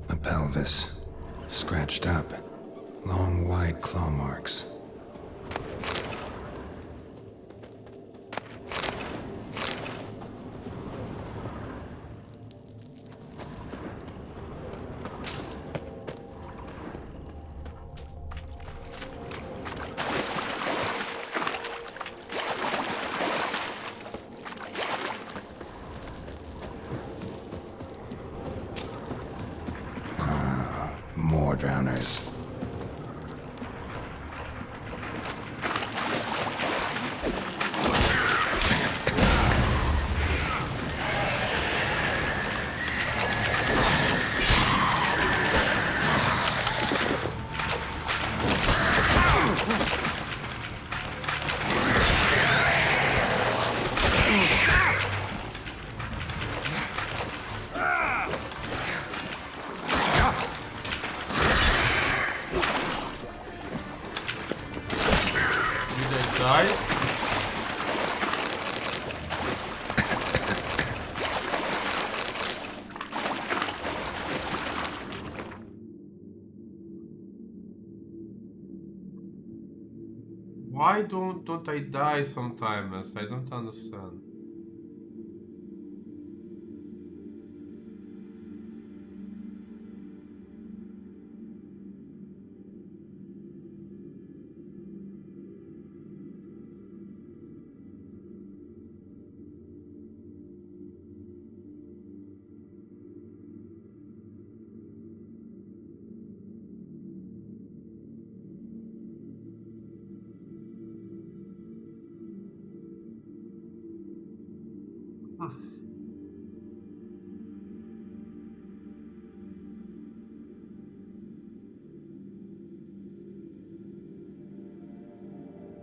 A pelvis. Scratched up. Long, wide claw marks. More drowners. Why don't I die sometimes? I don't understand.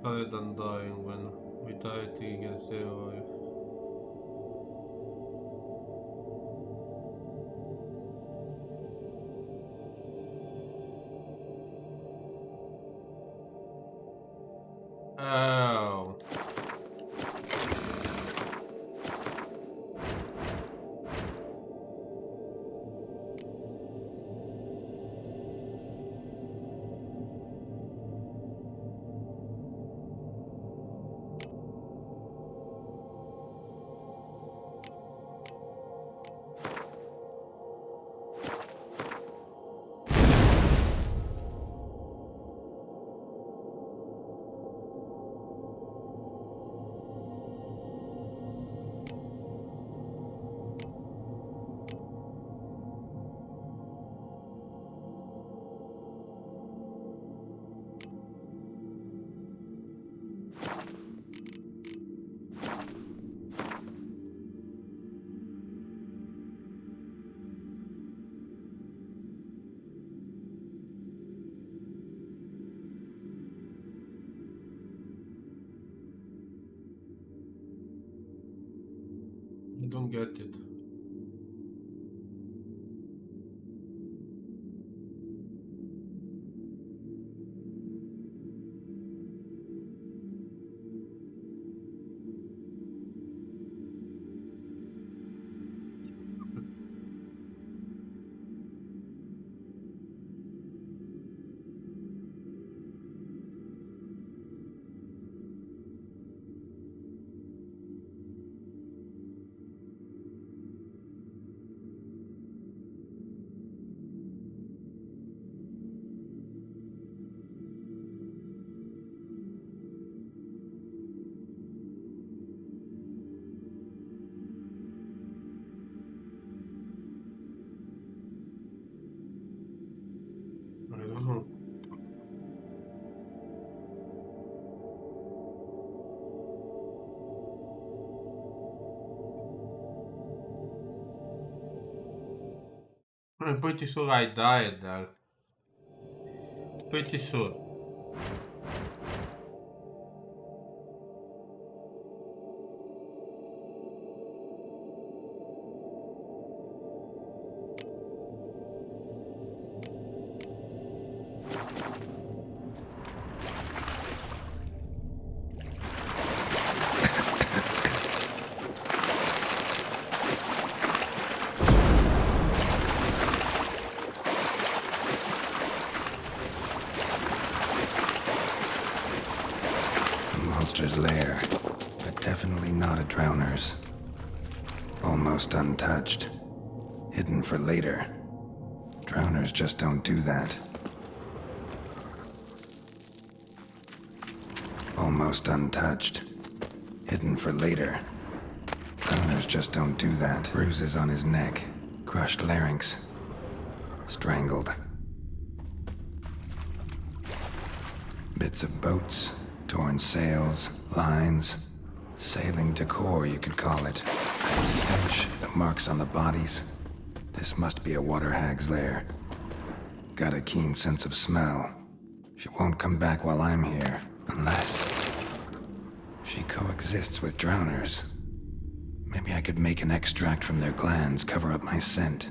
Other than dying when vitality gets zero. Oh. I don't get it. I'm pretty sure I died there. Pretty sure. Monster's lair, but definitely not a drowner's. Almost untouched. Hidden for later. Drowners just don't do that. Almost untouched. Hidden for later. Drowners just don't do that. Bruises on his neck. Crushed larynx. Strangled. Bits of boats. Torn sails, lines, sailing decor, you could call it. That stench, the marks on the bodies. This must be a water hag's lair. Got a keen sense of smell. She won't come back while I'm here, unless she coexists with drowners. Maybe I could make an extract from their glands, cover up my scent.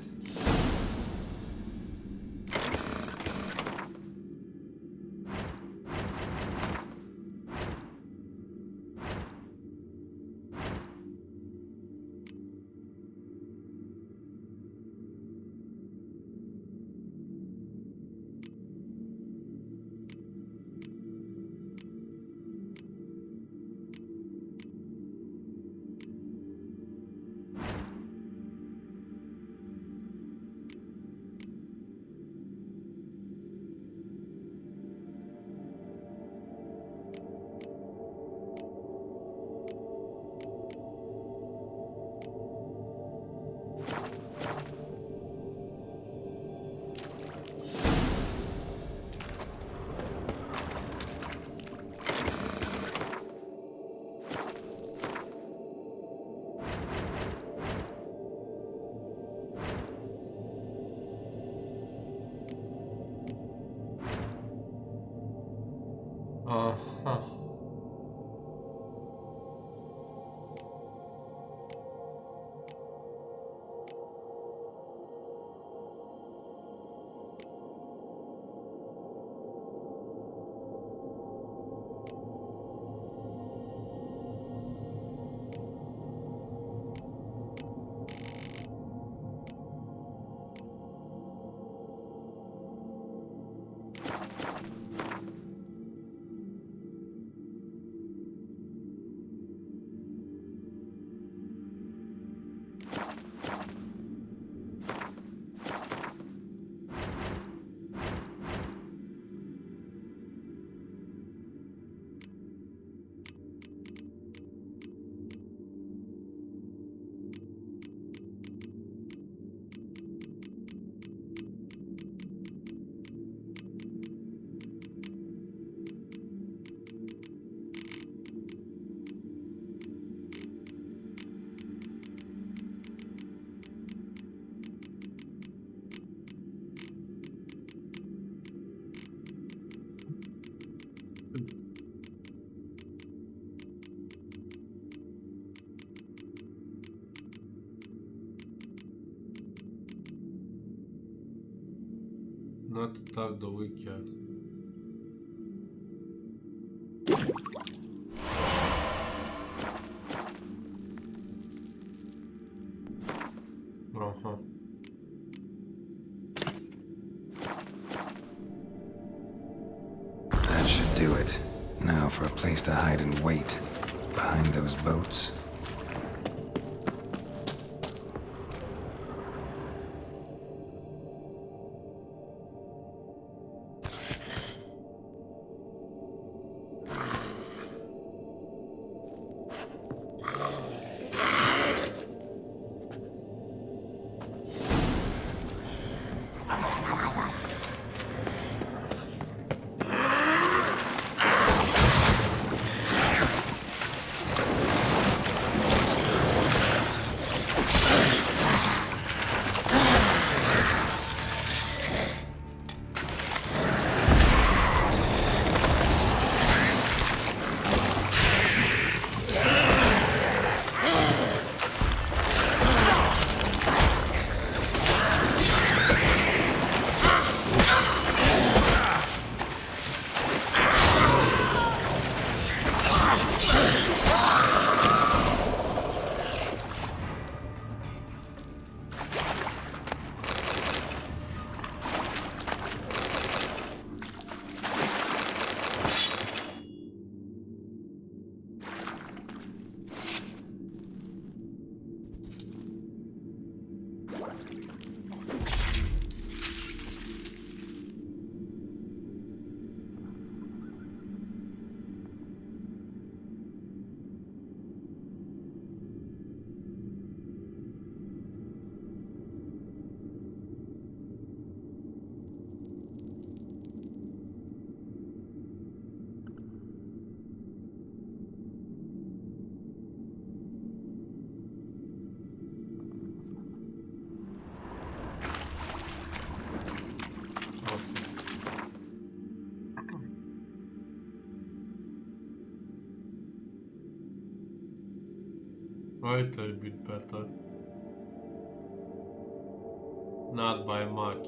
Not attack the wicked. That should do it. Now for a place to hide and wait. Behind those boats. Right, a bit better. Not by much.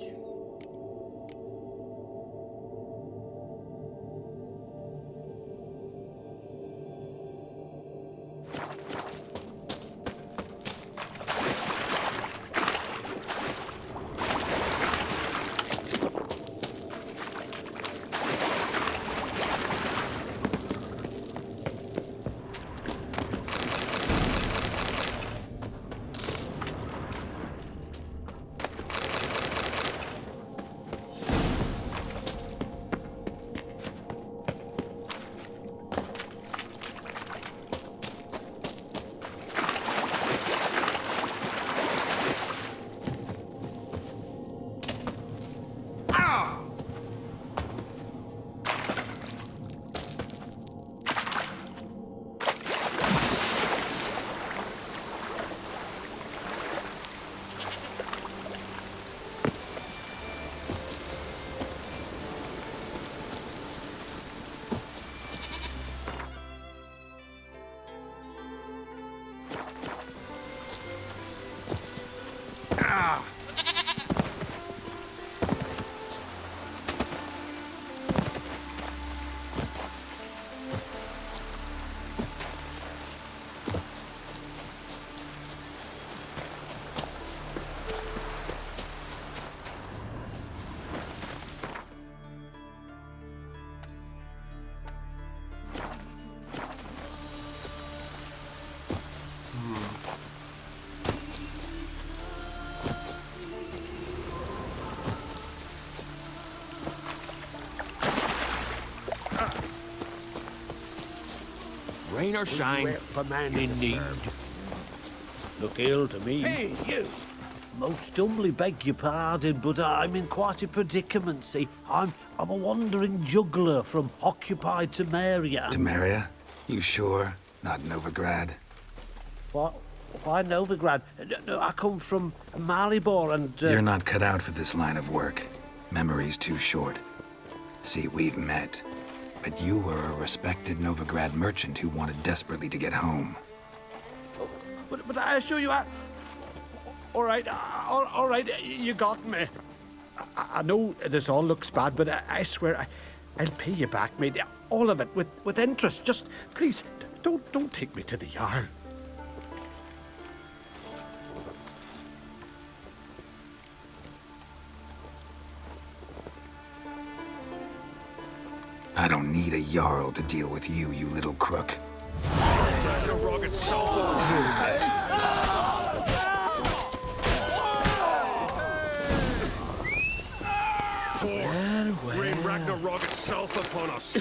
Rain or shine, For man in need. Look ill to me. Hey, you! Most humbly beg your pardon, but I'm in quite a predicament, see. I'm a wandering juggler from occupied Temeria. Temeria? You sure? Not Novigrad? What? Why Novigrad? No, I come from Maribor and... You're not cut out for this line of work. Memory's too short. See, we've met. But you were a respected Novigrad merchant who wanted desperately to get home. But I assure you, all right, you got me. I know this all looks bad, but I swear I'll pay you back, mate. All of it, with interest. Just, please, don't take me to the Jarl. I don't need a Jarl to deal with you, you little crook. Rain Ragnarok itself upon us.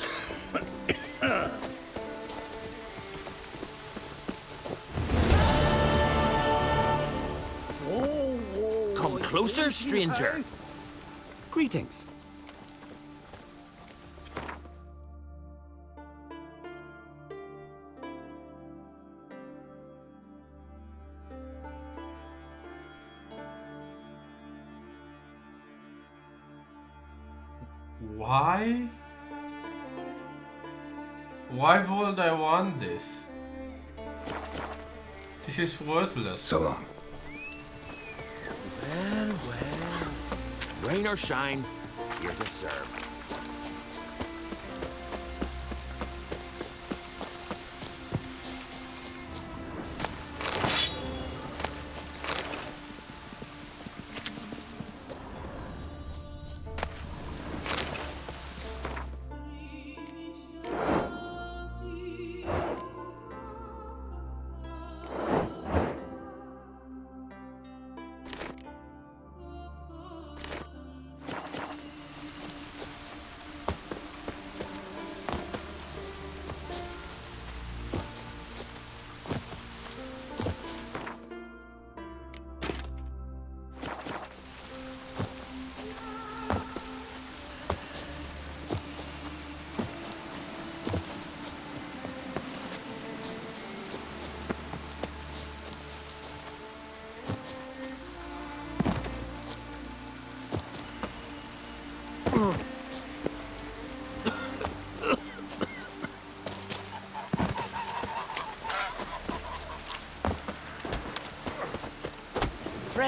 Come closer, stranger. Greetings. Why? Why would I want this? This is worthless. So long. Well, rain or shine, here to serve.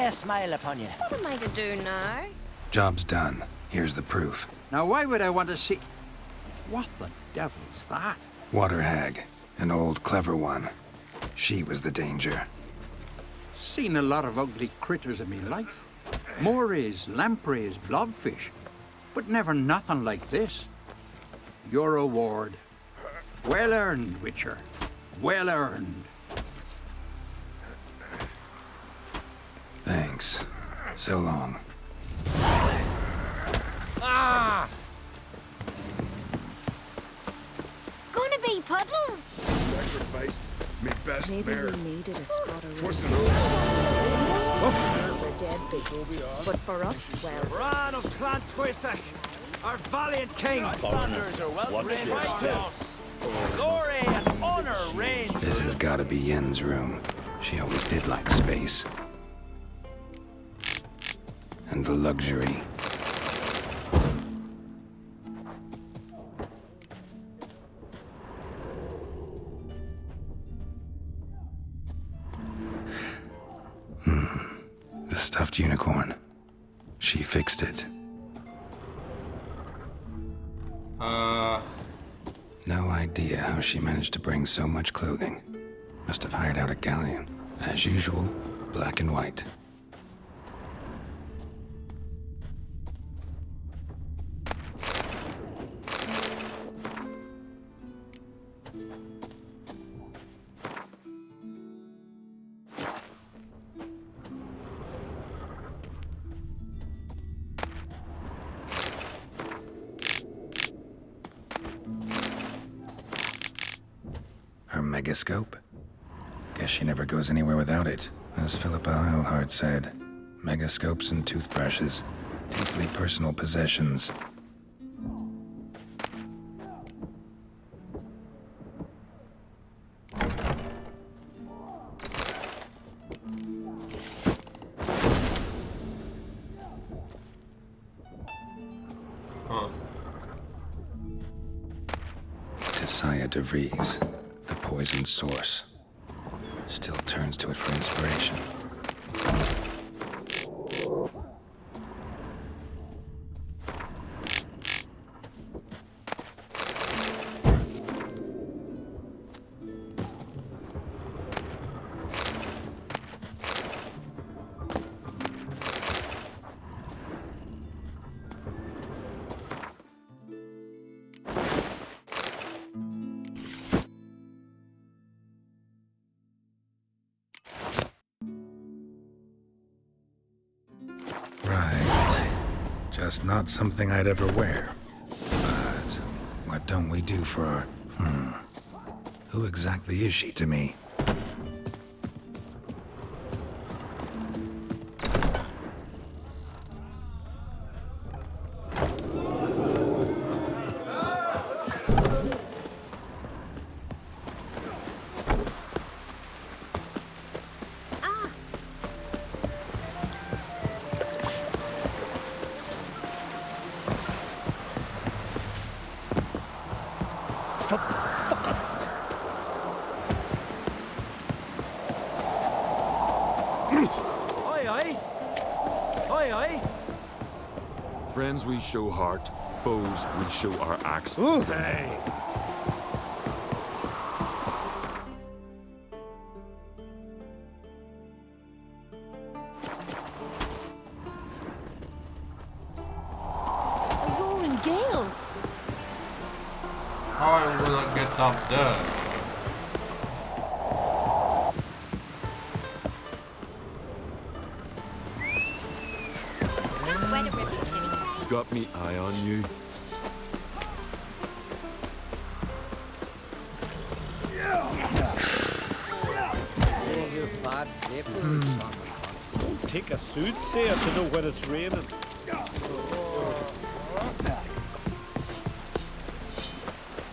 a smile upon you. What am I to do now? Job's done. Here's the proof. Now, why would I want to see... What the devil's that? Water hag. An old, clever one. She was the danger. Seen a lot of ugly critters in me life. Morays, lampreys, blobfish. But never nothing like this. Your reward. Well earned, Witcher. Well earned. Thanks. So long. Ah! Gonna be puddles. Sacrificed me best Maybe mare. we needed a spot of Twas an The dead beast. But for us, well. Bran of Clan Twisach, our valiant king. Thunders are welcome in us. Glory and honor reign. This has gotta be Yen's room. She always did like space. And the luxury. The stuffed unicorn. She fixed it. No idea how she managed to bring so much clothing. Must have hired out a galleon. As usual, black and white. Her megascope? Guess she never goes anywhere without it. As Philippa Eilhart said, megascopes and toothbrushes, deeply personal possessions. Tisaya de Vries, the poisoned source. Still turns to it for inspiration. Right. Just not something I'd ever wear. But what don't we do for our... Who exactly is she to me? Friends we show heart, foes we show our axe. Hey! A roaring gale. How am I gonna get up there? Got me eye on you. Don't take a soothsayer to know when it's raining.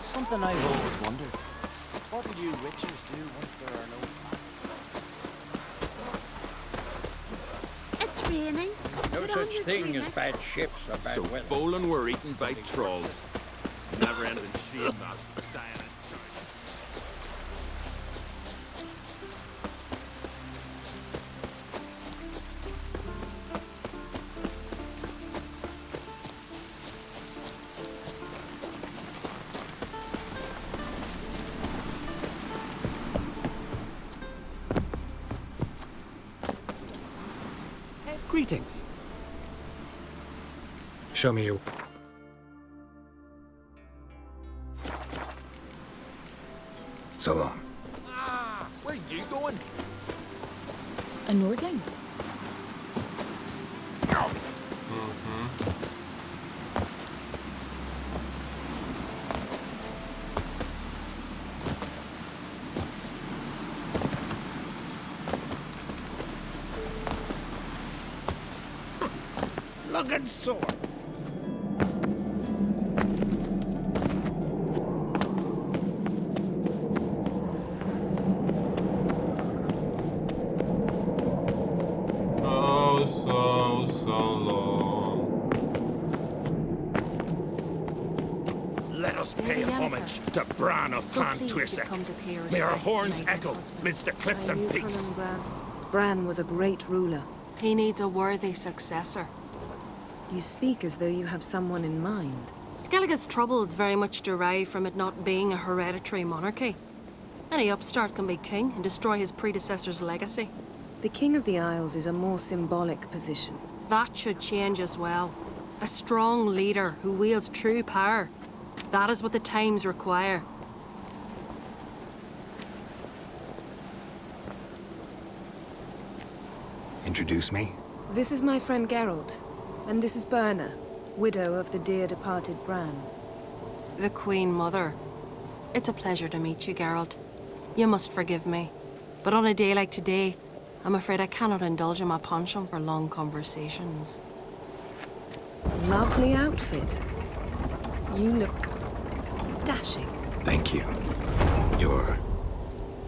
Something I've always wondered. What do you witchers do once there are no... It's raining. No Get such on with thing you, as Nick. bad ships or bad So weather. Folan were eaten by trolls. Never ending shame that dying in Greetings. Show me your... So long. Where you going? A Nordling? Looking sore. So long. Let us pay homage to Bran of Clan Twisek. May our horns echo midst the cliffs and peaks. Bran was a great ruler. He needs a worthy successor. You speak as though you have someone in mind. Skellige's troubles very much derive from it not being a hereditary monarchy. Any upstart can be king and destroy his predecessor's legacy. The King of the Isles is a more symbolic position. That should change as well. A strong leader who wields true power. That is what the times require. Introduce me? This is my friend Geralt, and this is Birna, widow of the dear departed Bran. The Queen Mother. It's a pleasure to meet you, Geralt. You must forgive me. But on a day like today, I'm afraid I cannot indulge in my penchant for long conversations. Lovely outfit. You look dashing. Thank you. You're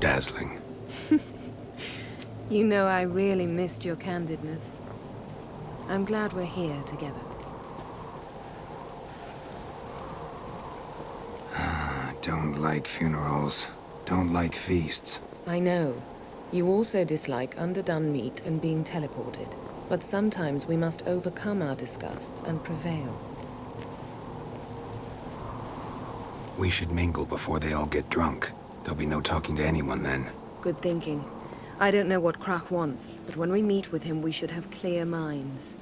dazzling. You know, I really missed your candidness. I'm glad we're here together. Don't like funerals. Don't like feasts. I know. You also dislike underdone meat and being teleported. But sometimes we must overcome our disgusts and prevail. We should mingle before they all get drunk. There'll be no talking to anyone then. Good thinking. I don't know what Krach wants, but when we meet with him, we should have clear minds.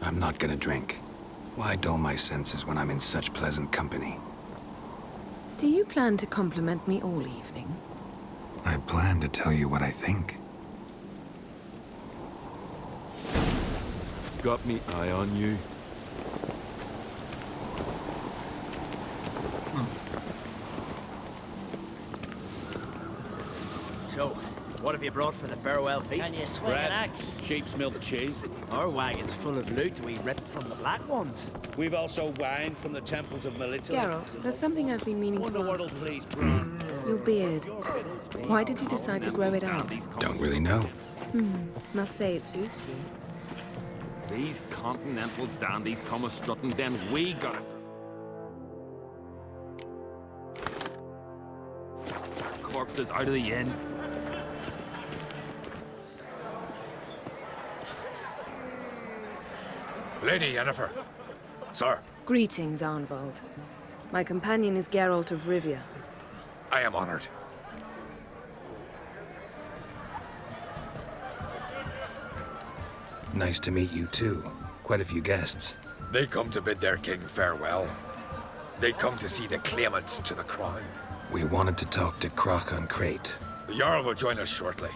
I'm not gonna drink. Why dull my senses when I'm in such pleasant company? Do you plan to compliment me all evening? I plan to tell you what I think. Got me eye on you. So, what have you brought for the farewell feast? Can you swing an axe? Sheep's milk cheese. Our wagon's full of loot we ripped from the Black Ones. We've also wine from the temples of Melita. Geralt, there's something I've been meaning to ask you. Please, Bran. Your beard. Why did you decide to grow it out? Don't really know. Must say it suits you. These continental dandies come a strutting, then we got it. Corpses out of the inn. Lady Yennefer. Sir. Greetings, Arnvald. My companion is Geralt of Rivia. I am honored. Nice to meet you too. Quite a few guests. They come to bid their king farewell. They come to see the claimants to the crown. We wanted to talk to Krach on Crate. The Jarl will join us shortly.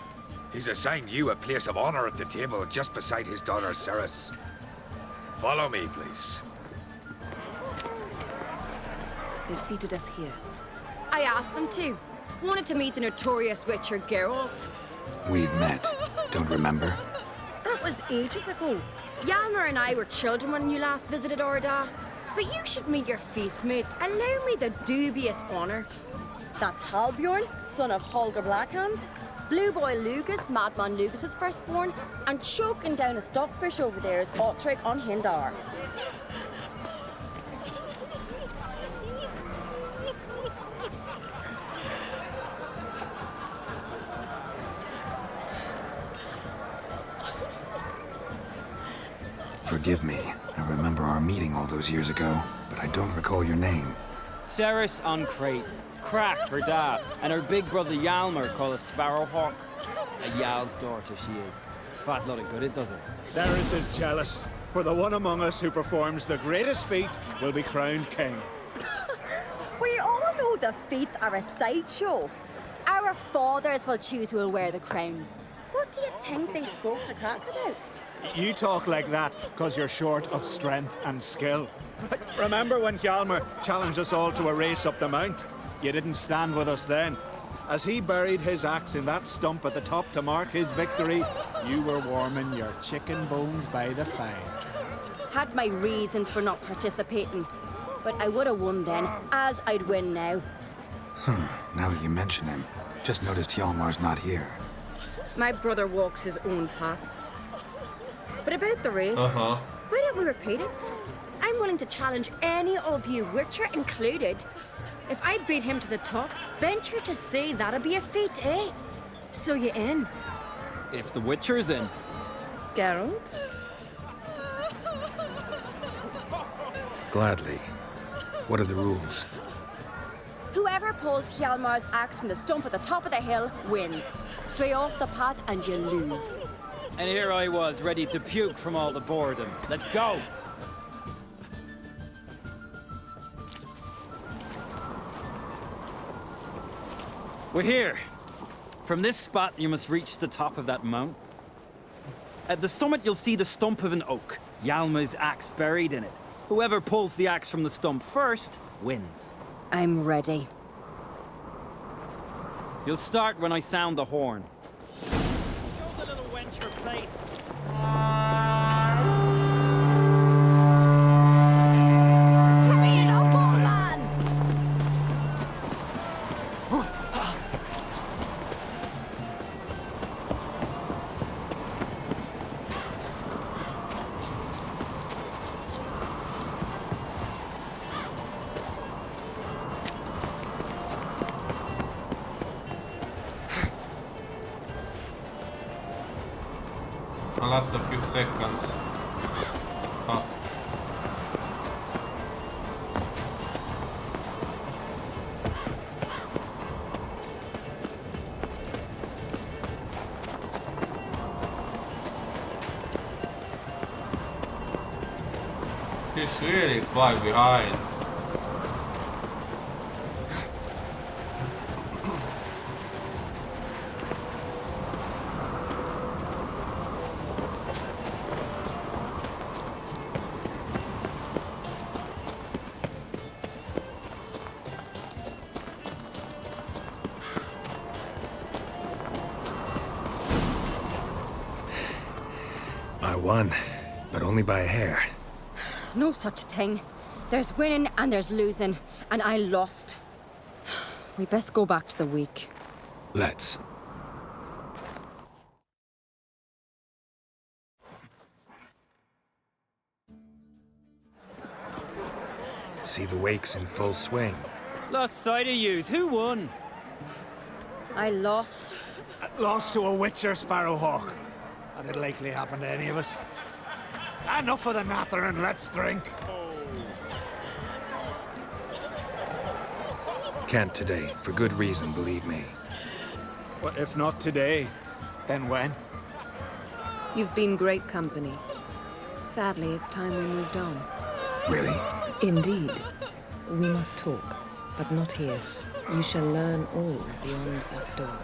He's assigned you a place of honor at the table just beside his daughter Cerys. Follow me, please. They've seated us here. I asked them to. Wanted to meet the notorious Witcher Geralt. We've met. Don't remember? That was ages ago. Hjalmar and I were children when you last visited Orda. But you should meet your feast mates. Allow me the dubious honor. That's Halbjorn, son of Holger Blackhand. Blue Boy Lugas, Madman Lugas' firstborn. And choking down a stockfish over there is Otrek on Hindar. Forgive me. I remember our meeting all those years ago, but I don't recall your name. Cerys on Crate. Krach, her dad, and her big brother Hjalmar called a Sparrowhawk. A Jarl's daughter she is. Fat lot of good it does it. Cerys is jealous, for the one among us who performs the greatest feat will be crowned king. We all know the feats are a sideshow. Our fathers will choose who will wear the crown. What do you think they spoke to Crack about? You talk like that because you're short of strength and skill. Remember when Hjalmar challenged us all to a race up the mount? You didn't stand with us then. As he buried his axe in that stump at the top to mark his victory, you were warming your chicken bones by the fire. Had my reasons for not participating, but I would have won then, as I'd win now. Now that you mention him, just noticed Hjalmar's not here. My brother walks his own paths. But about the race, why don't we repeat it? I'm willing to challenge any of you, Witcher included. If I beat him to the top, venture to say that'd be a feat, eh? So you in? If the Witcher's in. Geralt? Gladly. What are the rules? Whoever pulls Hjalmar's axe from the stump at the top of the hill wins. Stray off the path and you lose. And here I was, ready to puke from all the boredom. Let's go! We're here. From this spot, you must reach the top of that mount. At the summit, you'll see the stump of an oak. Hjalmar's axe buried in it. Whoever pulls the axe from the stump first wins. I'm ready. You'll start when I sound the horn. Show the little wench her place. Hurry it up, old man! I lost a few seconds. Oh. He's really far behind. I won, but only by a hair. No such thing. There's winning and there's losing, and I lost. We best go back to the week. Let's. See the wakes in full swing. Lost sight of yous. Who won? I lost. Lost to a Witcher, Sparrowhawk. That'd likely happen to any of us. Enough of the natter and let's drink. Can't today, for good reason, believe me. Well, if not today, then when? You've been great company. Sadly, it's time we moved on. Really? Indeed. We must talk, but not here. You shall learn all beyond that door.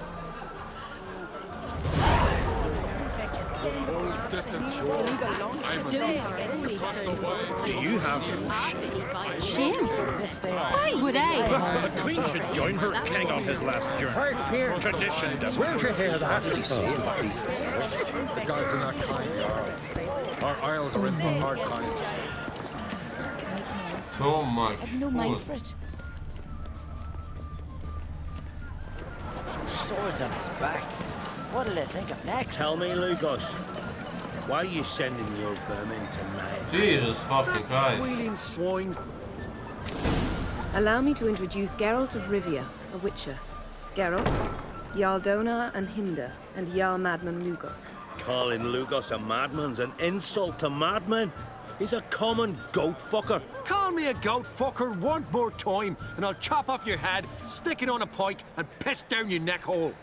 Do you have no Shame? Why would I? The Queen should join her king on his last journey. Tradition doesn't. Where'd you hear that? Did you see it? The gods are not kind, Jarl. Our isles are in for hard times. So much. I've no mind for it. Swords on his back. What'll they think of next? Tell me, Lugos. Why are you sending your vermin to me? Jesus fucking Christ. Squealing swine. Allow me to introduce Geralt of Rivia, a Witcher. Geralt, Jarl Donar and Hinder, and Jarl Madman Lugos. Calling Lugos a madman's an insult to madmen. He's a common goat fucker. Call me a goat fucker one more time, and I'll chop off your head, stick it on a pike, and piss down your neck hole.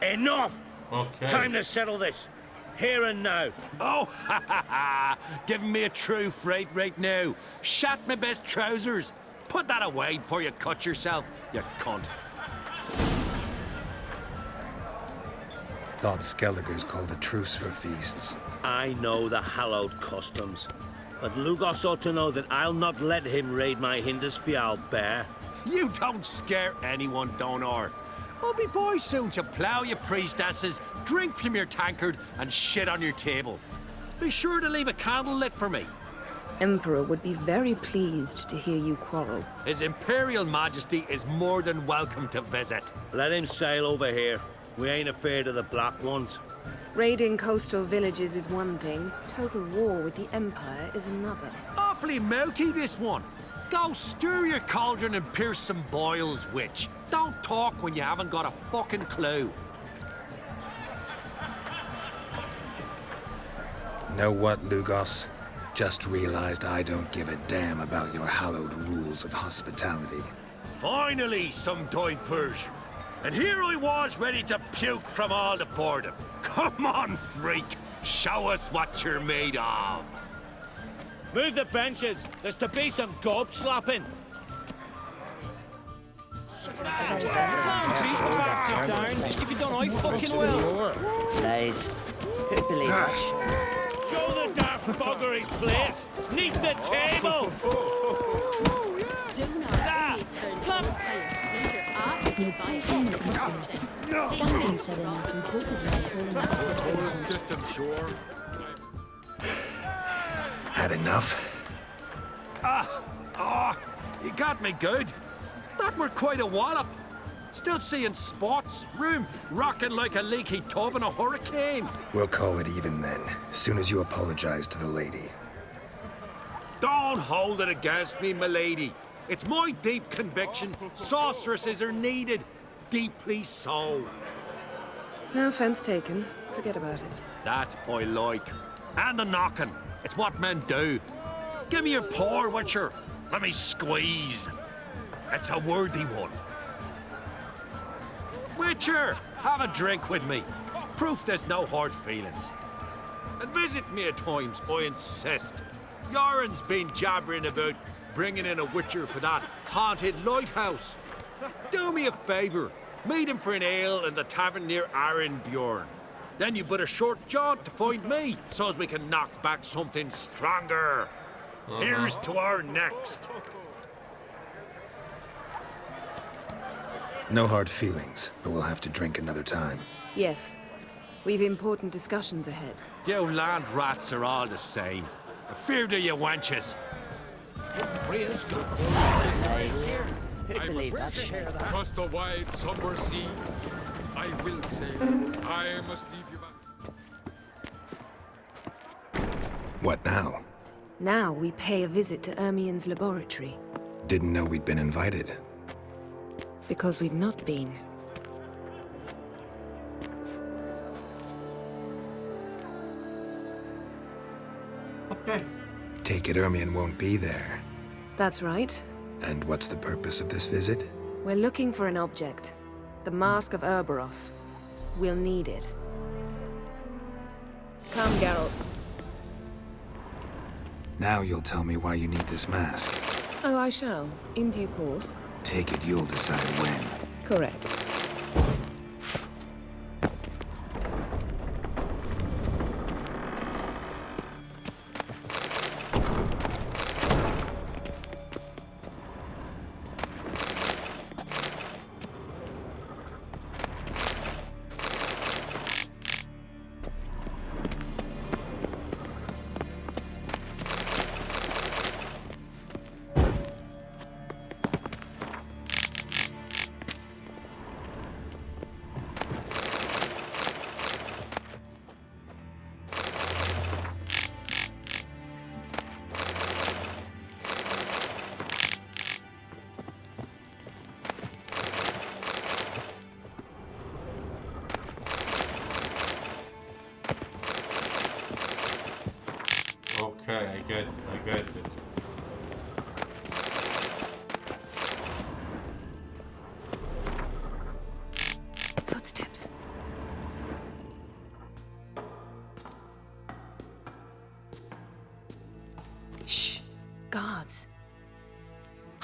Enough! Okay. Time to settle this. Here and now. Oh, ha ha ha! Giving me a true fright right now. Shat my best trousers. Put that away before you cut yourself, you cunt. Thought Skelliger's called a truce for feasts. I know the hallowed customs. But Lugos ought to know that I'll not let him raid my Hindisfial bear. You don't scare anyone, Donor. I'll be boy soon to plough you priestesses, drink from your tankard, and shit on your table. Be sure to leave a candle lit for me. Emperor would be very pleased to hear you quarrel. His Imperial Majesty is more than welcome to visit. Let him sail over here. We ain't afraid of the Black Ones. Raiding coastal villages is one thing. Total war with the Empire is another. Awfully mouty, this one. Go stir your cauldron and pierce some boils, witch. Don't talk when you haven't got a fucking clue. Know what, Lugos? Just realized I don't give a damn about your hallowed rules of hospitality. Finally, some diversion. And here I was ready to puke from all the boredom. Come on, freak. Show us what you're made of. Move the benches. There's to be some gob slapping. Beat the bastard down. If you don't, I fucking will. Lies. Who'd believe that? Show the dark bugger his place. Neath the table. No poison, no conspiracy. Gambling said it after he broke his leg falling out of the Distant shore. Had enough? You got me good. That were quite a wallop. Still seeing spots, room rocking like a leaky tub in a hurricane. We'll call it even then, soon as you apologize to the lady. Don't hold it against me, milady. It's my deep conviction sorceresses are needed. Deeply so. No offense taken. Forget about it. That I like. And the knocking. It's what men do. Give me your paw, Witcher. Let me squeeze. It's a worthy one. Witcher, have a drink with me. Proof there's no hard feelings. And visit me at times, I insist. Yoren's been jabbering about bringing in a Witcher for that haunted lighthouse. Do me a favour. Meet him for an ale in the tavern near Arenbjorn. Then you but a short jaunt to find me, so as we can knock back something stronger. Here's to our next. No hard feelings, but we'll have to drink another time. Yes. We've important discussions ahead. You land rats are all the same. Fear to you wenches. Freya's gone. Who'd believe that shit? Across the wide, somber sea, I will sail. I must leave you back. What now? Now we pay a visit to Ermien's laboratory. Didn't know we'd been invited. Because we've not been. Okay. Take it Ermien won't be there. That's right. And what's the purpose of this visit? We're looking for an object. The Mask of Urboros. We'll need it. Come, Geralt. Now you'll tell me why you need this mask. Oh, I shall. In due course. Take it you'll decide when. Correct.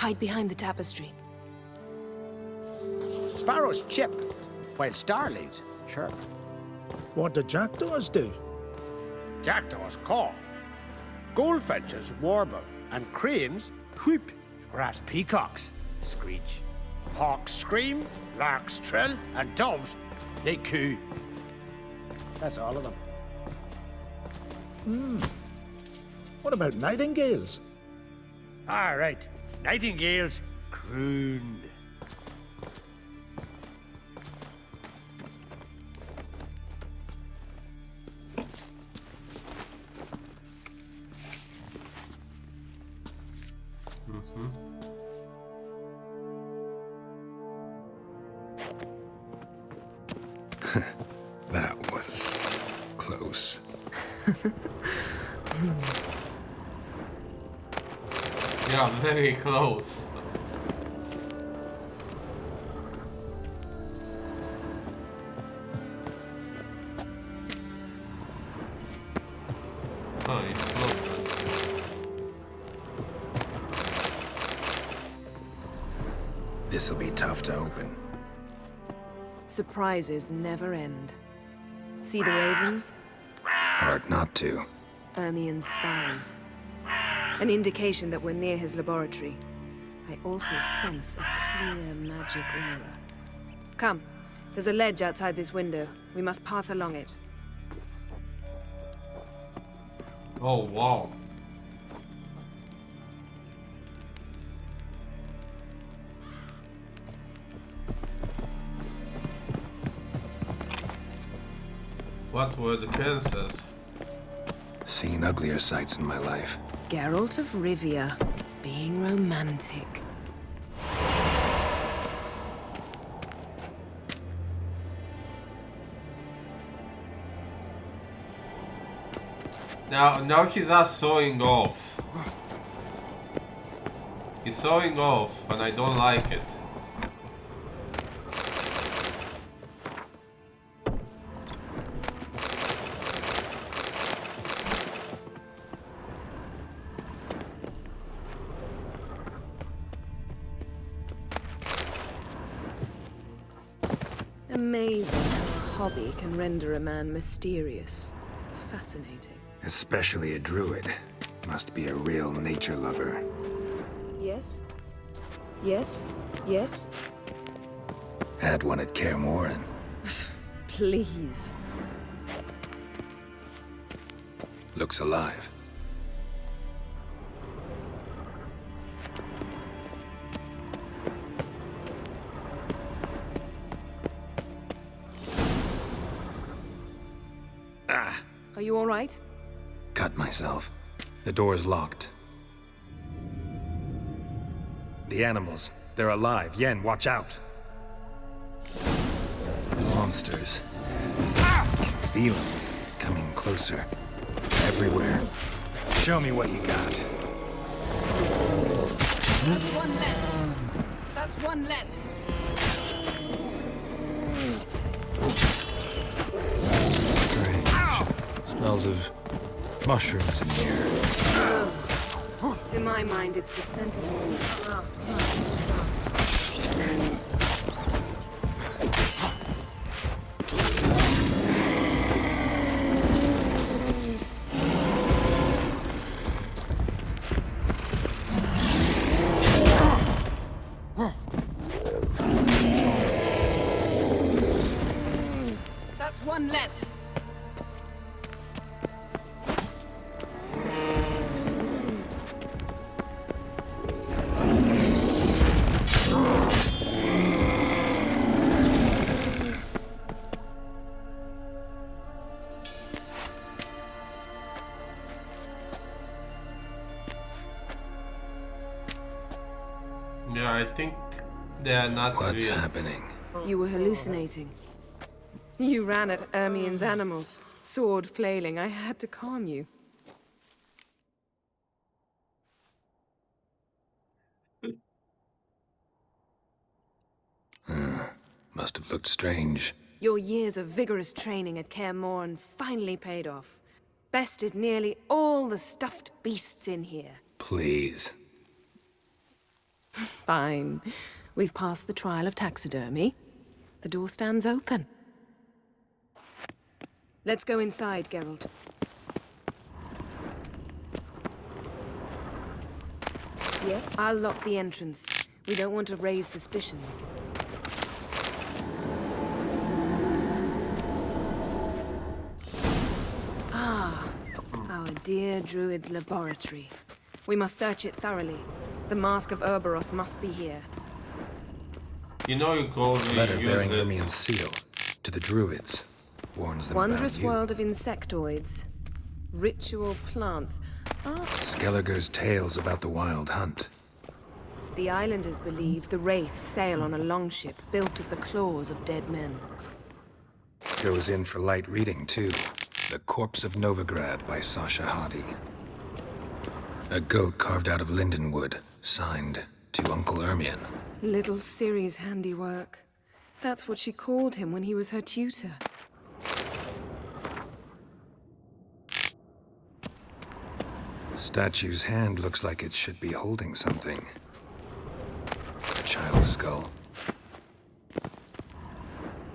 Hide behind the tapestry. Sparrows chip, while starlings chirp. What do jackdaws do? Jackdaws caw. Goldfinches warble, and cranes whoop, whereas peacocks screech. Hawks scream, larks trill, and doves, they coo. That's all of them. What about nightingales? All right, nightingales croon. That was close. Yeah, very close. Oh, it's close. This'll be tough to open. Surprises never end. See the ravens? Hard not to. Ermien's spies. An indication that we're near his laboratory. I also sense a clear magic aura. Come, there's a ledge outside this window. We must pass along it. Oh, wow. What were the chances? Seen uglier sights in my life. Geralt of Rivia, being romantic. Now he's just showing off. He's showing off, and I don't like it. Amazing how a hobby can render a man mysterious. Fascinating. Especially a druid. Must be a real nature lover. Yes? Yes? Yes? Had one at Kaer Morhen. Please. Looks alive. Are you all right? Cut myself. The door's locked. The animals. They're alive. Yen, watch out. Monsters. Feel them. Coming closer. Everywhere. Show me what you got. That's one less. That's one less. Smells of mushrooms in here. To my mind, it's the scent of sweet grass in the sun. That's one less. Yeah, I think they are not What's real. happening? You were hallucinating. You ran at Ermien's animals, sword flailing. I had to calm you. Must have looked strange. Your years of vigorous training at Kaer Morhen finally paid off. Bested nearly all the stuffed beasts in here. Please. Fine. We've passed the trial of taxidermy. The door stands open. Let's go inside, Geralt. Yeah, I'll lock the entrance. We don't want to raise suspicions. Ah, our dear Druid's laboratory. We must search it thoroughly. The Mask of Ouroboros must be here. You know you called me. Letter bearing Hermion's seal to the Druids. Warns them Wondrous about you. world of insectoids. Ritual plants. Ah. Skelliger's tales about the wild hunt. The islanders believe the wraiths sail on a longship built of the claws of dead men. Goes in for light reading, too. The Corpse of Novigrad by Sasha Hadi. A goat carved out of lindenwood, signed to Uncle Ermion. Little Ciri's handiwork. That's what she called him when he was her tutor. Statue's hand looks like it should be holding something. A child's skull.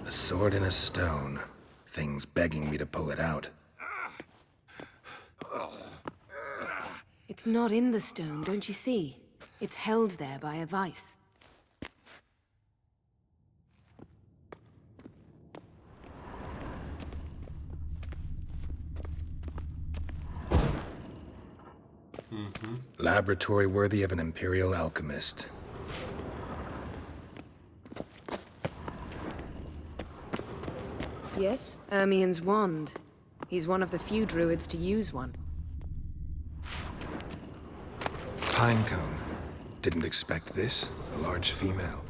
A sword in a stone. Thing's begging me to pull it out. It's not in the stone, don't you see? It's held there by a vice. Laboratory worthy of an imperial alchemist. Yes, Ermion's wand. He's one of the few druids to use one. Pinecone. Didn't expect this. A large female.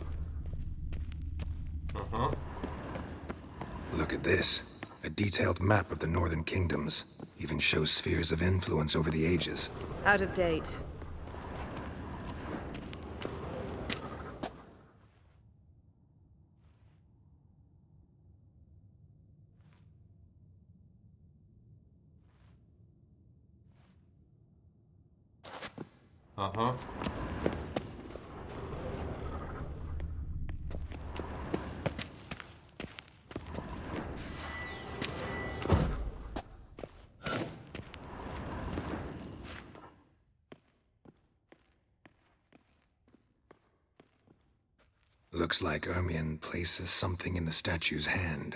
Look at this. A detailed map of the northern kingdoms. Even shows spheres of influence over the ages. Out of date. Looks like Ermion places something in the statue's hand.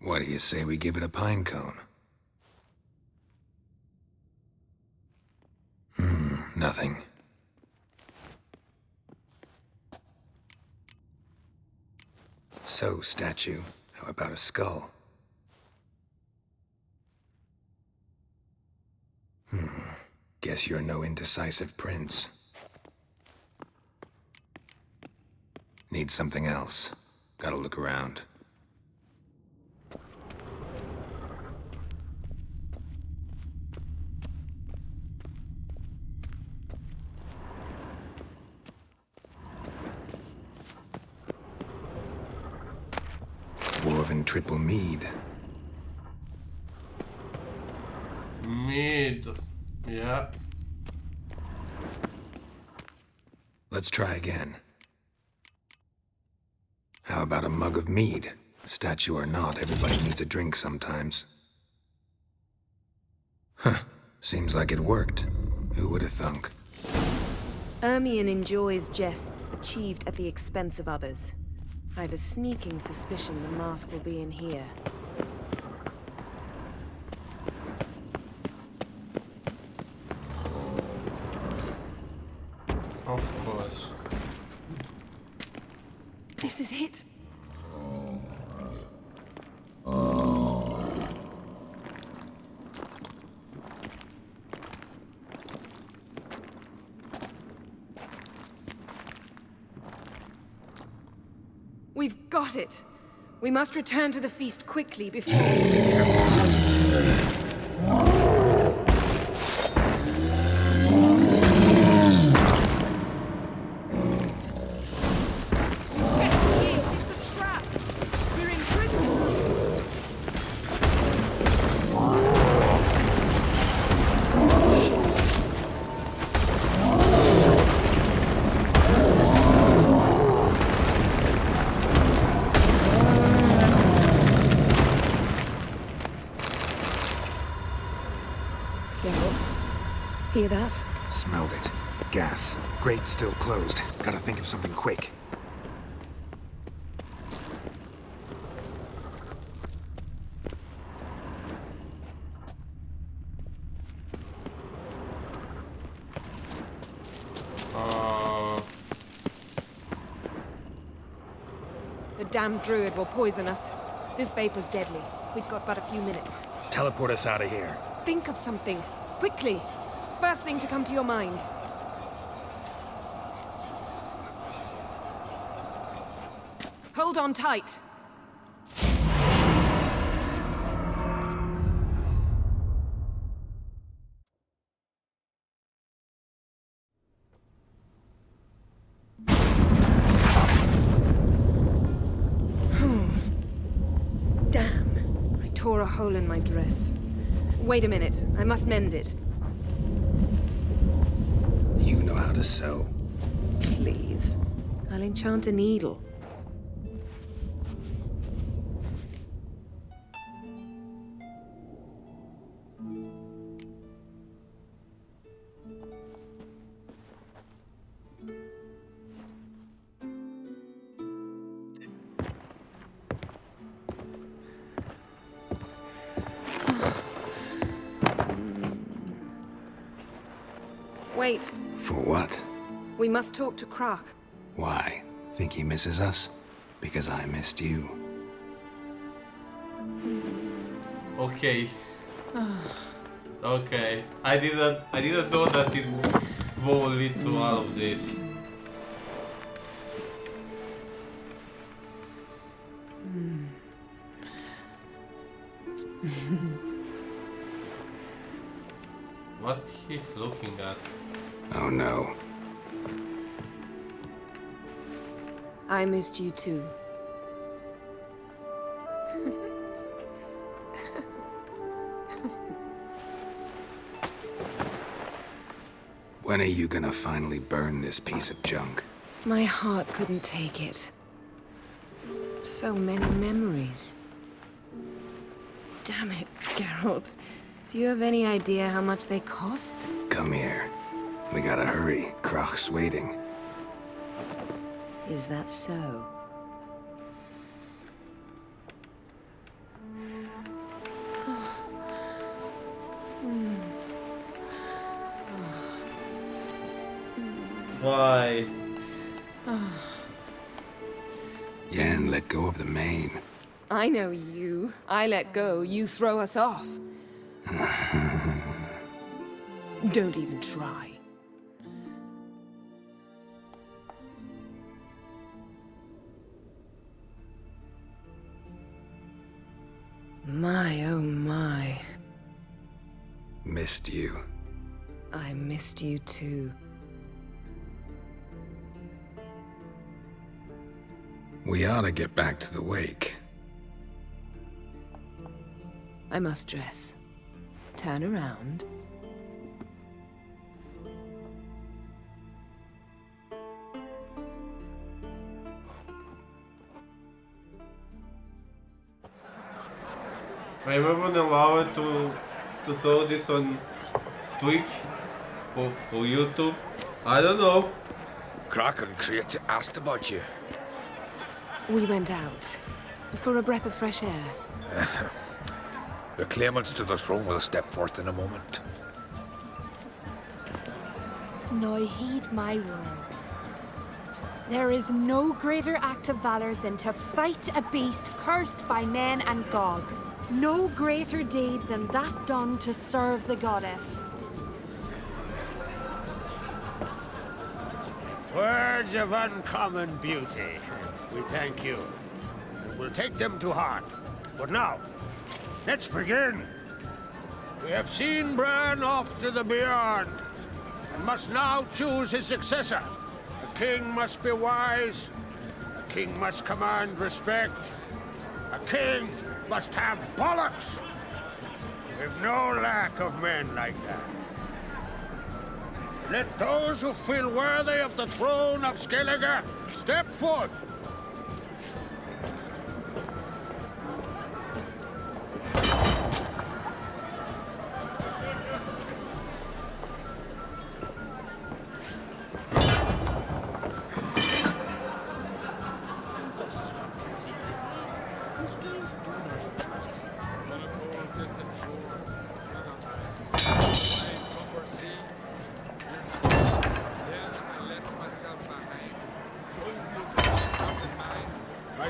What do you say we give it a pine cone? Nothing. So, statue, how about a skull? Guess you're no indecisive prince. Need something else. Gotta look around. Dwarven triple mead. Mead. Yeah. Let's try again. How about a mug of mead? Statue or not, everybody needs a drink sometimes. Huh. Seems like it worked. Who would have thunk? Ermion enjoys jests achieved at the expense of others. I have a sneaking suspicion the mask will be in here. Of course. This is it. We've got it. We must return to the feast quickly before... Geralt, hear that? Smelled it. Gas. Grate still closed. Gotta think of something quick. The damned druid will poison us. This vapor's deadly. We've got but a few minutes. Teleport us out of here. Think of something. Quickly. First thing to come to your mind. Hold on tight. Damn. I tore a hole in my dress. Wait a minute. I must mend it. You know how to sew. Please. I'll enchant a needle. Wait. For what? We must talk to Croc. Why? Think he misses us? Because I missed you. Okay. Okay. I didn't know that it will lead to all of this. What he's looking at? Oh no. I missed you too. When are you gonna finally burn this piece of junk? My heart couldn't take it. So many memories. Damn it, Geralt. Do you have any idea how much they cost? Come here. We gotta hurry. Croc's waiting. Is that so? Why? Yen let go of the mane. I know you. I let go, you throw us off. Don't even try. My, oh my. Missed you. I missed you too. We ought to get back to the wake. I must dress. Turn around. I'm even allowed to throw this on Twitch or YouTube. I don't know. Kraken Crate asked about you. We went out for a breath of fresh air. The claimants to the throne will step forth in a moment. Now heed my words. There is no greater act of valor than to fight a beast cursed by men and gods. No greater deed than that done to serve the goddess. Words of uncommon beauty. We thank you. And we'll take them to heart. But now, let's begin. We have seen Bran off to the beyond, and must now choose his successor. A king must be wise. A king must command respect. A king must have bollocks. We've no lack of men like that. Let those who feel worthy of the throne of Skellige step forth.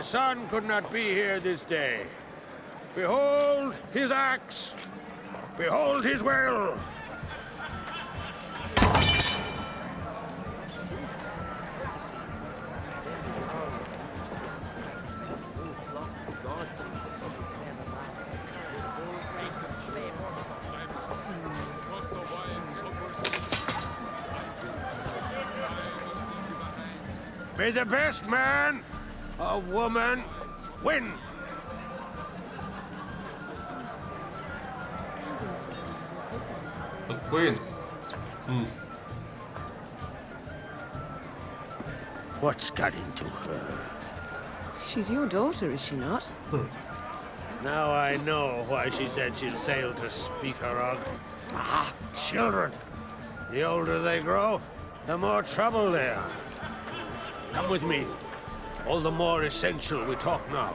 son could not be here this day. Behold his axe! Behold his will! May the best man or woman win. The queen. What's got into her? She's your daughter, is she not? Now I know why she said she'll sail to Speakerog. Ah, children. The older they grow, the more trouble they are. Come with me. All the more essential we talk now.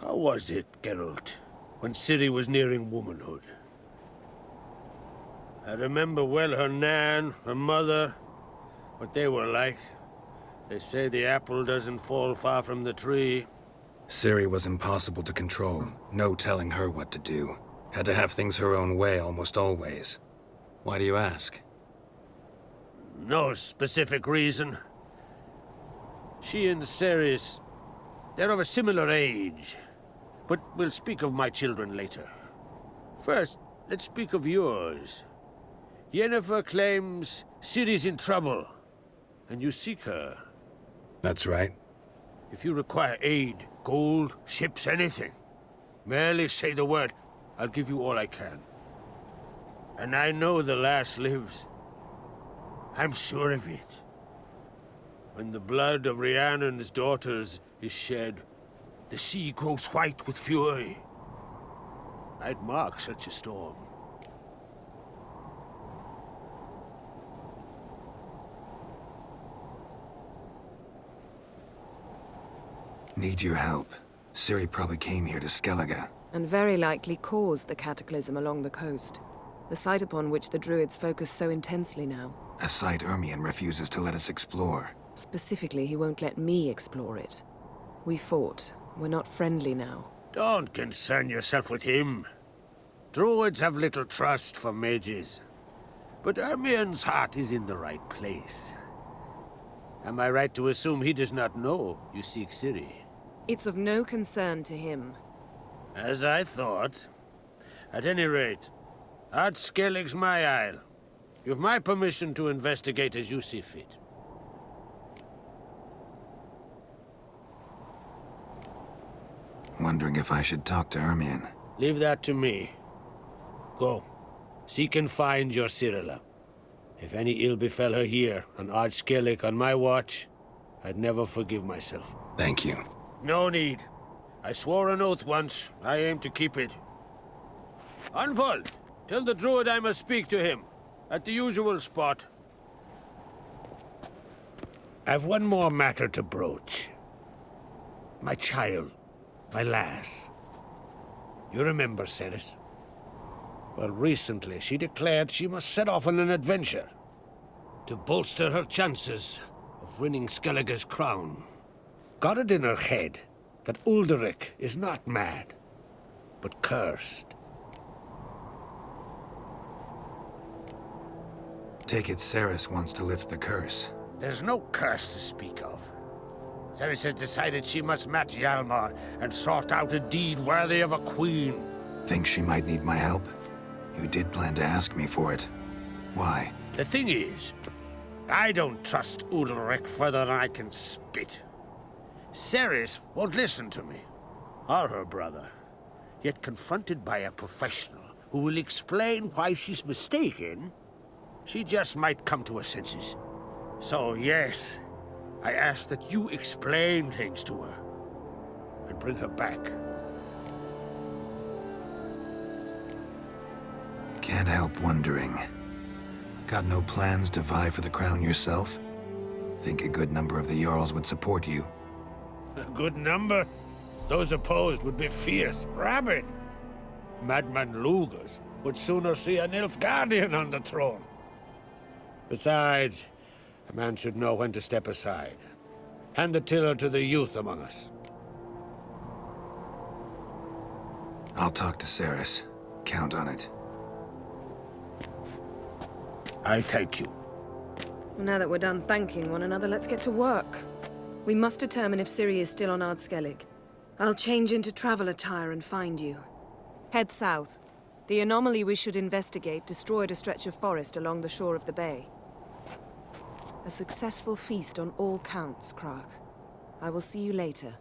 How was it, Geralt, when Ciri was nearing womanhood? I remember well her nan, her mother, what they were like. They say the apple doesn't fall far from the tree. Ciri was impossible to control. No telling her what to do. Had to have things her own way almost always. Why do you ask? No specific reason. She and Ceres, they're of a similar age. But we'll speak of my children later. First, let's speak of yours. Yennefer claims Ciri's in trouble, and you seek her. That's right. If you require aid, gold, ships, anything, merely say the word. I'll give you all I can. And I know the lass lives. I'm sure of it. When the blood of Rhiannon's daughters is shed, the sea grows white with fury. I'd mark such a storm. Need your help. Ciri probably came here to Skellige. And very likely caused the cataclysm along the coast. The site upon which the Druids focus so intensely now. A site Ermion refuses to let us explore. Specifically, he won't let me explore it. We fought. We're not friendly now. Don't concern yourself with him. Druids have little trust for mages. But Ermion's heart is in the right place. Am I right to assume he does not know you seek Ciri? It's of no concern to him. As I thought. At any rate, Ard Skellig's my isle. You've my permission to investigate as you see fit. Wondering if I should talk to Ermion. Leave that to me. Go. Seek and find your Cirilla. If any ill befell her here, on Ard Skellig on my watch, I'd never forgive myself. Thank you. No need. I swore an oath once. I aim to keep it. Unfold! Tell the Druid I must speak to him. At the usual spot. I've one more matter to broach. My child. My lass. You remember Ceres? Well, recently she declared she must set off on an adventure. To bolster her chances of winning Skellige's crown. Got it in her head that Ulderich is not mad, but cursed. Take it Ceres wants to lift the curse. There's no curse to speak of. Ceres has decided she must match Hjalmar and sort out a deed worthy of a queen. Think she might need my help? You did plan to ask me for it. Why? The thing is, I don't trust Ulderich further than I can spit. Ceres won't listen to me, or her brother. Yet confronted by a professional who will explain why she's mistaken, she just might come to her senses. So yes, I ask that you explain things to her and bring her back. Can't help wondering. Got no plans to vie for the crown yourself? Think a good number of the Jarls would support you. A good number? Those opposed would be fierce, rabid. Madman Lugos would sooner see a Nilfgaardian on the throne. Besides, a man should know when to step aside. Hand the tiller to the youth among us. I'll talk to Cerys. Count on it. I thank you. Well, now that we're done thanking one another, let's get to work. We must determine if Ciri is still on Ard Skellig. I'll change into travel attire and find you. Head south. The anomaly we should investigate destroyed a stretch of forest along the shore of the bay. A successful feast on all counts, Crach. I will see you later.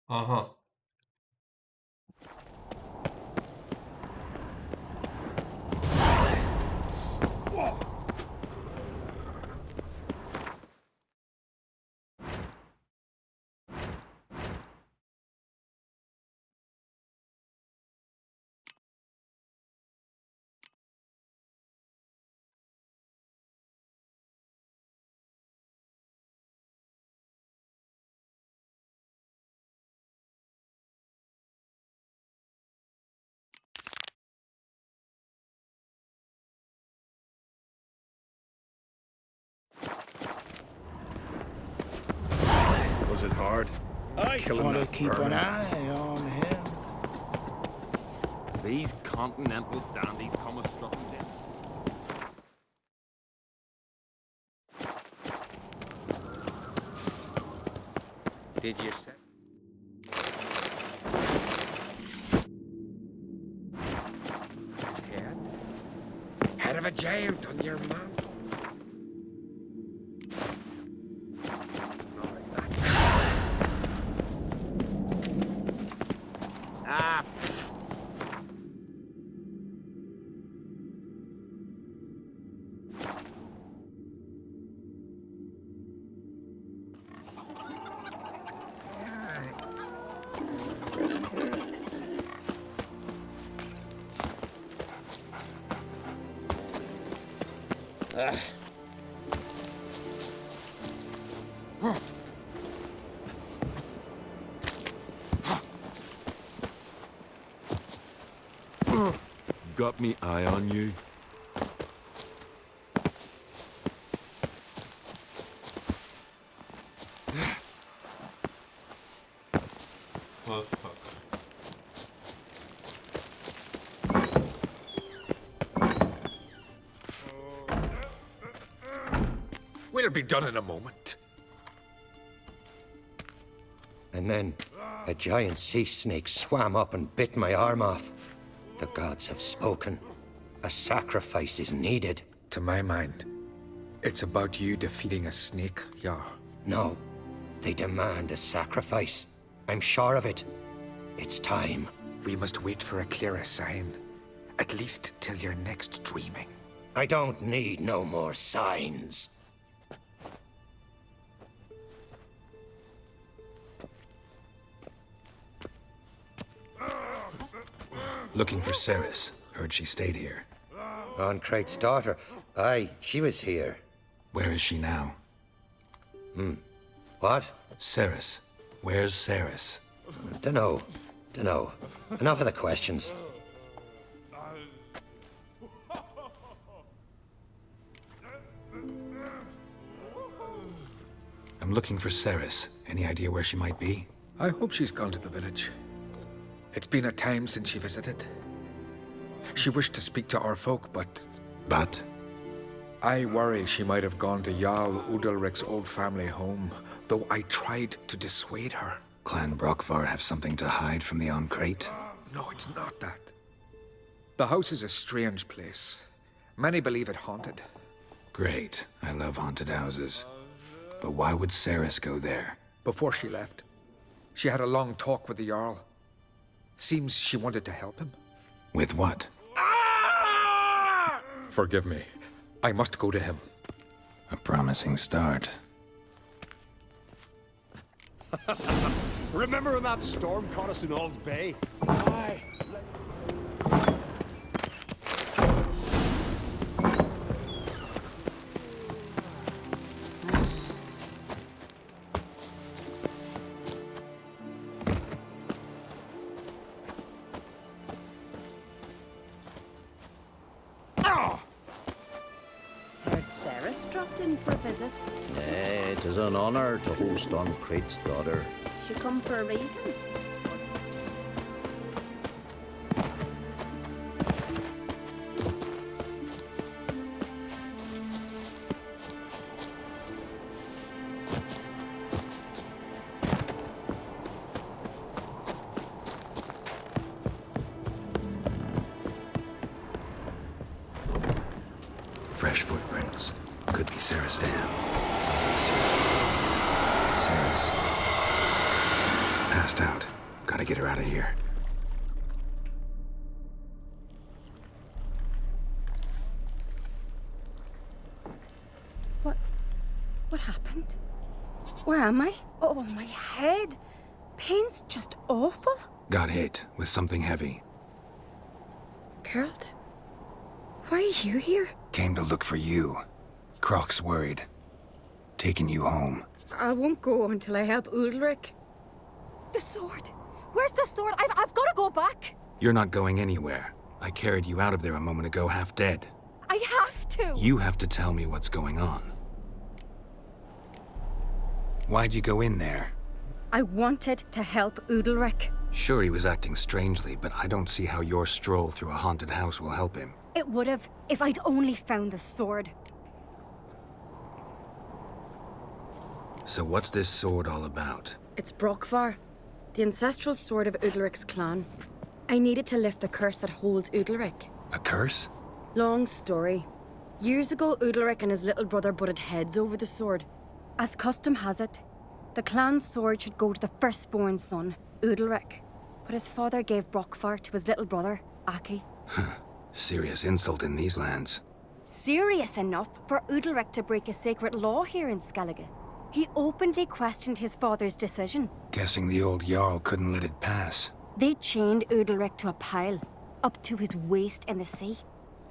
Uh-huh. Was it hard? Killing Want to that keep an vermin? eye on him. These continental dandies come a strutting in. Did you say? Head of a giant on your mantle. Ah. Got me eye on you. What the fuck? We'll be done in a moment. And then a giant sea snake swam up and bit my arm off. The gods have spoken. A sacrifice is needed. To my mind, it's about you defeating a snake, Jarl. No, they demand a sacrifice. I'm sure of it. It's time. We must wait for a clearer sign. At least till your next dreaming. I don't need no more signs. Looking for Cerys. Heard she stayed here. Oncrate's daughter. Aye, she was here. Where is she now? What? Cerys. Where's Cerys? Dunno. Enough of the questions. I'm looking for Cerys. Any idea where she might be? I hope she's gone to the village. It's been a time since she visited. She wished to speak to our folk, but... But? I worry she might have gone to Jarl Udalric's old family home, though I tried to dissuade her. Clan Brockvar have something to hide from the Oncrate? No, it's not that. The house is a strange place. Many believe it haunted. Great. I love haunted houses. But why would Cerys go there? Before she left, she had a long talk with the Jarl. Seems she wanted to help him. With what? Forgive me. I must go to him. A promising start. Remember when that storm caught us in Ald's Bay? Aye. Heard Sarah's dropped in for a visit. Nay, it is an honor to host on Crate's daughter. She come for a reason. Fresh footprints. Could be Sarah's dam. Something seriously wrong here. Sarah's passed out. Gotta get her out of here. What happened? Where am I? Oh, my head. Pain's just awful. Got hit with something heavy. Geralt, why are you here? Came to look for you. Croc's worried. Taking you home. I won't go until I help Udalric. The sword! Where's the sword? I've got to go back! You're not going anywhere. I carried you out of there a moment ago half dead. I have to! You have to tell me what's going on. Why'd you go in there? I wanted to help Udalric. Sure, he was acting strangely, but I don't see how your stroll through a haunted house will help him. It would have if I'd only found the sword. So what's this sword all about? It's Brokvar, the ancestral sword of Udalric's clan. I needed to lift the curse that holds Udalric. A curse? Long story. Years ago, Udalric and his little brother butted heads over the sword. As custom has it, the clan's sword should go to the firstborn son, Udalric. But his father gave Brokvar to his little brother, Aki. Serious insult in these lands. Serious enough for Udalric to break a sacred law here in Skellige. He openly questioned his father's decision. Guessing the old Jarl couldn't let it pass. They chained Udalric to a pile, up to his waist in the sea.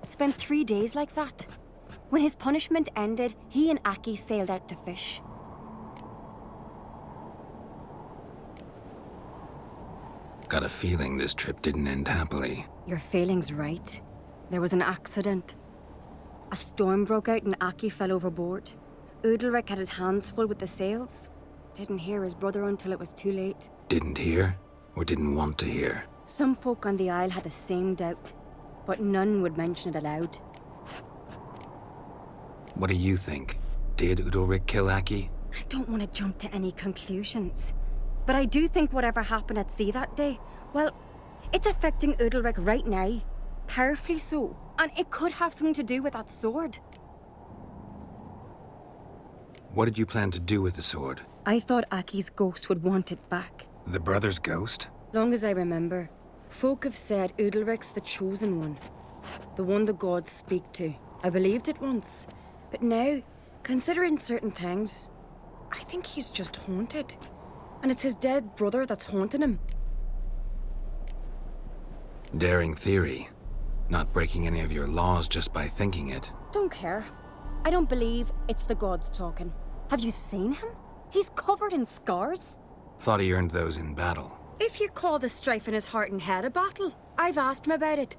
Spent 3 days like that. When his punishment ended, he and Aki sailed out to fish. Got a feeling this trip didn't end happily. Your feeling's right. There was an accident. A storm broke out and Aki fell overboard. Udalric had his hands full with the sails. Didn't hear his brother until it was too late. Didn't hear? Or didn't want to hear? Some folk on the Isle had the same doubt, but none would mention it aloud. What do you think? Did Udalric kill Aki? I don't want to jump to any conclusions, but I do think whatever happened at sea that day, well, it's affecting Udalric right now. Powerfully so. And it could have something to do with that sword. What did you plan to do with the sword? I thought Aki's ghost would want it back. The brother's ghost? Long as I remember, folk have said Udalric's the chosen one. The one the gods speak to. I believed it once. But now, considering certain things, I think he's just haunted. And it's his dead brother that's haunting him. Daring theory. Not breaking any of your laws just by thinking it. Don't care. I don't believe it's the gods talking. Have you seen him? He's covered in scars. Thought he earned those in battle. If you call the strife in his heart and head a battle, I've asked him about it.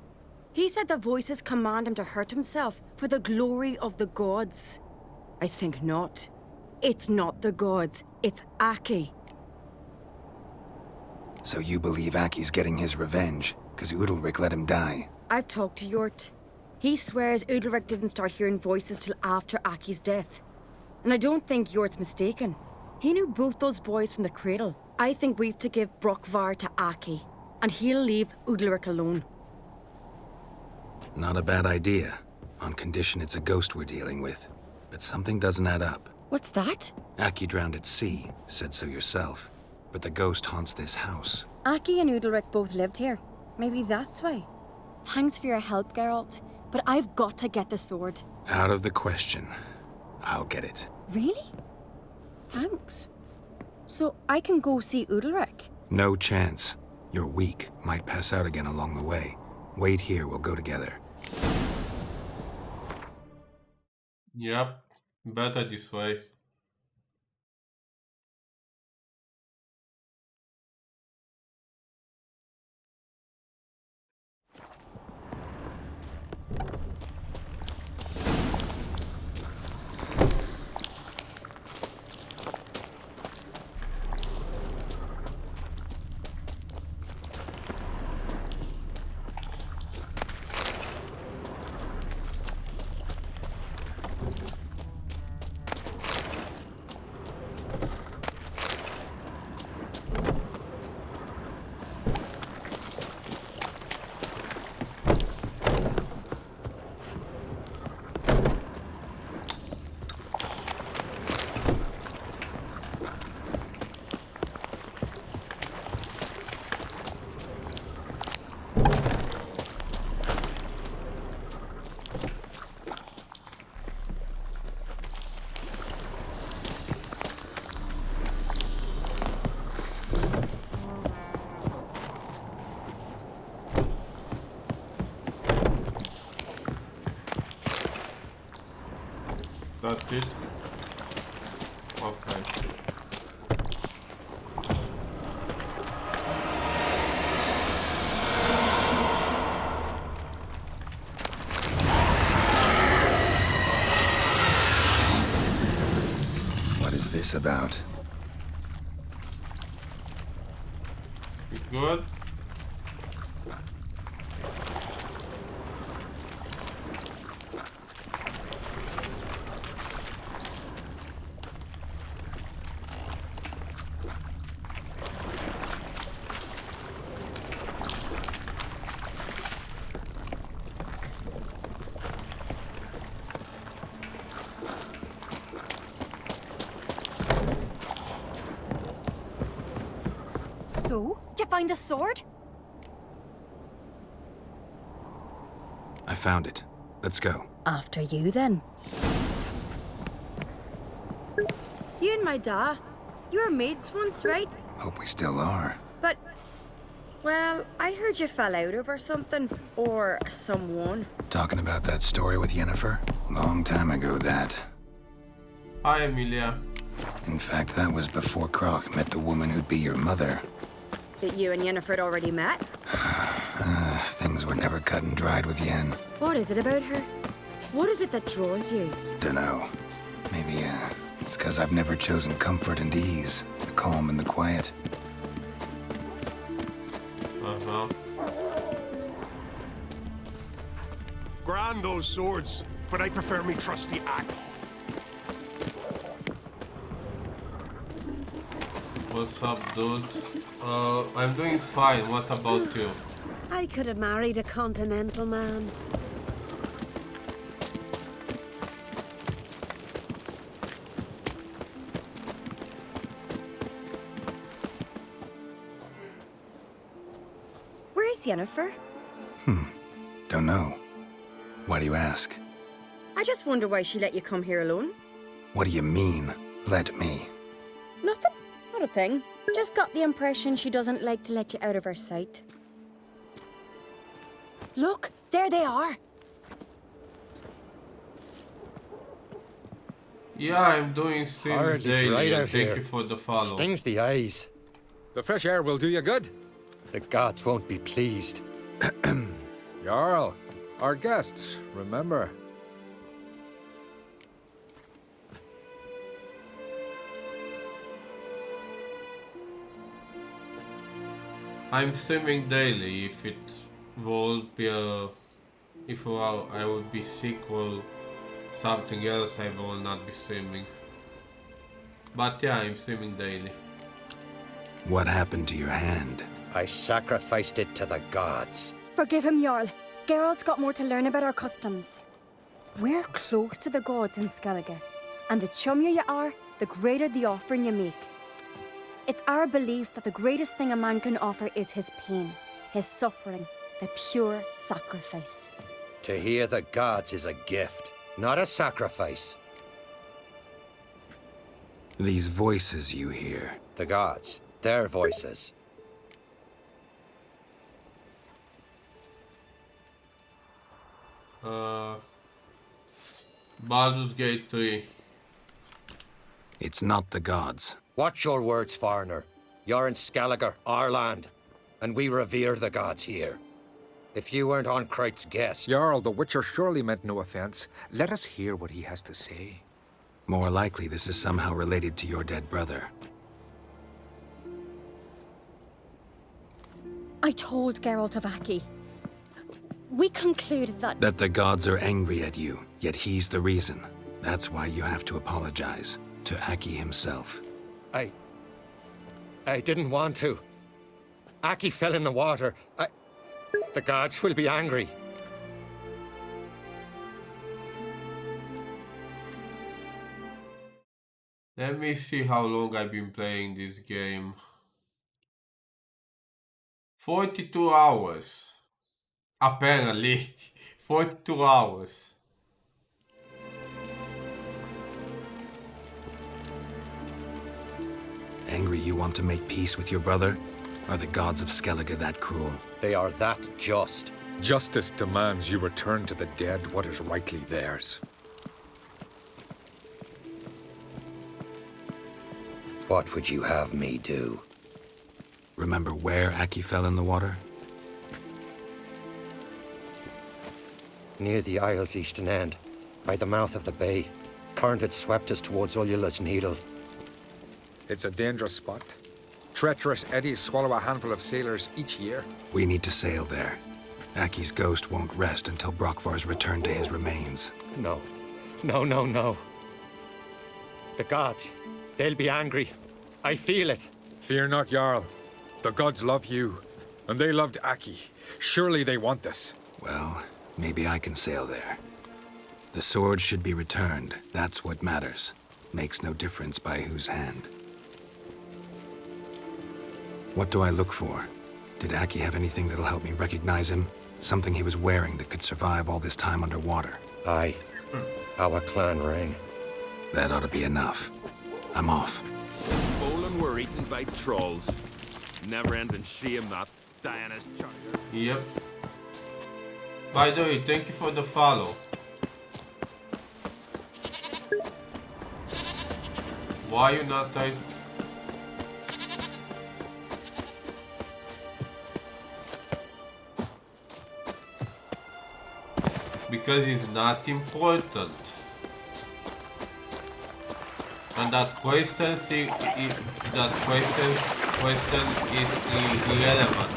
He said the voices command him to hurt himself for the glory of the gods. I think not. It's not the gods, it's Aki. So you believe Aki's getting his revenge, because Udalric let him die? I've talked to Yort. He swears Udalric didn't start hearing voices till after Aki's death. And I don't think Yort's mistaken. He knew both those boys from the cradle. I think we've to give Brokvar to Aki, and he'll leave Udalric alone. Not a bad idea, on condition it's a ghost we're dealing with. But something doesn't add up. What's that? Aki drowned at sea, said so yourself. But the ghost haunts this house. Aki and Udalric both lived here. Maybe that's why. Thanks for your help, Geralt. but I've got to get the sword. Out of the question. I'll get it. Really? Thanks. So I can go see Udalric? No chance. You're weak. Might pass out again along the way. Wait here, we'll go together. Yep, better this way. That's it? Okay. What is this about? Good. So, did you find the sword? I found it. Let's go. After you, then. You and my da, you were mates once, right? Hope we still are. But, well, I heard you fell out over something. Or someone. Talking about that story with Yennefer? Long time ago, that. Hi, Emilia. In fact, that was before Croc met the woman who'd be your mother. That you and Yennefer had already met? Things were never cut and dried with Yen. What is it about her? What is it that draws you? Dunno. Maybe, it's 'cause I've never chosen comfort and ease. The calm and the quiet. Uh-huh. Grand those swords, but I prefer me trusty axe. What's up, dude? I'm doing fine. What about you? I could have married a continental man. Where's Yennefer? Don't know. Why do you ask? I just wonder why she let you come here alone. What do you mean, let me? Nothing. Not a thing. Just got the impression she doesn't like to let you out of her sight. Look, there they are. Yeah, I'm doing streams Hardly daily. bright And out thank here. you for the follow. Stings the eyes. The fresh air will do you good. The gods won't be pleased. Jarl, our guests, remember. I'm streaming daily. If it would be I would be sick or something else, I will not be streaming. But yeah, I'm streaming daily. What happened to your hand? I sacrificed it to the gods. Forgive him, Jarl. Geralt's got more to learn about our customs. We're close to the gods in Skellige, and the chummier you are, the greater the offering you make. It's our belief that the greatest thing a man can offer is his pain, his suffering, the pure sacrifice. To hear the gods is a gift, not a sacrifice. These voices you hear. The gods, their voices. Baldur's Gate 3. It's not the gods. Watch your words, foreigner. You're in Skellige, our land, and we revere the gods here. If you weren't on Kright's guest... Jarl, the Witcher surely meant no offense. Let us hear what he has to say. More likely this is somehow related to your dead brother. I told Geralt of Aki. We concluded that... That the gods are angry at you, yet he's the reason. That's why you have to apologize. To Aki himself. I didn't want to. Aki fell in the water. The gods will be angry. Let me see how long I've been playing this game. 42 hours. Apparently. 42 hours. Angry you want to make peace with your brother? Are the gods of Skellige that cruel? They are that just. Justice demands you return to the dead what is rightly theirs. What would you have me do? Remember where Aki fell in the water? Near the Isle's eastern end, by the mouth of the bay. Current had swept us towards Ullula's Needle. It's a dangerous spot. Treacherous eddies swallow a handful of sailors each year. We need to sail there. Aki's ghost won't rest until Brokvar's returned to his remains. No. No. The gods, they'll be angry. I feel it. Fear not, Jarl. The gods love you, and they loved Aki. Surely they want this. Well, maybe I can sail there. The sword should be returned. That's what matters. Makes no difference by whose hand. What do I look for? Did Aki have anything that'll help me recognize him? Something he was wearing that could survive all this time underwater? Aye. Our clan ring. That ought to be enough. I'm off. Poland were eaten by trolls. Never-ending shame that. Diana's charter. Yep. By the way, thank you for the follow. Why you not type? Because it's not important. And that question is irrelevant.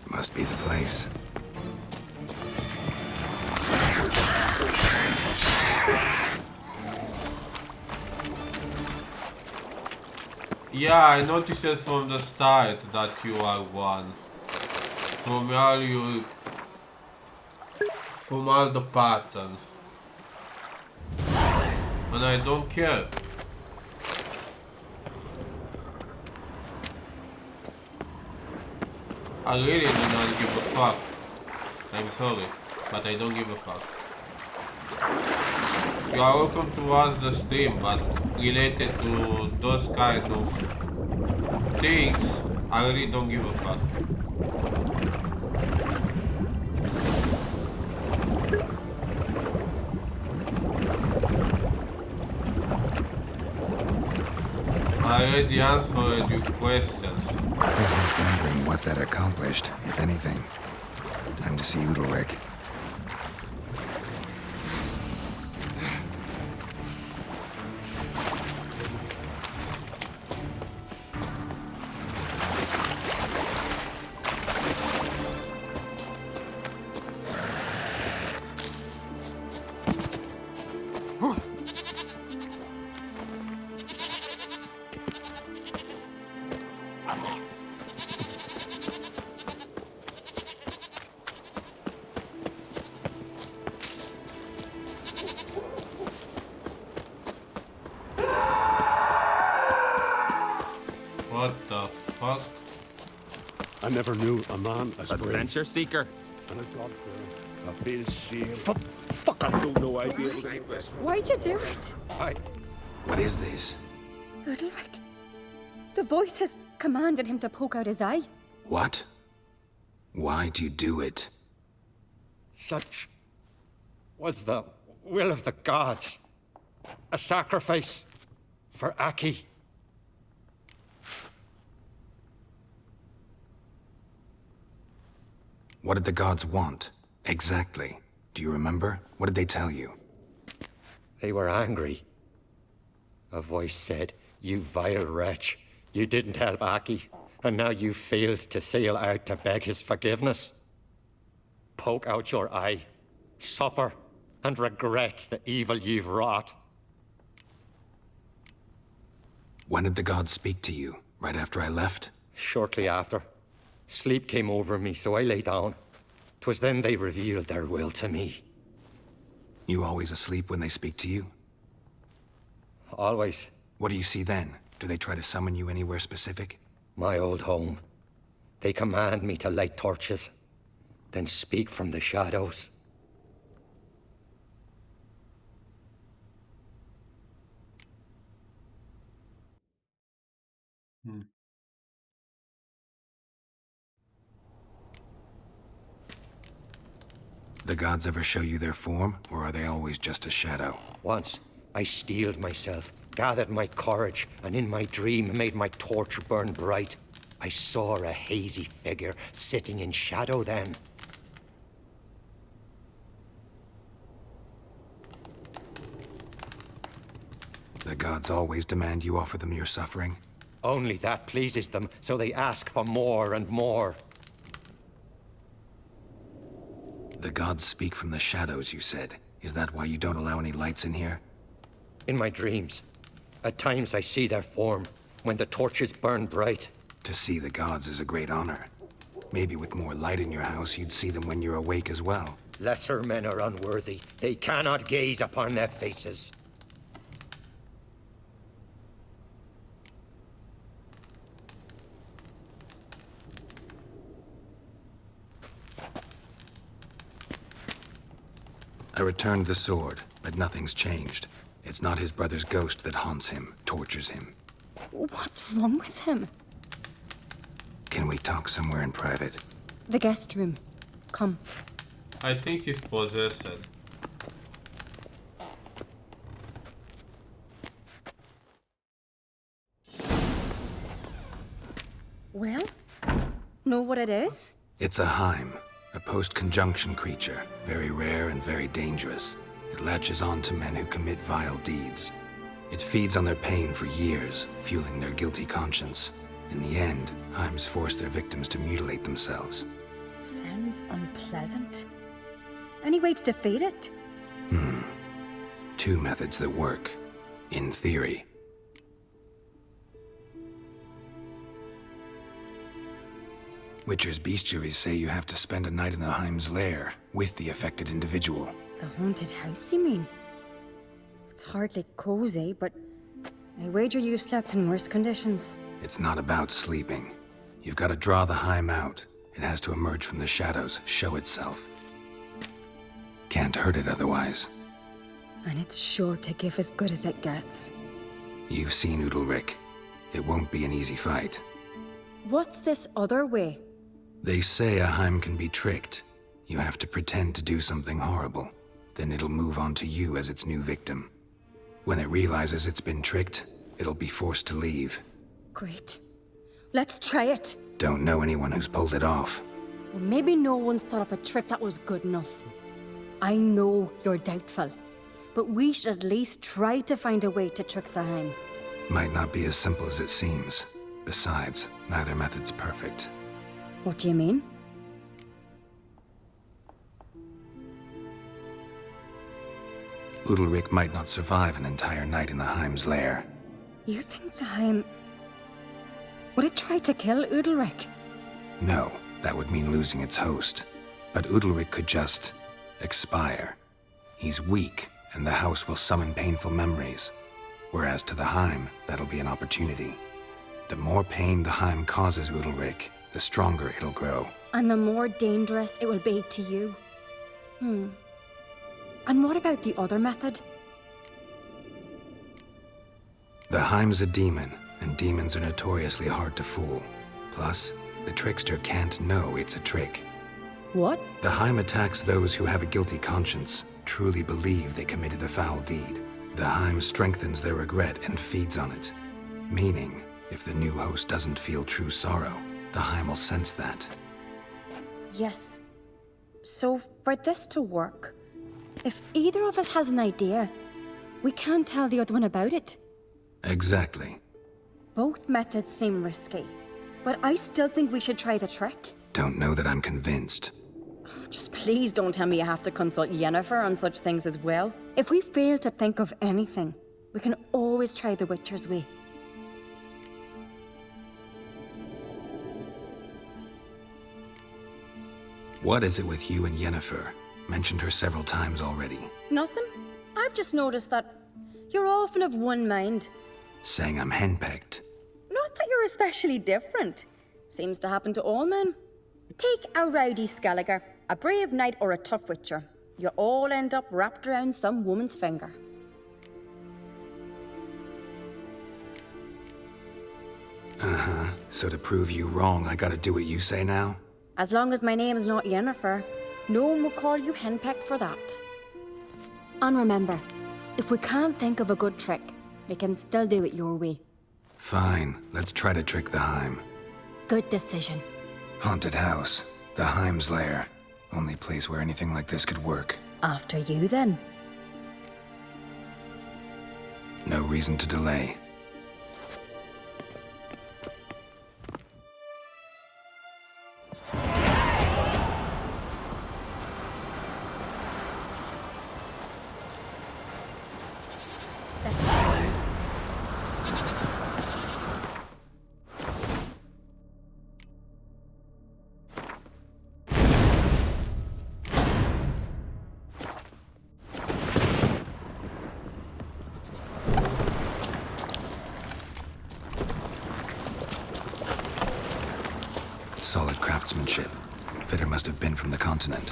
Must be the place. Yeah, I noticed it from the start that you are one. From all the pattern. And I don't care. I really do not give a fuck. I'm sorry, but I don't give a fuck. You are welcome to watch the stream, but related to those kind of things, I really don't give a fuck. already answered your questions. Wondering what that accomplished, if anything. Time to see Udalric. What the fuck? I never knew a man as brave. Adventure seeker. And a god I feel shame. Fuck, I don't know I'd be able to... Why'd you do it? What is this? Udalric. The voice has commanded him to poke out his eye. What? Why'd you do it? Such was the will of the gods. A sacrifice for Aki. What did the gods want? Exactly. Do you remember? What did they tell you? They were angry. A voice said, "You vile wretch, you didn't help Aki, and now you failed to sail out to beg his forgiveness. Poke out your eye, suffer, and regret the evil you've wrought." When did the gods speak to you? Right after I left? Shortly after. Sleep came over me, so I lay down. 'Twas then they revealed their will to me. You always asleep when they speak to you? Always. What do you see then? Do they try to summon you anywhere specific? My old home. They command me to light torches, then speak from the shadows. The gods ever show you their form, or are they always just a shadow? Once, I steeled myself, gathered my courage, and in my dream made my torch burn bright. I saw a hazy figure sitting in shadow then. The gods always demand you offer them your suffering? Only that pleases them, so they ask for more and more. The gods speak from the shadows, you said. Is that why you don't allow any lights in here? In my dreams. At times I see their form, when the torches burn bright. To see the gods is a great honor. Maybe with more light in your house, you'd see them when you're awake as well. Lesser men are unworthy. They cannot gaze upon their faces. I returned the sword, but nothing's changed. It's not his brother's ghost that haunts him, tortures him. What's wrong with him? Can we talk somewhere in private? The guest room. Come. I think he's possessed. Well, know what it is? It's a Heim, a post-conjunction creature, very rare and very dangerous. It latches on to men who commit vile deeds. It feeds on their pain for years, fueling their guilty conscience. In the end, Heims force their victims to mutilate themselves. Sounds unpleasant. Any way to defeat it? Two methods that work, in theory. Witcher's bestiaries say you have to spend a night in the Heim's lair, with the affected individual. The haunted house, you mean? It's hardly cozy, but I wager you've slept in worse conditions. It's not about sleeping. You've got to draw the Heim out. It has to emerge from the shadows, show itself. Can't hurt it otherwise. And it's sure to give as good as it gets. You've seen Udalric. It won't be an easy fight. What's this other way? They say a Heim can be tricked. You have to pretend to do something horrible. Then it'll move on to you as its new victim. When it realizes it's been tricked, it'll be forced to leave. Great. Let's try it. Don't know anyone who's pulled it off. Well, maybe no one's thought up a trick that was good enough. I know you're doubtful, but we should at least try to find a way to trick the Heim. Might not be as simple as it seems. Besides, neither method's perfect. What do you mean? Udalryk might not survive an entire night in the Heim's lair. You think the Heim... would it try to kill Udalryk? No, that would mean losing its host. But Udalryk could just... expire. He's weak, and the house will summon painful memories. Whereas to the Heim, that'll be an opportunity. The more pain the Heim causes Udalryk, the stronger it'll grow. And the more dangerous it will be to you. And what about the other method? The Heim's a demon, and demons are notoriously hard to fool. Plus, the trickster can't know it's a trick. What? The Heim attacks those who have a guilty conscience, truly believe they committed a foul deed. The Heim strengthens their regret and feeds on it. Meaning, if the new host doesn't feel true sorrow, the Heim will sense that. Yes. So, for this to work, if either of us has an idea, we can't tell the other one about it. Exactly. Both methods seem risky, but I still think we should try the trick. Don't know that I'm convinced. Just please don't tell me you have to consult Yennefer on such things as well. If we fail to think of anything, we can always try the Witcher's way. What is it with you and Yennefer? Mentioned her several times already. Nothing. I've just noticed that you're often of one mind. Saying I'm henpecked. Not that you're especially different. Seems to happen to all men. Take a rowdy Skelliger, a brave knight or a tough witcher. You all end up wrapped around some woman's finger. Uh-huh. So to prove you wrong, I gotta do what you say now? As long as my name is not Yennefer, no one will call you henpecked for that. And remember, if we can't think of a good trick, we can still do it your way. Fine, let's try to trick the Heim. Good decision. Haunted house. The Heim's lair. Only place where anything like this could work. After you, then. No reason to delay. Solid craftsmanship. Fitter must have been from the continent.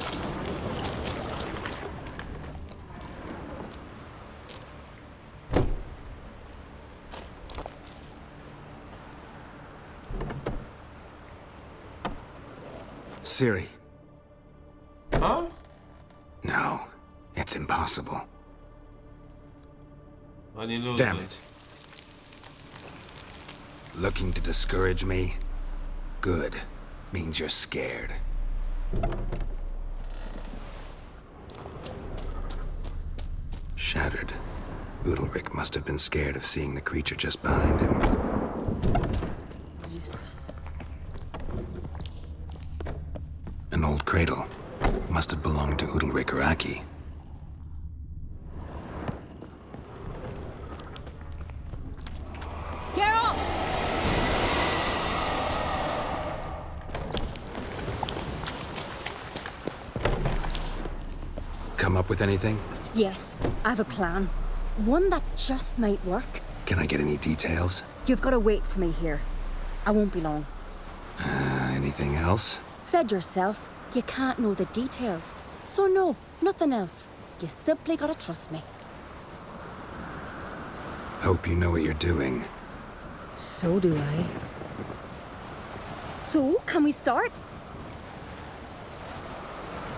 Ciri. Huh? No, it's impossible. Damn it. Looking to discourage me? Good. Means you're scared. Shattered. Udalryk must have been scared of seeing the creature just behind him. Useless. An old cradle. Must have belonged to Udalryk or Aki. Geralt! Come up with anything? Yes, I have a plan. One that just might work. Can I get any details? You've got to wait for me here. I won't be long. Anything else? Said yourself, you can't know the details. So no, nothing else. You simply gotta trust me. Hope you know what you're doing. So do I. So, can we start?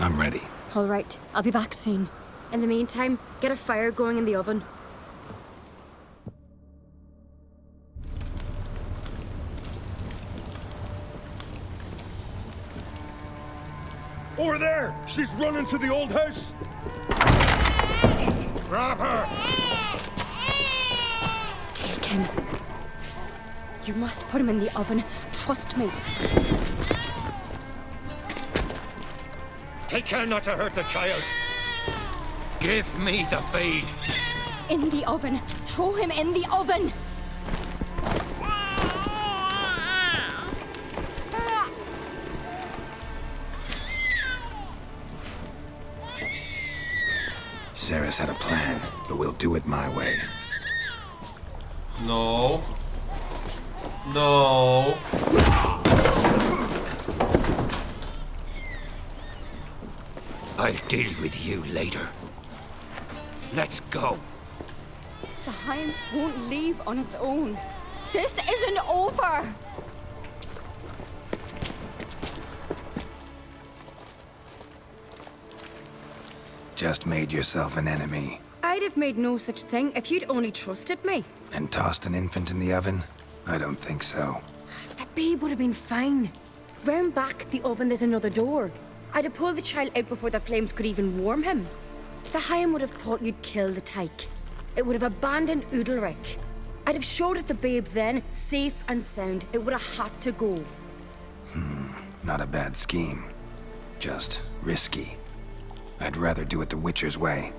I'm ready. All right, I'll be back soon. In the meantime, get a fire going in the oven. Over there! She's running to the old house! Grab her! Taken. You must put him in the oven. Trust me. Take care not to hurt the child. Give me the feed. In the oven. Throw him in the oven. Sarah's had a plan, but we'll do it my way. No. No. I'll deal with you later. Let's go. The Hind won't leave on its own. This isn't over! Just made yourself an enemy I'd have made no such thing if you'd only trusted me. and tossed an infant in the oven? I don't think so. The babe would have been fine. Round back the oven, there's another door. I'd have pulled the child out before the flames could even warm him. The Higham would have thought you'd kill the tyke. It would have abandoned Udalric. I'd have showed it the babe then, safe and sound. It would have had to go. Not a bad scheme. Just risky. I'd rather do it the Witcher's way.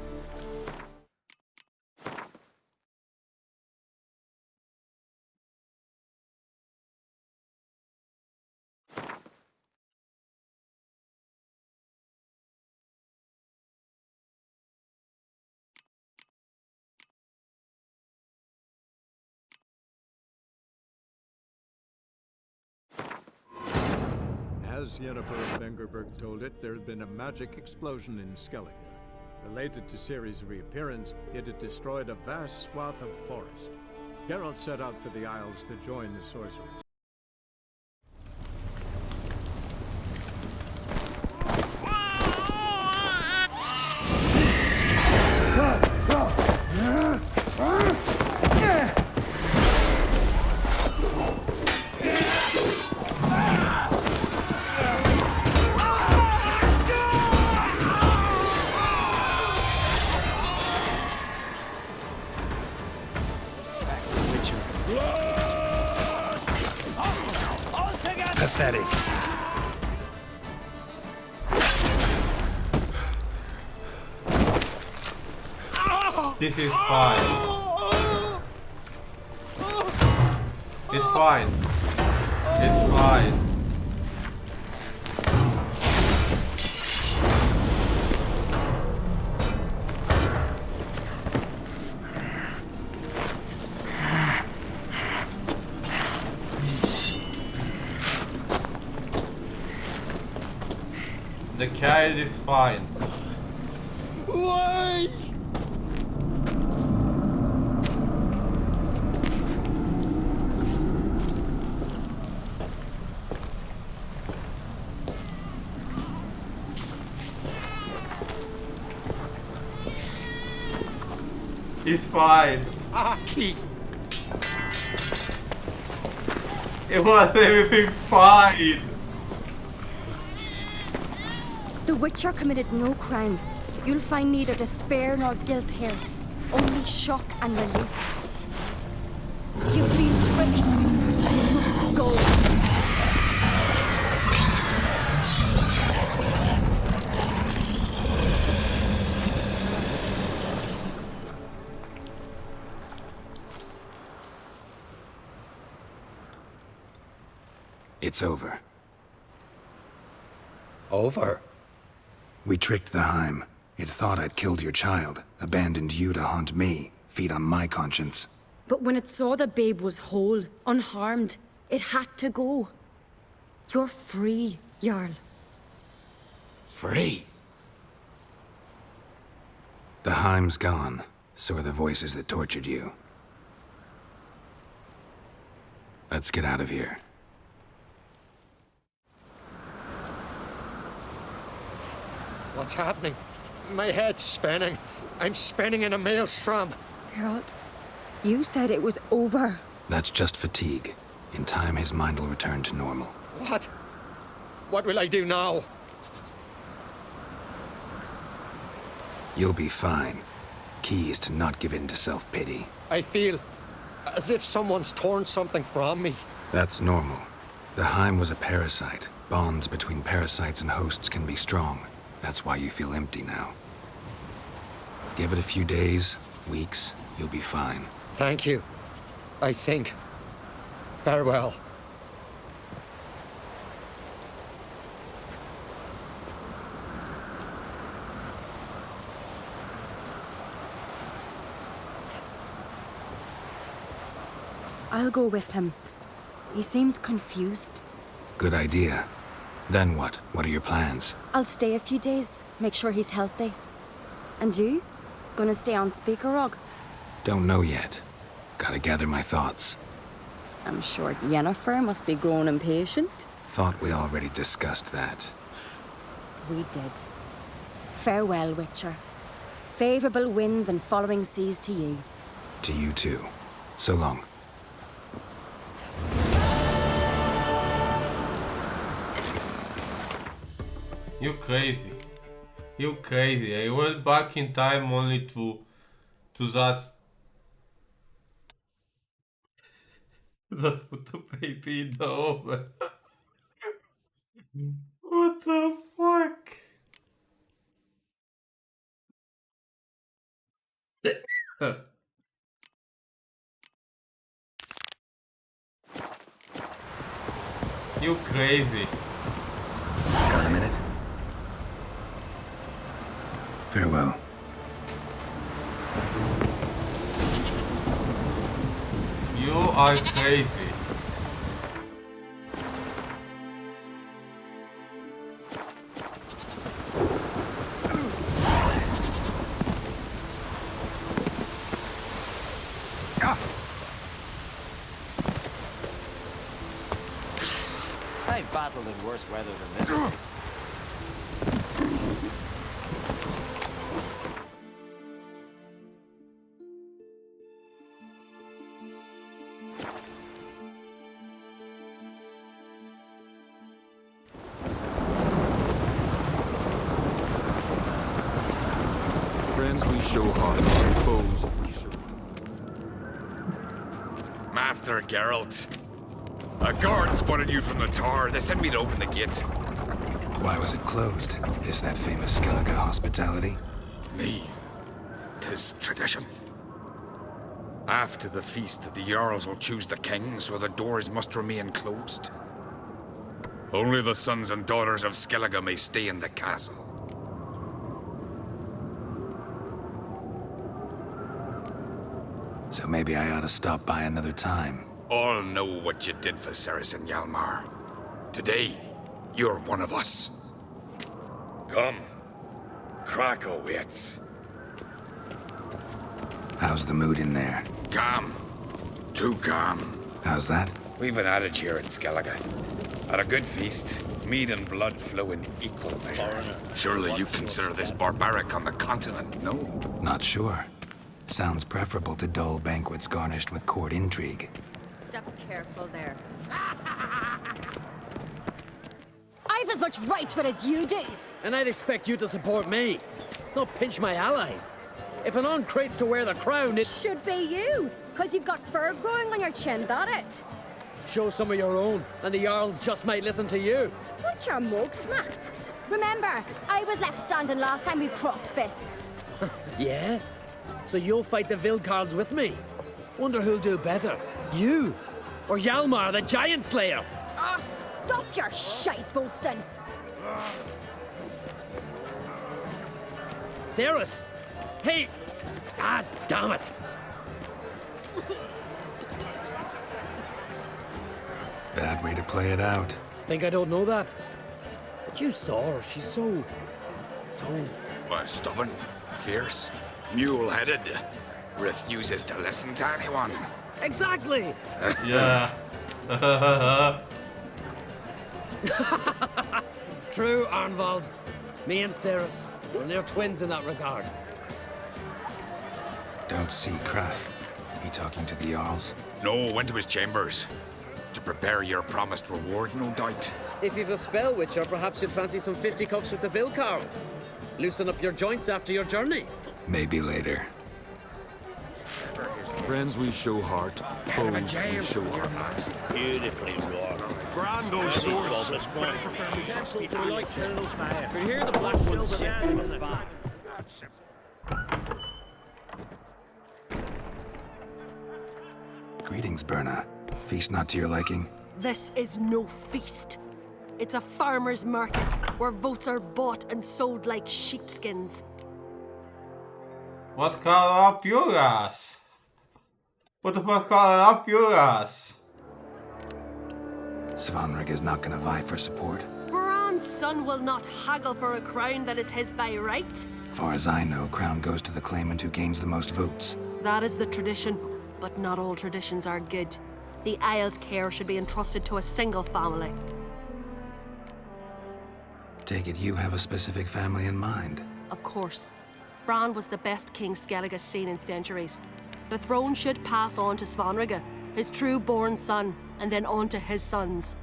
As Yennefer of Vengerberg told it, there had been a magic explosion in Skellige. Related to Ciri's reappearance, it had destroyed a vast swath of forest. Geralt set out for the Isles to join the sorcerers. Pathetic. This is fine. It's fine. It's fine. The child is fine. Why? It's fine. Aki! It was everything fine. The Witcher committed no crime. You'll find neither despair nor guilt here. Only shock and relief. You've been tricked. You must go. It's over. Over? We tricked the Heim. It thought I'd killed your child, abandoned you to haunt me, feed on my conscience. But when it saw the babe was whole, unharmed, it had to go. You're free, Jarl. Free? The Heim's gone, so are the voices that tortured you. Let's get out of here. What's happening? My head's spinning. I'm spinning in a maelstrom. Geralt, you said it was over. That's just fatigue. In time, his mind will return to normal. What? What will I do now? You'll be fine. Key is to not give in to self-pity. I feel as if someone's torn something from me. That's normal. The Heim was a parasite. Bonds between parasites and hosts can be strong. That's why you feel empty now. Give it a few days, weeks, you'll be fine. Thank you. I think. Farewell. I'll go with him. He seems confused. Good idea. Then what? What are your plans? I'll stay a few days, make sure he's healthy. And you? Gonna stay on Speaker Rog? Don't know yet. Gotta gather my thoughts. I'm sure Yennefer must be growing impatient. Thought we already discussed that. We did. Farewell, Witcher. Favorable winds and following seas to you. To you too. So long. You crazy. You crazy. I went back in time only to just put the baby in the oven. What the fuck? You crazy. Got a minute? Farewell. You are crazy. I've battled in worse weather than this. Friends we show heart, foes we show... Master Geralt. A guard spotted you from the tower. They sent me to open the gate. Why was it closed? Is that famous Skellige hospitality? Me. 'Tis tradition. After the feast, the Jarls will choose the king, so the doors must remain closed. Only the sons and daughters of Skellige may stay in the castle. So maybe I ought to stop by another time. All know what you did for Ceres and Hjalmar. Today, you're one of us. Come. Krakow waits. How's the mood in there? Calm. Too calm. How's that? We've an adage here in Skellige. At a good feast, mead and blood flow in equal measure. Surely you consider this barbaric on the continent, no? Not sure. Sounds preferable to dull banquets garnished with court intrigue. Step careful there. I've as much right to it as you do. And I'd expect you to support me, not pinch my allies. If an uncrate's to wear the crown, it should be you, because you've got fur growing on your chin, that it? Show some of your own, and the Jarls just might listen to you. Want your mug smacked? Remember, I was left standing last time we crossed fists. Yeah? So you'll fight the Vilcards with me? Wonder who'll do better, you or Hjalmar the Giant Slayer? Oh, stop your shite boasting! Ceres! Hey! Ah, damn it! Bad way to play it out. Think I don't know that? But you saw her, she's so... Stubborn, fierce, mule-headed, refuses to listen to anyone. Exactly! Yeah. True, Arnvald. Me and Ceres, we're near twins in that regard. Don't see Krach. He talking to the Jarls? No, went to his chambers. To prepare your promised reward, no doubt. If you've a spell, Witcher, perhaps you'd fancy some fisticuffs with the Vilcards. Loosen up your joints after your journey. Maybe later. Friends we show heart, foes we show heart. Beautifully wrought. Grand old swords. We hear the black ones ship from afar. Greetings, Berna. Feast not to your liking? This is no feast. It's a farmer's market where votes are bought and sold like sheepskins. What color up your ass? What the fuck color up your ass? Svanrig is not gonna vie for support. Bran's son will not haggle for a crown that is his by right. Far as I know, crown goes to the claimant who gains the most votes. That is the tradition, but not all traditions are good. The Isle's care should be entrusted to a single family. Take it you have a specific family in mind. Of course. Bran was the best king Skellige's seen in centuries. The throne should pass on to Svanrige, his true-born son, and then on to his sons.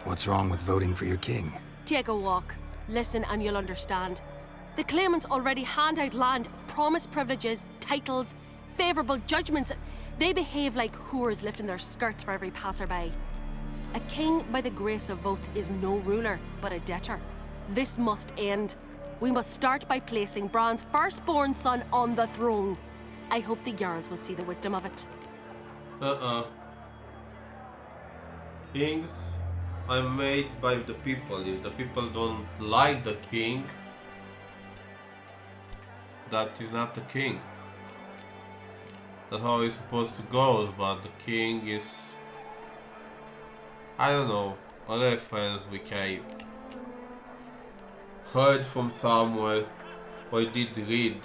What's wrong with voting for your king? Take a walk. Listen and you'll understand. The claimants already hand out land, promise privileges, titles, favourable judgments. They behave like whores lifting their skirts for every passerby. A king by the grace of votes is no ruler, but a debtor. This must end. We must start by placing Bran's firstborn son on the throne. I hope the Jarls will see the wisdom of it. Kings are made by the people. If the people don't like the king, that is not the king. That's how it's supposed to go, but the king is... I don't know, a reference which I heard from somewhere or did read.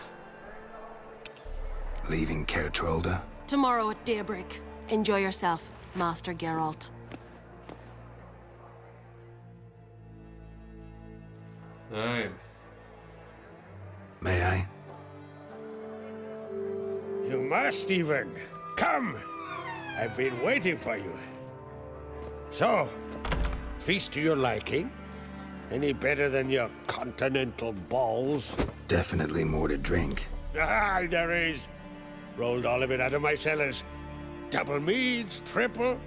Leaving Caer Trolda? Tomorrow at daybreak. Enjoy yourself, Master Geralt. Hey. May I? You must even. Come! I've been waiting for you. So, feast to your liking? Any better than your continental balls? Definitely more to drink. Ah, there is. Rolled all of it out of my cellars. Double meads, triple,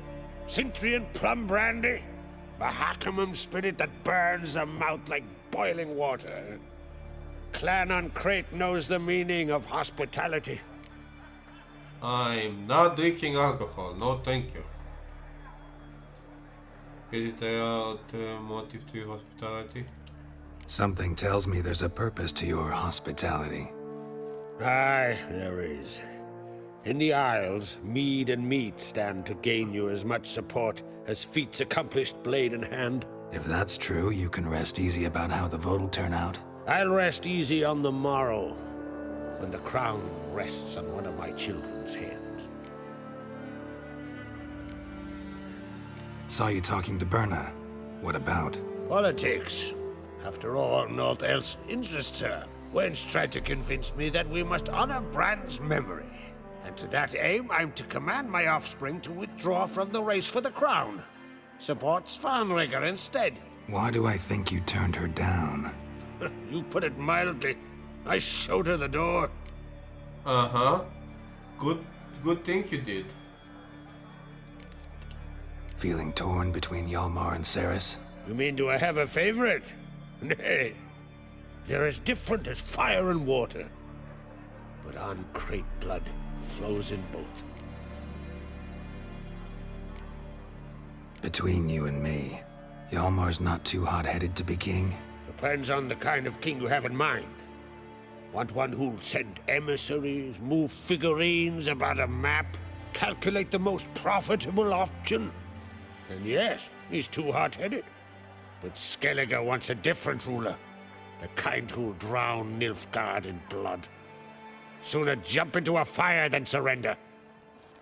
Cintrian plum brandy, Mahakimum spirit that burns the mouth like boiling water. Clan on Crate knows the meaning of hospitality. I'm not drinking alcohol, no thank you. Is it a motive to your hospitality? Something tells me there's a purpose to your hospitality. Aye, there is. In the Isles, mead and meat stand to gain you as much support as feats accomplished blade in hand. If that's true, you can rest easy about how the vote'll turn out. I'll rest easy on the morrow, when the crown rests on one of my children's hands. Saw you talking to Berna. What about? Politics. After all, naught else interests her. Wench tried to convince me that we must honor Bran's memory. And to that aim, I'm to command my offspring to withdraw from the race for the crown. Support Svanrige instead. Why do I think you turned her down? You put it mildly. I showed her the door. Uh-huh. Good thing you did. Feeling torn between Hjalmar and Cerys? You mean do I have a favorite? Nay. They're as different as fire and water. But on Crate blood flows in both. Between you and me, Hjalmar's not too hot-headed to be king? Depends on the kind of king you have in mind. Want one who'll send emissaries, move figurines about a map, calculate the most profitable option? And yes, he's too hot-headed. But Skellige wants a different ruler. The kind who'll drown Nilfgaard in blood. Sooner jump into a fire than surrender.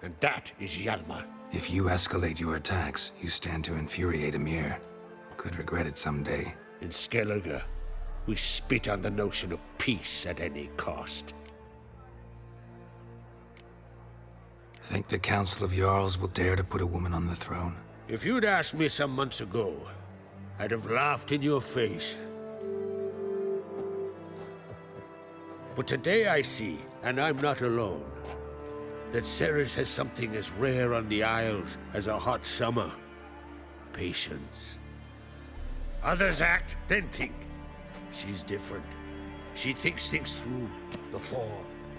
And that is Hjalmar. If you escalate your attacks, you stand to infuriate Emhyr. Could regret it someday. In Skellige, we spit on the notion of peace at any cost. Think the Council of Jarls will dare to put a woman on the throne? If you'd asked me some months ago, I'd have laughed in your face. But today I see, and I'm not alone, that Ceres has something as rare on the Isles as a hot summer. Patience. Others act, then think. She's different. She thinks things through, the for,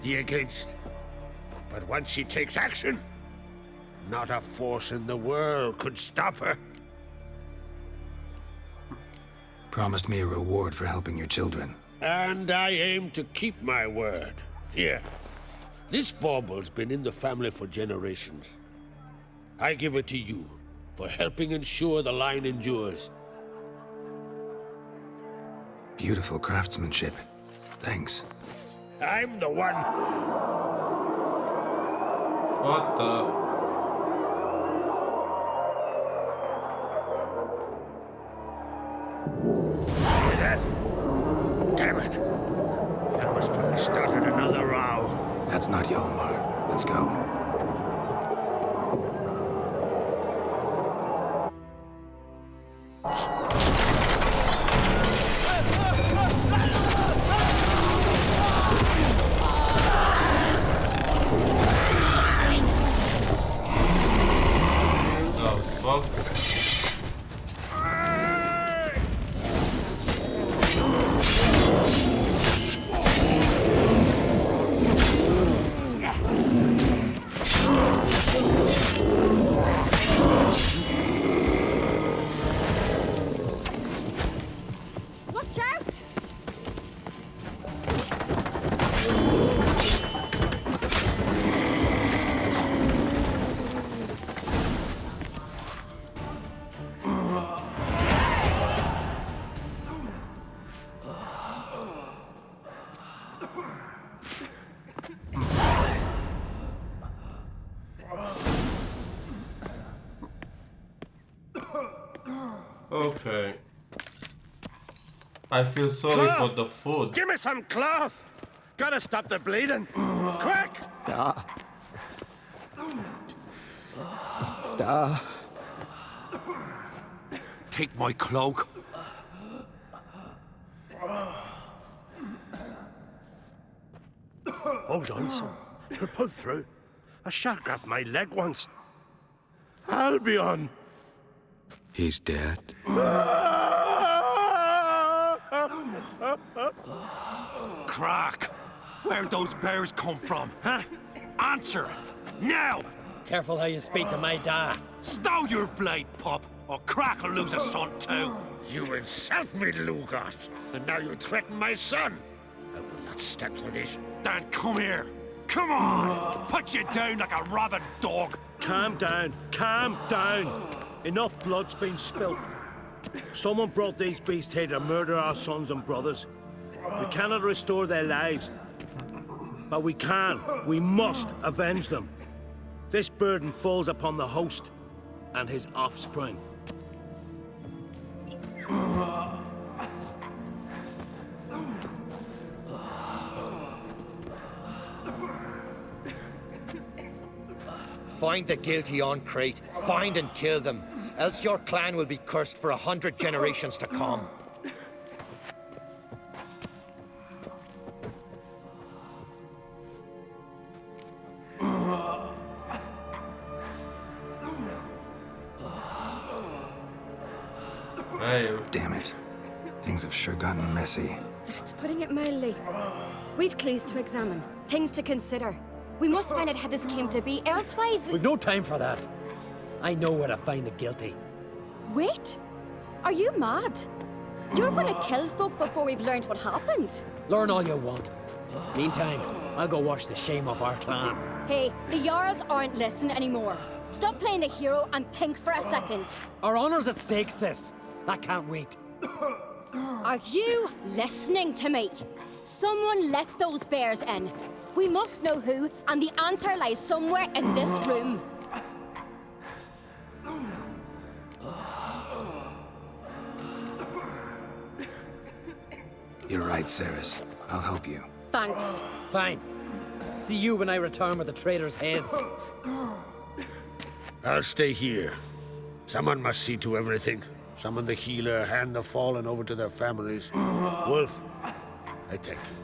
the against. But once she takes action, not a force in the world could stop her. Promised me a reward for helping your children. And I aim to keep my word. Here. This bauble's been in the family for generations. I give it to you for helping ensure the line endures. Beautiful craftsmanship. Thanks. I'm the one. What the? Hear that? Damn it! That must have started another row. That's not Hjalmar. Let's go. Okay. I feel sorry for the food. Give me some cloth! Gotta stop the bleeding! Quick! Take my cloak. Hold on, son. You'll pull through. A shark grabbed my leg once. Albion! He's dead. Crack! Where'd those bears come from, huh? Answer! Now! Careful how you speak to my dad. Stow your blade, pup, or Crack will lose a son too. You insult me, Lugos, and now you threaten my son. I will not stand for this. Dan, come here. Come on! Put you down like a rabid dog. Calm down. Calm down. Enough blood's been spilt. Someone brought these beasts here to murder our sons and brothers. We cannot restore their lives. But we can. We must avenge them. This burden falls upon the host and his offspring. Find the guilty on Crete. Find and kill them. Else your clan will be cursed for 100 generations to come. Hey. Damn it. Things have sure gotten messy. That's putting it mildly. We've clues to examine, things to consider. We must find out how this came to be, elsewise We've no time for that. I know where to find the guilty. Wait! Are you mad? You're gonna kill folk before we've learned what happened. Learn all you want. Meantime, I'll go wash the shame off our clan. Hey, the Jarls aren't listening anymore. Stop playing the hero and think for a second. Our honor's at stake, sis. That can't wait. Are you listening to me? Someone let those bears in. We must know who, and the answer lies somewhere in this room. You're right, Ceres. I'll help you. Thanks. Fine. See you when I return with the traitors' heads. I'll stay here. Someone must see to everything. Summon the healer, hand the fallen over to their families. Wolf, I thank you.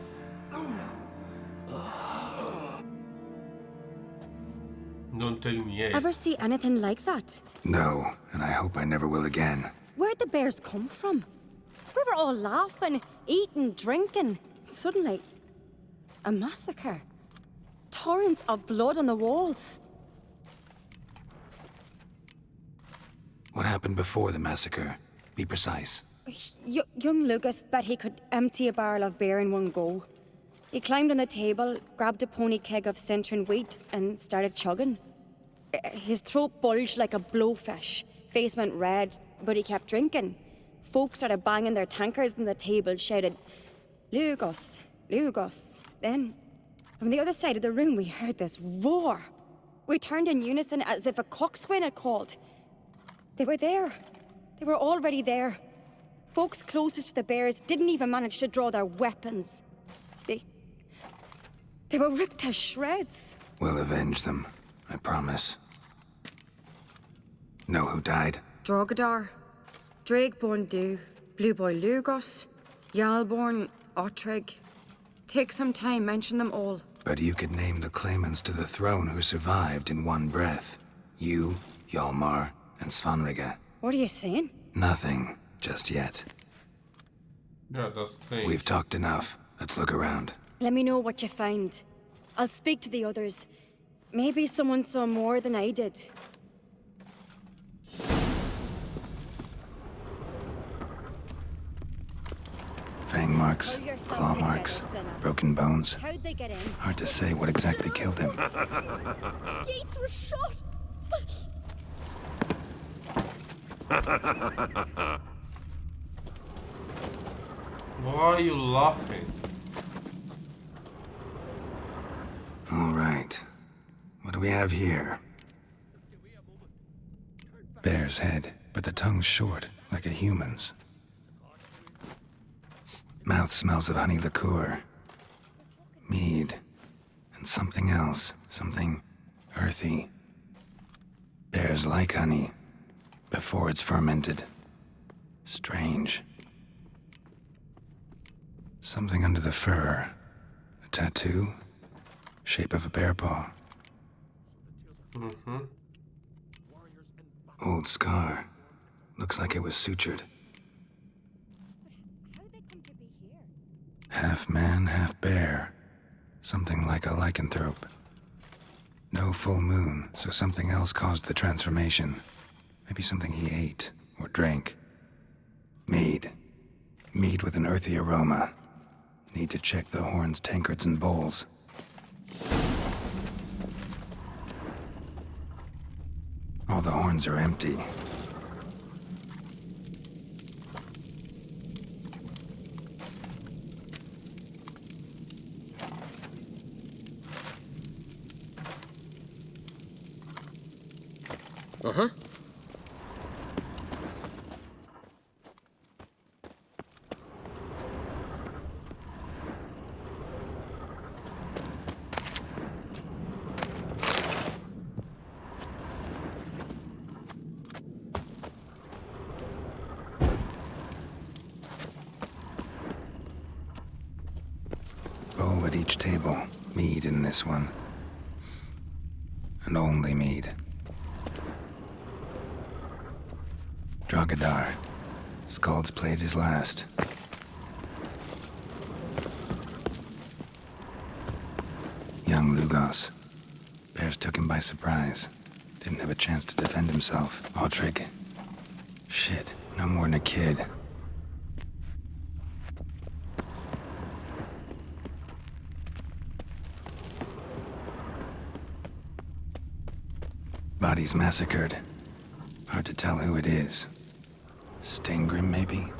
Don't take me yet. Ever see anything like that? No, and I hope I never will again. Where'd the bears come from? We were all laughing, eating, drinking. Suddenly, a massacre. Torrents of blood on the walls. What happened before the massacre? Be precise. Young Lucas bet he could empty a barrel of beer in one go. He climbed on the table, grabbed a pony keg of Centron wheat, and started chugging. His throat bulged like a blowfish, face went red, but he kept drinking. Folks started banging their tankards on the table, shouted, "Lugos, Lugos." Then, from the other side of the room, we heard this roar. We turned in unison as if a coxswain had called. They were there. They were already there. Folks closest to the bears didn't even manage to draw their weapons. They were ripped to shreds. We'll avenge them, I promise. Know who died? Drogadar, Drakeborn Du, Blue Boy Lugos, Yalborn, Ottrig. Take some time, mention them all. But you could name the claimants to the throne who survived in one breath. You, Hjalmar, and Svanrige. What are you saying? Nothing, just yet. Yeah, that's strange. We've talked enough. Let's look around. Let me know what you find. I'll speak to the others. Maybe someone saw more than I did. Fang marks, claw marks, broken bones. How'd they get in? Hard to say what exactly killed him. Gates were shut! Why are you laughing? All right. What do we have here? Bear's head, but the tongue's short, like a human's. Mouth smells of honey liqueur. Mead. And something else. Something earthy. Bears like honey. Before it's fermented. Strange. Something under the fur. A tattoo. Shape of a bear paw. Mm-hmm. Old scar. Looks like it was sutured. Half man, half bear. Something like a lycanthrope. No full moon, so something else caused the transformation. Maybe something he ate or drank. Mead. Mead with an earthy aroma. Need to check the horns, tankards, and bowls. All the horns are empty. Uh-huh. Bowl at each table. Mead in this one. And only mead. Drogadar. Skald's played his last. Young Lugos. Bears took him by surprise. Didn't have a chance to defend himself. Ottrig. Shit, no more than a kid. Bodies massacred. Hard to tell who it is. Stengrim, maybe?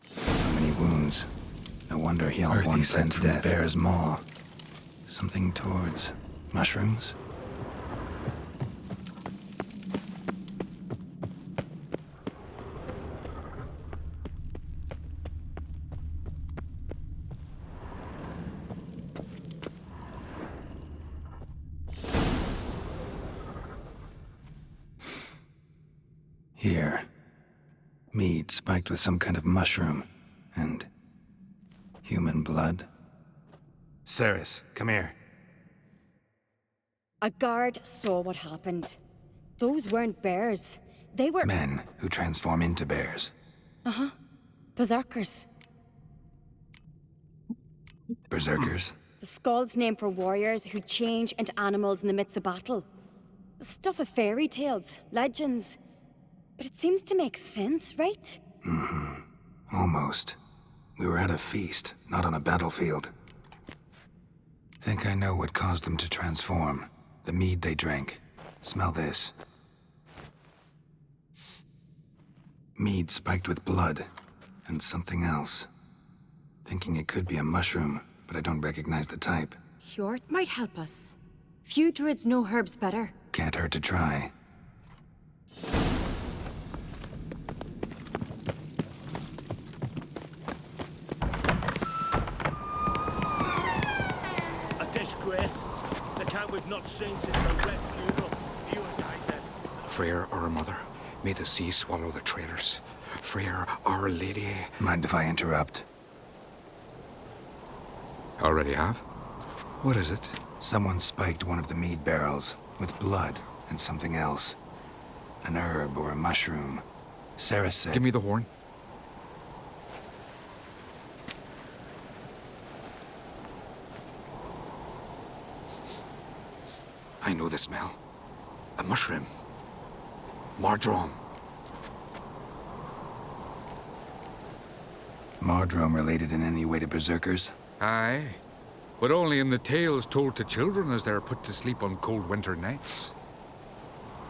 So many wounds. No wonder Hjalmar sent from the bear's maw. Something towards mushrooms? Mead spiked with some kind of mushroom. And human blood. Ceres, come here. A guard saw what happened. Those weren't bears. They were... Men who transform into bears. Uh-huh. Berserkers. Berserkers? The Skald's name for warriors who change into animals in the midst of battle. Stuff of fairy tales, legends. But it seems to make sense, right? Mm-hmm. Almost. We were at a feast, not on a battlefield. Think I know what caused them to transform. The mead they drank. Smell this. Mead spiked with blood. And something else. Thinking it could be a mushroom, but I don't recognize the type. Hjort might help us. Few druids know herbs better. Can't hurt to try. A disgrace. The camp we've not seen since the Red Funeral. You and I then. Freyr, our mother, may the sea swallow the traitors. Freyr, our lady. Mind if I interrupt? Already have? What is it? Someone spiked one of the mead barrels with blood and something else. An herb or a mushroom. Sarah said... Give me the horn. I know the smell. A mushroom. Mardrome. Mardrome related in any way to berserkers? Aye. But only in the tales told to children as they're put to sleep on cold winter nights.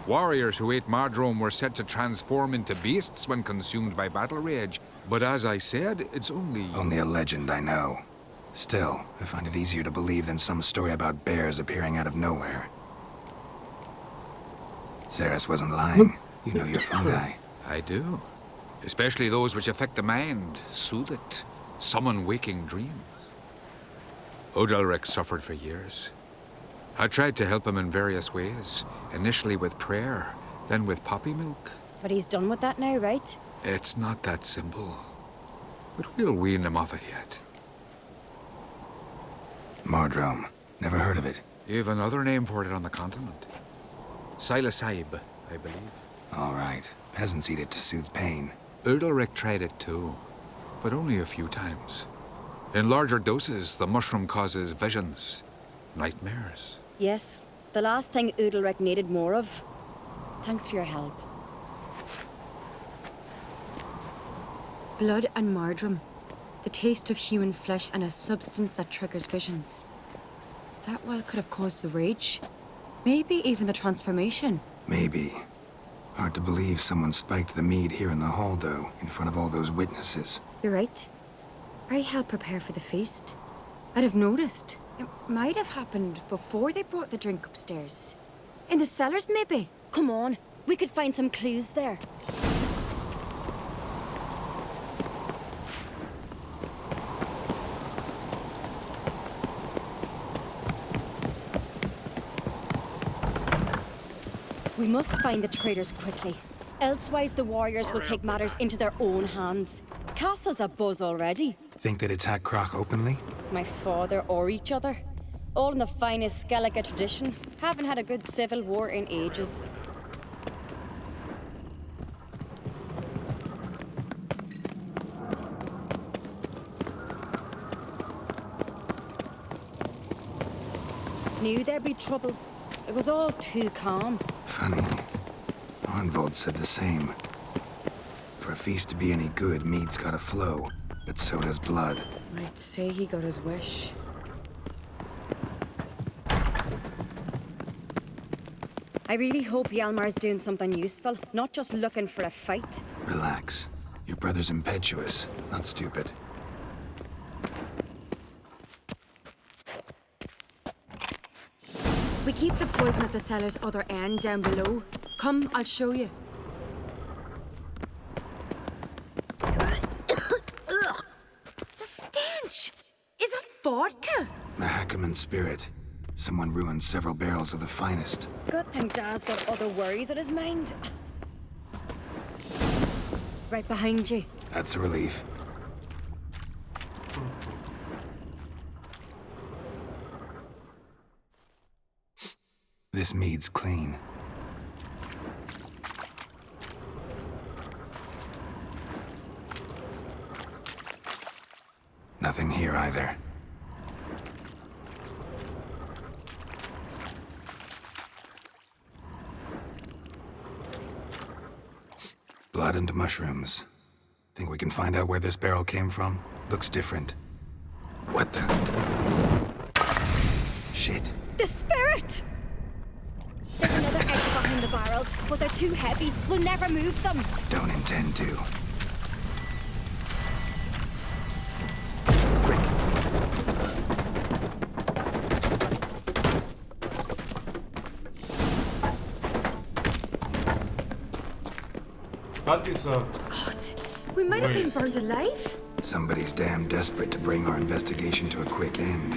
Warriors who ate Mardrome were said to transform into beasts when consumed by battle rage. But as I said, it's only... Only a legend, I know. Still, I find it easier to believe than some story about bears appearing out of nowhere. Ceres wasn't lying. You know your fungi. I do. Especially those which affect the mind, soothe it, summon waking dreams. Odalric suffered for years. I tried to help him in various ways, initially with prayer, then with poppy milk. But he's done with that now, right? It's not that simple. But we'll wean him off it yet. Mardrome. Never heard of it. You've another name for it on the continent. Silasaib, I believe. All right. Peasants eat it to soothe pain. Udalric tried it too, but only a few times. In larger doses, the mushroom causes visions, nightmares. Yes, the last thing Udalric needed more of. Thanks for your help. Blood and Mardrome. The taste of human flesh and a substance that triggers visions. That well could have caused the rage. Maybe even the transformation. Maybe. Hard to believe someone spiked the mead here in the hall, though, in front of all those witnesses. You're right. I helped prepare for the feast. I'd have noticed. It might have happened before they brought the drink upstairs. In the cellars, maybe. Come on, we could find some clues there. We must find the traitors quickly. Elsewise, the warriors will take matters into their own hands. Castle's abuzz already. Think they'd attack Croc openly? My father or each other. All in the finest Skellige tradition. Haven't had a good civil war in ages. Knew there'd be trouble. It was all too calm. Funny. Arnvold said the same. For a feast to be any good, mead's gotta flow, but so does blood. I'd say he got his wish. I really hope Hjalmar's doing something useful, not just looking for a fight. Relax. Your brother's impetuous, not stupid. We keep the poison at the cellar's other end, down below. Come, I'll show you. The stench! Is that vodka? Mahakaman spirit. Someone ruined several barrels of the finest. Good thing Dad's got other worries on his mind. Right behind you. That's a relief. This mead's clean. Nothing here either. Blood and mushrooms. Think we can find out where this barrel came from? Looks different. What the? Shit. The spirit! There's another exit behind the barrels, but they're too heavy. We'll never move them. Don't intend to. That is a... God, we might have been burned alive. Somebody's damn desperate to bring our investigation to a quick end.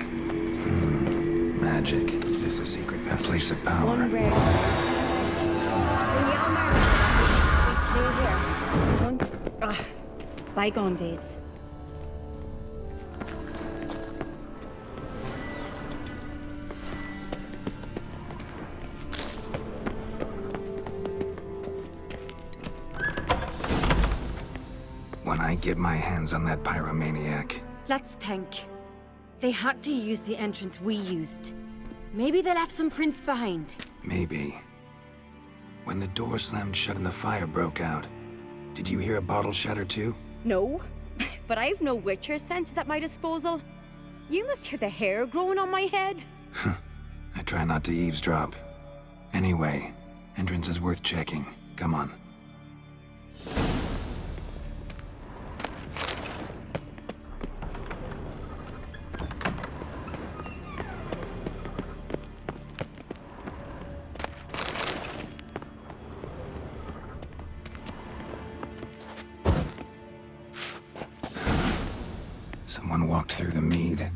Magic. This is a secret place of power. One rare. When Yalmar we play here. Once, bygone days. When I get my hands on that pyromaniac, Let's think. They had to use the entrance we used. Maybe they left some prints behind. maybe. When the door slammed shut and the fire broke out, did you hear a bottle shatter too? No, but I've no Witcher senses at my disposal. You must hear the hair growing on my head. I try not to eavesdrop. Anyway, entrance is worth checking. Come on. Someone walked through the mead.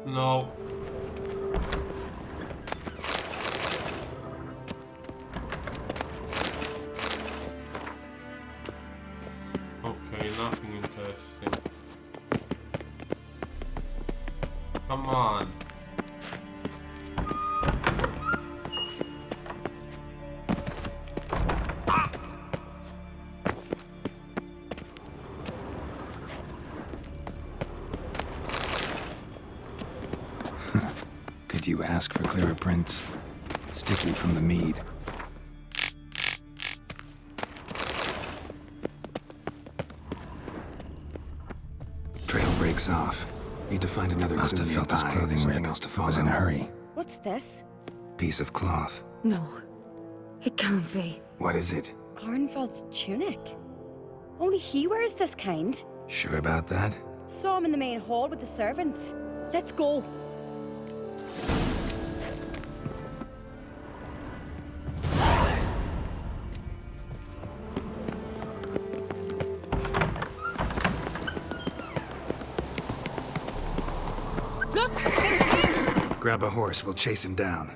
No. Okay, nothing interesting. Come on. Could you ask for clearer prints? Sticky from the mead. Trail breaks off. Need to find another Must clue have felt his nearby. clothing Something rip. else to follow. Was in a hurry. What's this? Piece of cloth. No, it can't be. What is it? Arnvald's tunic. Only he wears this kind. Sure about that? Saw him in the main hall with the servants. Let's go. Look! It's him! Grab a horse, we'll chase him down.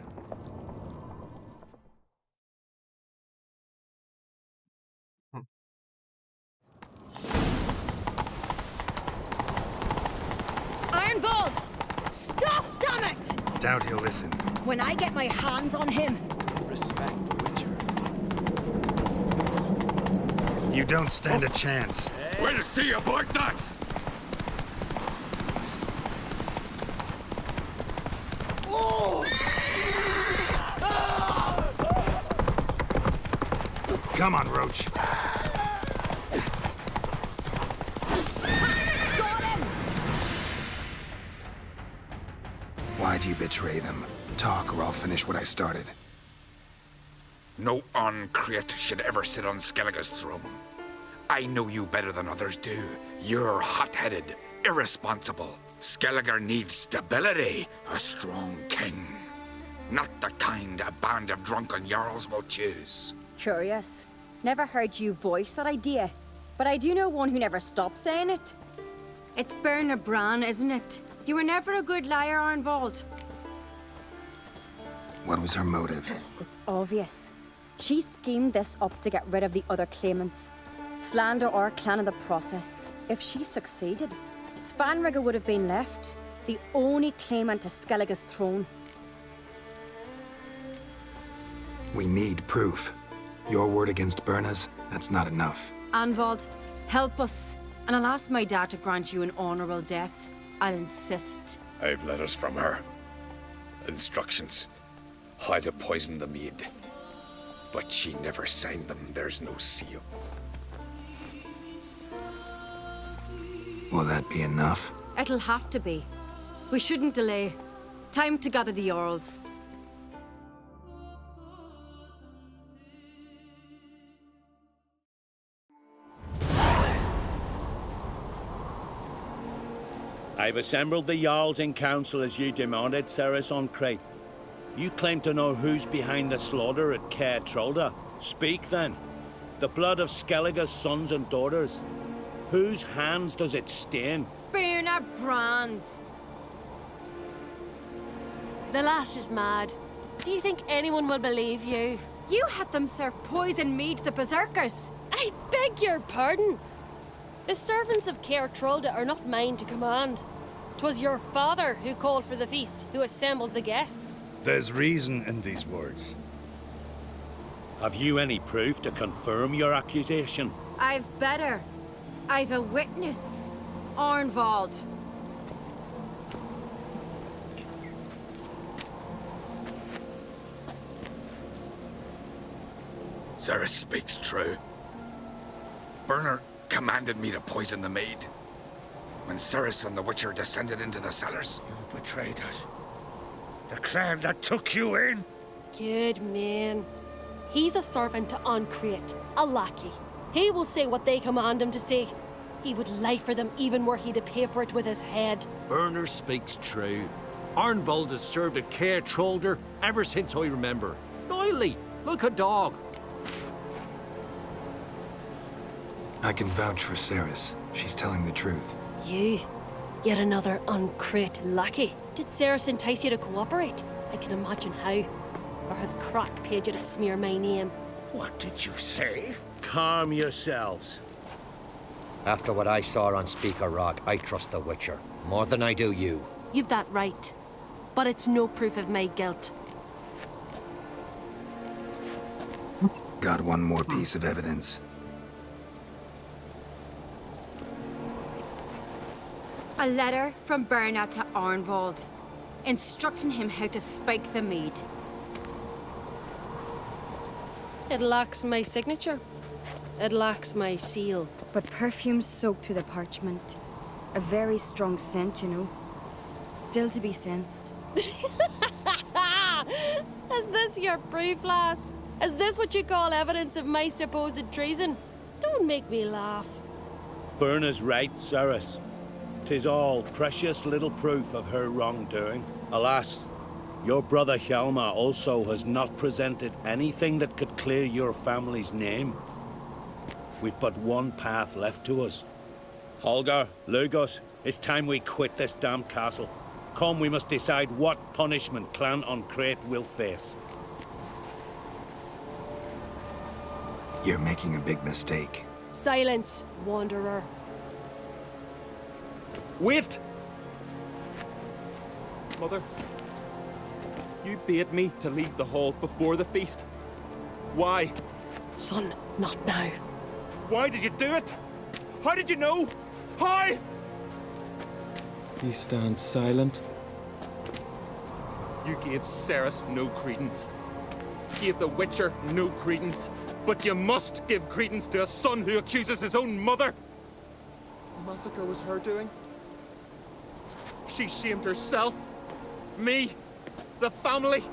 Arnvald! Stop, damn it! Doubt he'll listen. When I get my hands on him. Respect the Witcher. You don't stand a chance. Way to see you, Black Knights! Come on, Roach. Why'd you betray them? talk or I'll finish what I started. No Ancrete should ever sit on Skellige's throne. I know you better than others do. You're hot-headed, irresponsible. Skellige needs stability, a strong king. Not the kind a band of drunken jarls will choose. Curious. Never heard you voice that idea. But I do know one who never stops saying it. It's Berna Bran, isn't it? You were never a good liar, Arnvald. What was her motive? It's obvious. She schemed this up to get rid of the other claimants. Slander our clan in the process. If she succeeded, Svanrige would have been left, the only claimant to Skellige's throne. We need proof. Your word against Berna's, that's not enough. Arnvald, help us. And I'll ask my dad to grant you an honorable death. I'll insist. I've letters from her. Instructions. How to poison the mead. But she never signed them. There's no seal. Will that be enough? It'll have to be. We shouldn't delay. Time to gather the Jarls. I've assembled the Jarls in council as you demanded, Cerys Ancrete. You claim to know who's behind the slaughter at Caer Trolda. Speak then. The blood of Skellige's sons and daughters. Whose hands does it stain? Berna Bran's. The lass is mad. Do you think anyone will believe you? You had them serve poison mead to the berserkers. I beg your pardon. The servants of Caer Trolda are not mine to command. 'Twas your father who called for the feast, who assembled the guests. There's reason in these words. Have you any proof to confirm your accusation? I've better. I've a witness. Arnvald. Cerys speaks true. Berna commanded me to poison the maid. When Cerys and the Witcher descended into the cellars. You betrayed us. The clan that took you in. Good man. He's a servant to Ancrete, a lackey. He will say what they command him to say. He would lie for them even were he to pay for it with his head. Berner speaks true. Arnvald has served at Caer Trolda ever since I remember. Loyally, like a dog. I can vouch for Cerys. She's telling the truth. You? Yet another Ancrete lackey? Did Cerys entice you to cooperate? I can imagine how. Or has Crack paid you to smear my name? What did you say? Calm yourselves. After what I saw on Speaker Rock, I trust the Witcher. More than I do you. You've that right. But it's no proof of my guilt. Got one more piece of evidence. A letter from Berna to Arnvald, instructing him how to spike the mead. It lacks my signature. It lacks my seal. But perfume soaked through the parchment. A very strong scent, you know. Still to be sensed. Is this your proof, lass? Is this what you call evidence of my supposed treason? Don't make me laugh. Berna's right, Cerys. 'Tis all precious little proof of her wrongdoing. Alas, your brother Hjalmar also has not presented anything that could clear your family's name. We've but one path left to us. Holger, Lugos, it's time we quit this damn castle. Come, we must decide what punishment Clan Ancrete will face. You're making a big mistake. Silence, wanderer. Wait! Mother, you bade me to leave the hall before the feast. Why? Son, not now. Why did you do it? How did you know? How? He stands silent. You gave Cerys no credence. Gave the Witcher no credence. But you must give credence to a son who accuses his own mother. The massacre was her doing. She shamed herself. Me. the family,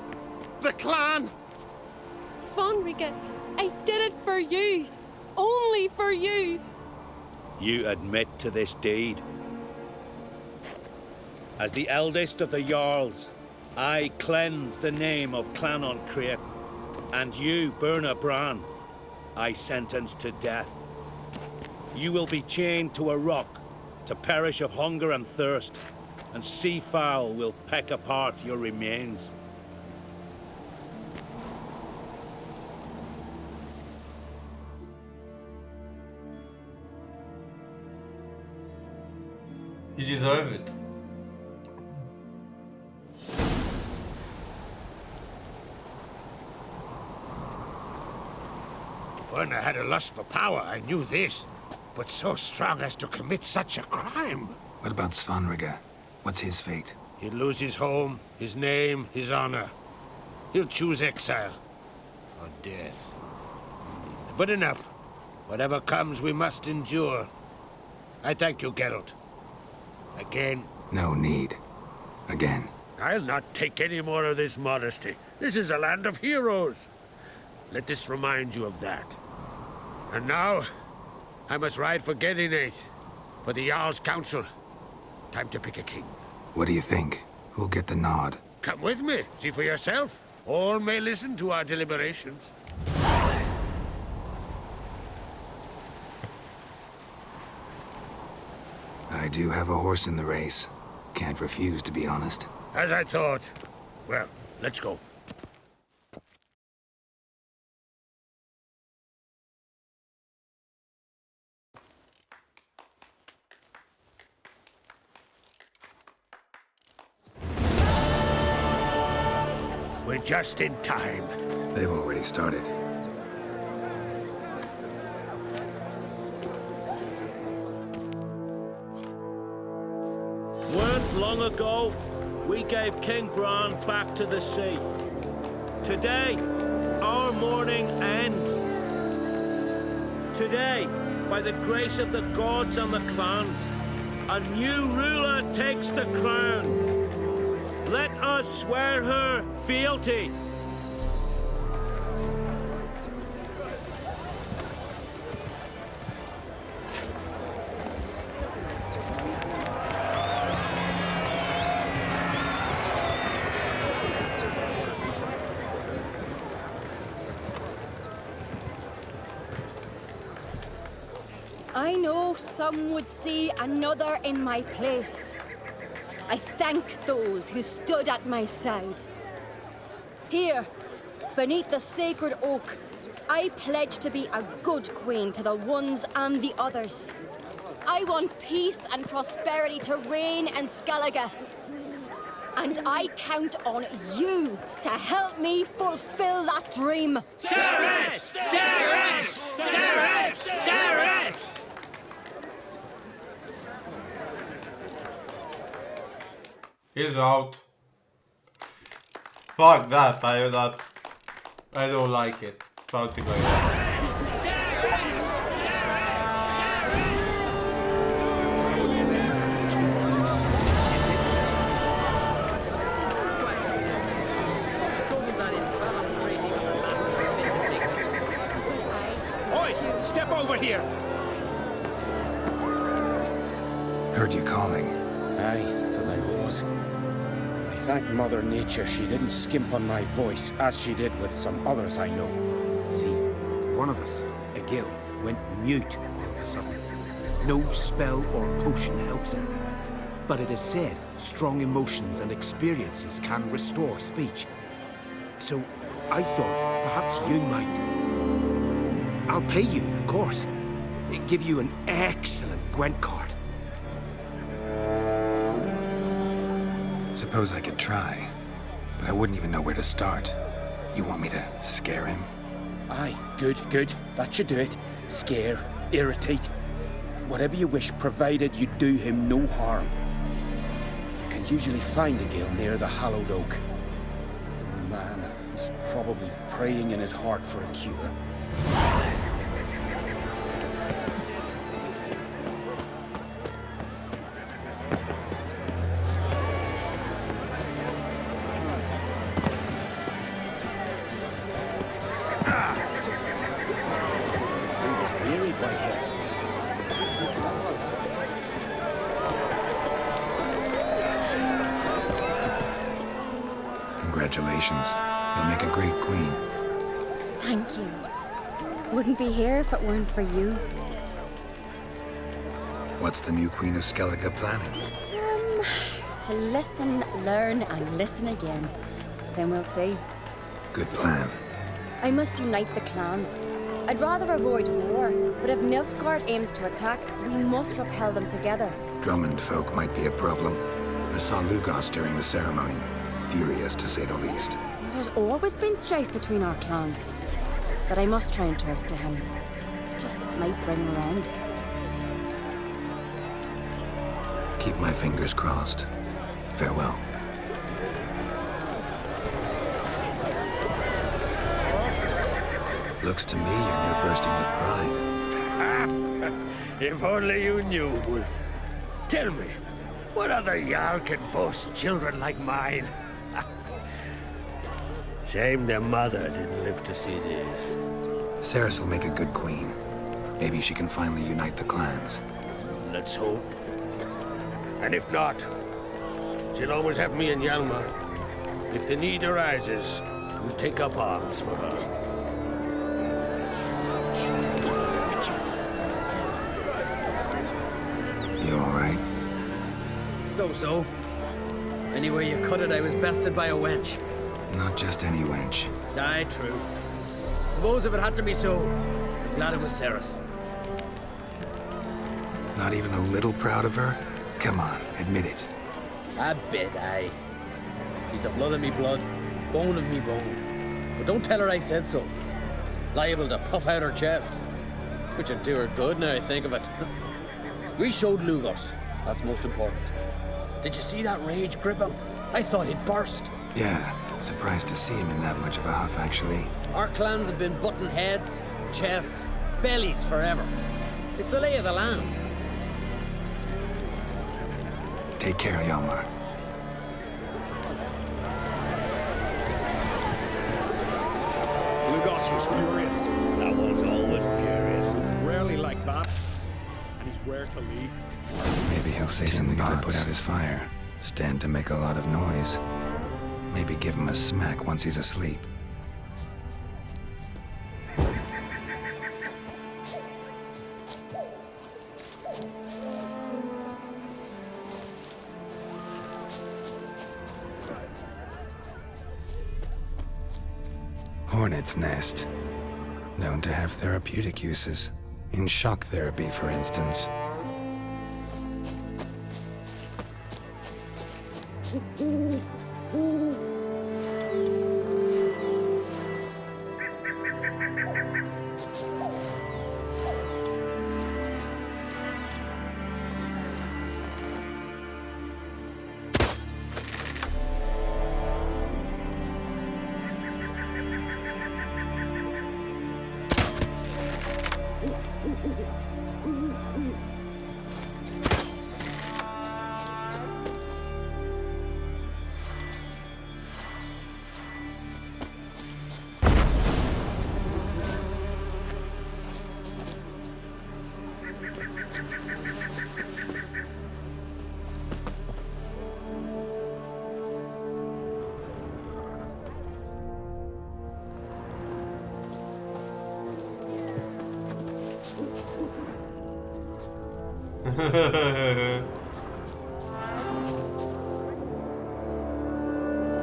the clan. Svanrika, I did it for you. Only for you. You admit to this deed. As the eldest of the Jarls, I cleanse the name of Clanon Create, and you, Burna Bran, I sentence to death. You will be chained to a rock to perish of hunger and thirst, and sea fowl will peck apart your remains. You deserve it. Burna had a lust for power, I knew this. But so strong as to commit such a crime. What about Svanrika? What's his fate? He'll lose his home, his name, his honor. He'll choose exile. Or death. But enough. Whatever comes, we must endure. I thank you, Geralt. Again. No need. Again. I'll not take any more of this modesty. This is a land of heroes. Let this remind you of that. And now, I must ride for Gedinate, for the Jarl's Council. Time to pick a king. What do you think? Who'll get the nod? Come with me, see for yourself. All may listen to our deliberations. I do have a horse in the race. Can't refuse, to be honest. As I thought. Well, let's go. We're just in time. They've already started. Weren't long ago, we gave King Bran back to the sea. Today, our mourning ends. Today, by the grace of the gods and the clans, a new ruler takes the crown. Let us swear her fealty. I know some would see another in my place. I thank those who stood at my side. Here, beneath the sacred oak, I pledge to be a good queen to the ones and the others. I want peace and prosperity to reign in Skellige. And I count on you to help me fulfill that dream. Cerys! Cerys! Cerys! Cerys! He's out. Fuck that, I don't like it. Something like that. Oi! Step over here! Heard you calling. Aye, because I was. I thank Mother Nature she didn't skimp on my voice, as she did with some others I know. See, one of us, a gill, went mute all of a sudden. No spell or potion helps him. But it is said strong emotions and experiences can restore speech. So I thought perhaps you might. I'll pay you, of course. Give you an excellent Gwent card. Suppose I could try, but I wouldn't even know where to start. You want me to scare him? Aye, good, good. That should do it. Scare, irritate. Whatever you wish, provided you do him no harm. You can usually find a gill near the hallowed oak. Man, he's probably praying in his heart for a cure. Congratulations. You'll make a great queen. Thank you. Wouldn't be here if it weren't for you. What's the new Queen of Skellige planning? To listen, learn, and listen again. Then we'll see. Good plan. I must unite the clans. I'd rather avoid war, but if Nilfgaard aims to attack, we must repel them together. Drummond folk might be a problem. I saw Lugos during the ceremony. Furious, to say the least. There's always been strife between our clans. But I must try and talk to him. Just might bring her end. Keep my fingers crossed. Farewell. Looks to me you're near bursting with pride. If only you knew, Wolf. Tell me, what other Jarl can boast children like mine? Shame their mother didn't live to see this. Cerys will make a good queen. Maybe she can finally unite the clans. Let's hope. And if not, she'll always have me and Hjalmar. If the need arises, we'll take up arms for her. You alright? So. Anyway you cut it, I was bested by a wench. Not just any wench. Aye, true. Suppose if it had to be so, I'm glad it was Cerys. Not even a little proud of her? Come on, admit it. A bit, aye. She's the blood of me blood, bone of me bone. But don't tell her I said so. Liable to puff out her chest. Which would do her good now I think of it. We showed Lugos. That's most important. Did you see that rage grip him? I thought he'd burst. Yeah, surprised to see him in that much of a huff, actually. Our clans have been butting heads, chests, bellies forever. It's the lay of the land. Take care, Hjalmar. Lugos was furious. That one's always furious. Rarely like that. And he's rare to leave. Maybe he'll say something if I put out his fire. Stand to make a lot of noise. Maybe give him a smack once he's asleep. Hornet's nest. Known to have therapeutic uses. In shock therapy, for instance.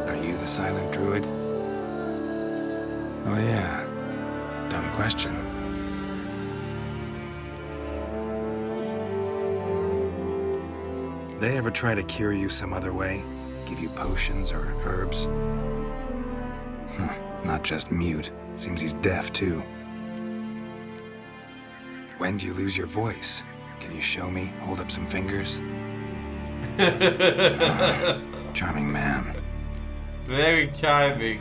Are you the silent druid? Oh yeah. Dumb question. They ever try to cure you some other way? Give you potions or herbs? Not just mute. Seems he's deaf too. When do you lose your voice? Can you show me? Hold up some fingers? Charming man. Very charming.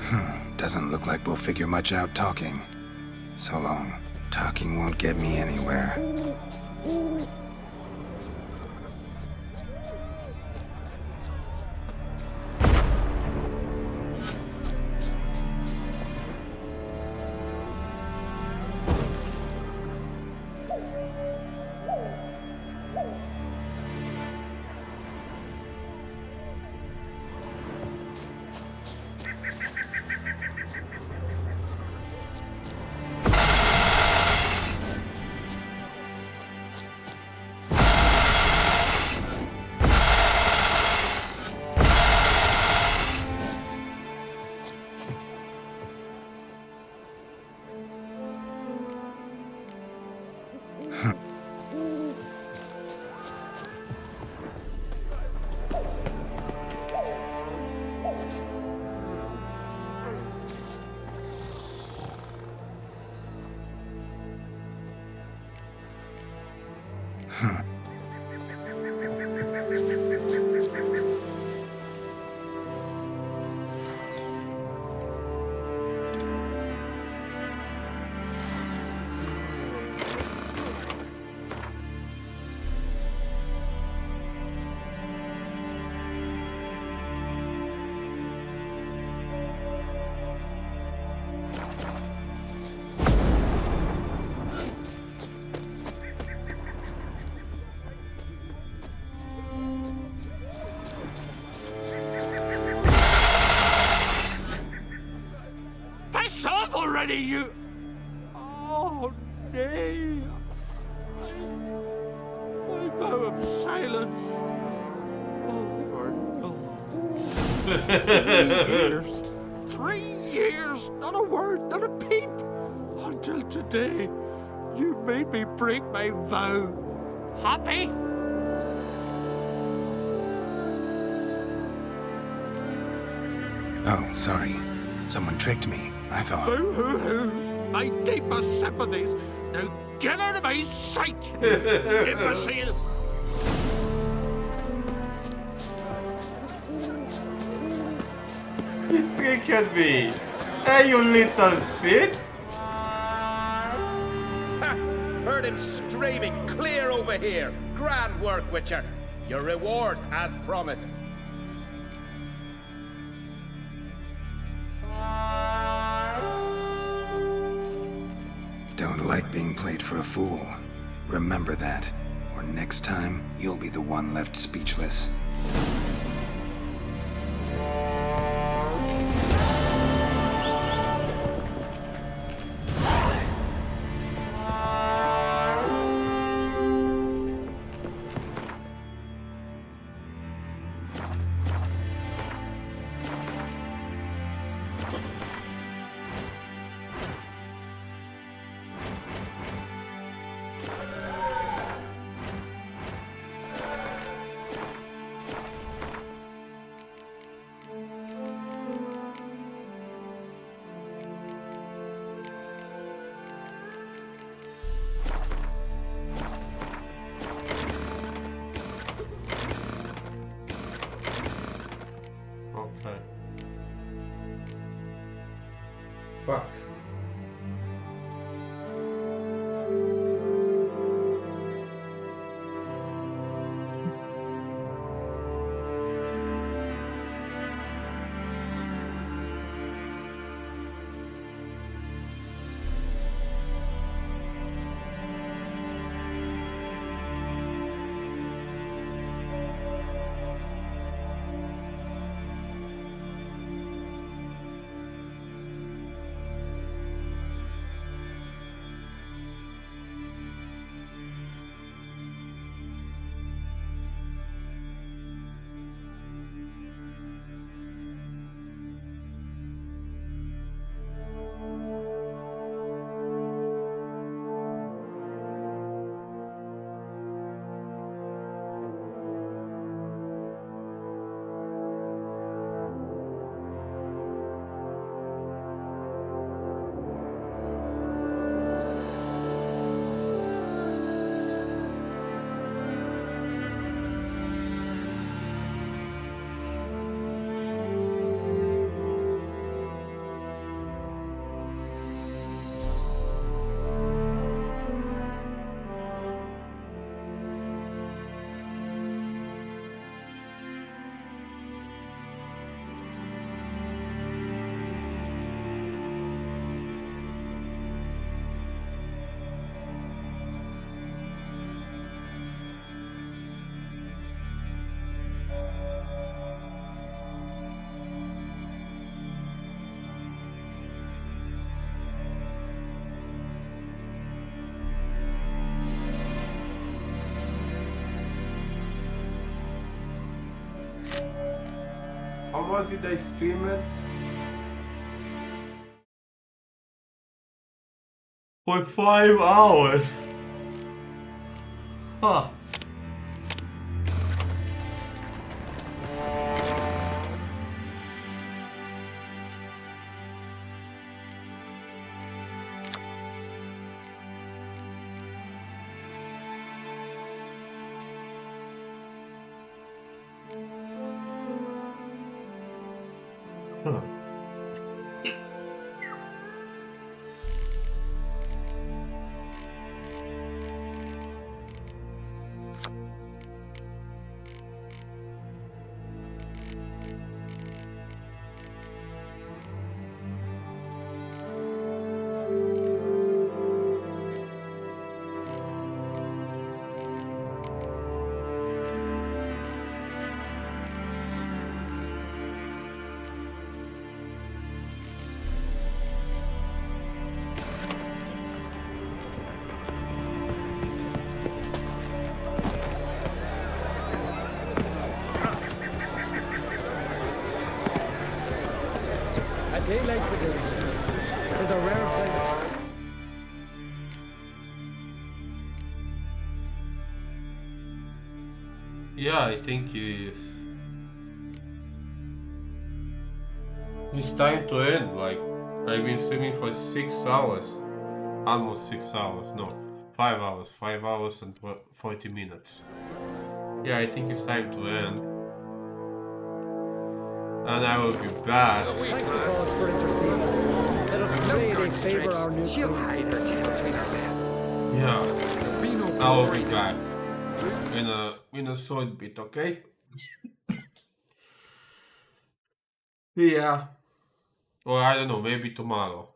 Doesn't look like we'll figure much out talking. So long. Talking won't get me anywhere. Piss off already, you... Oh, nay. My vow of silence. Oh, for no. 3 years. 3 years. Not a word, not a peep. Until today, you made me break my vow. Happy? Oh, sorry. Someone tricked me. I thought... Boo-hoo-hoo. My deepest sympathies. Now get out of my sight, you imbecile. It can be. Hey, you little shit! Heard him screaming clear over here. Grand work, Witcher. Your reward as promised. Don't like being played for a fool. Remember that, or next time, you'll be the one left speechless. Okay. Fuck. How much did I stream it? For 5 hours. Huh. is a rare thing. Yeah, I think it is. It's time to end. Like, I've been streaming for 6 hours. Almost 6 hours. No, 5 hours. 5 hours and 40 minutes. Yeah, I think it's time to end. And I will be back. Thank the gods for interceding. Let us pray they favor our new She'll queen. hide her tail between her legs. Yeah, Be no I will be glory. back in a short bit, okay? Yeah. Or I don't know, maybe tomorrow.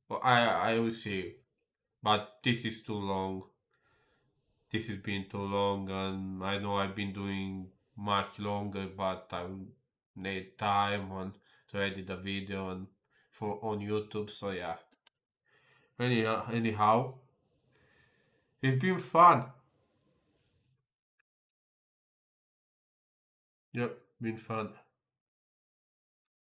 Or I will see. But this is too long. This has been too long, and I know I've been doing much longer, but I will need time to edit the video and on YouTube. So yeah. Anyhow, it's been fun. Yep, been fun.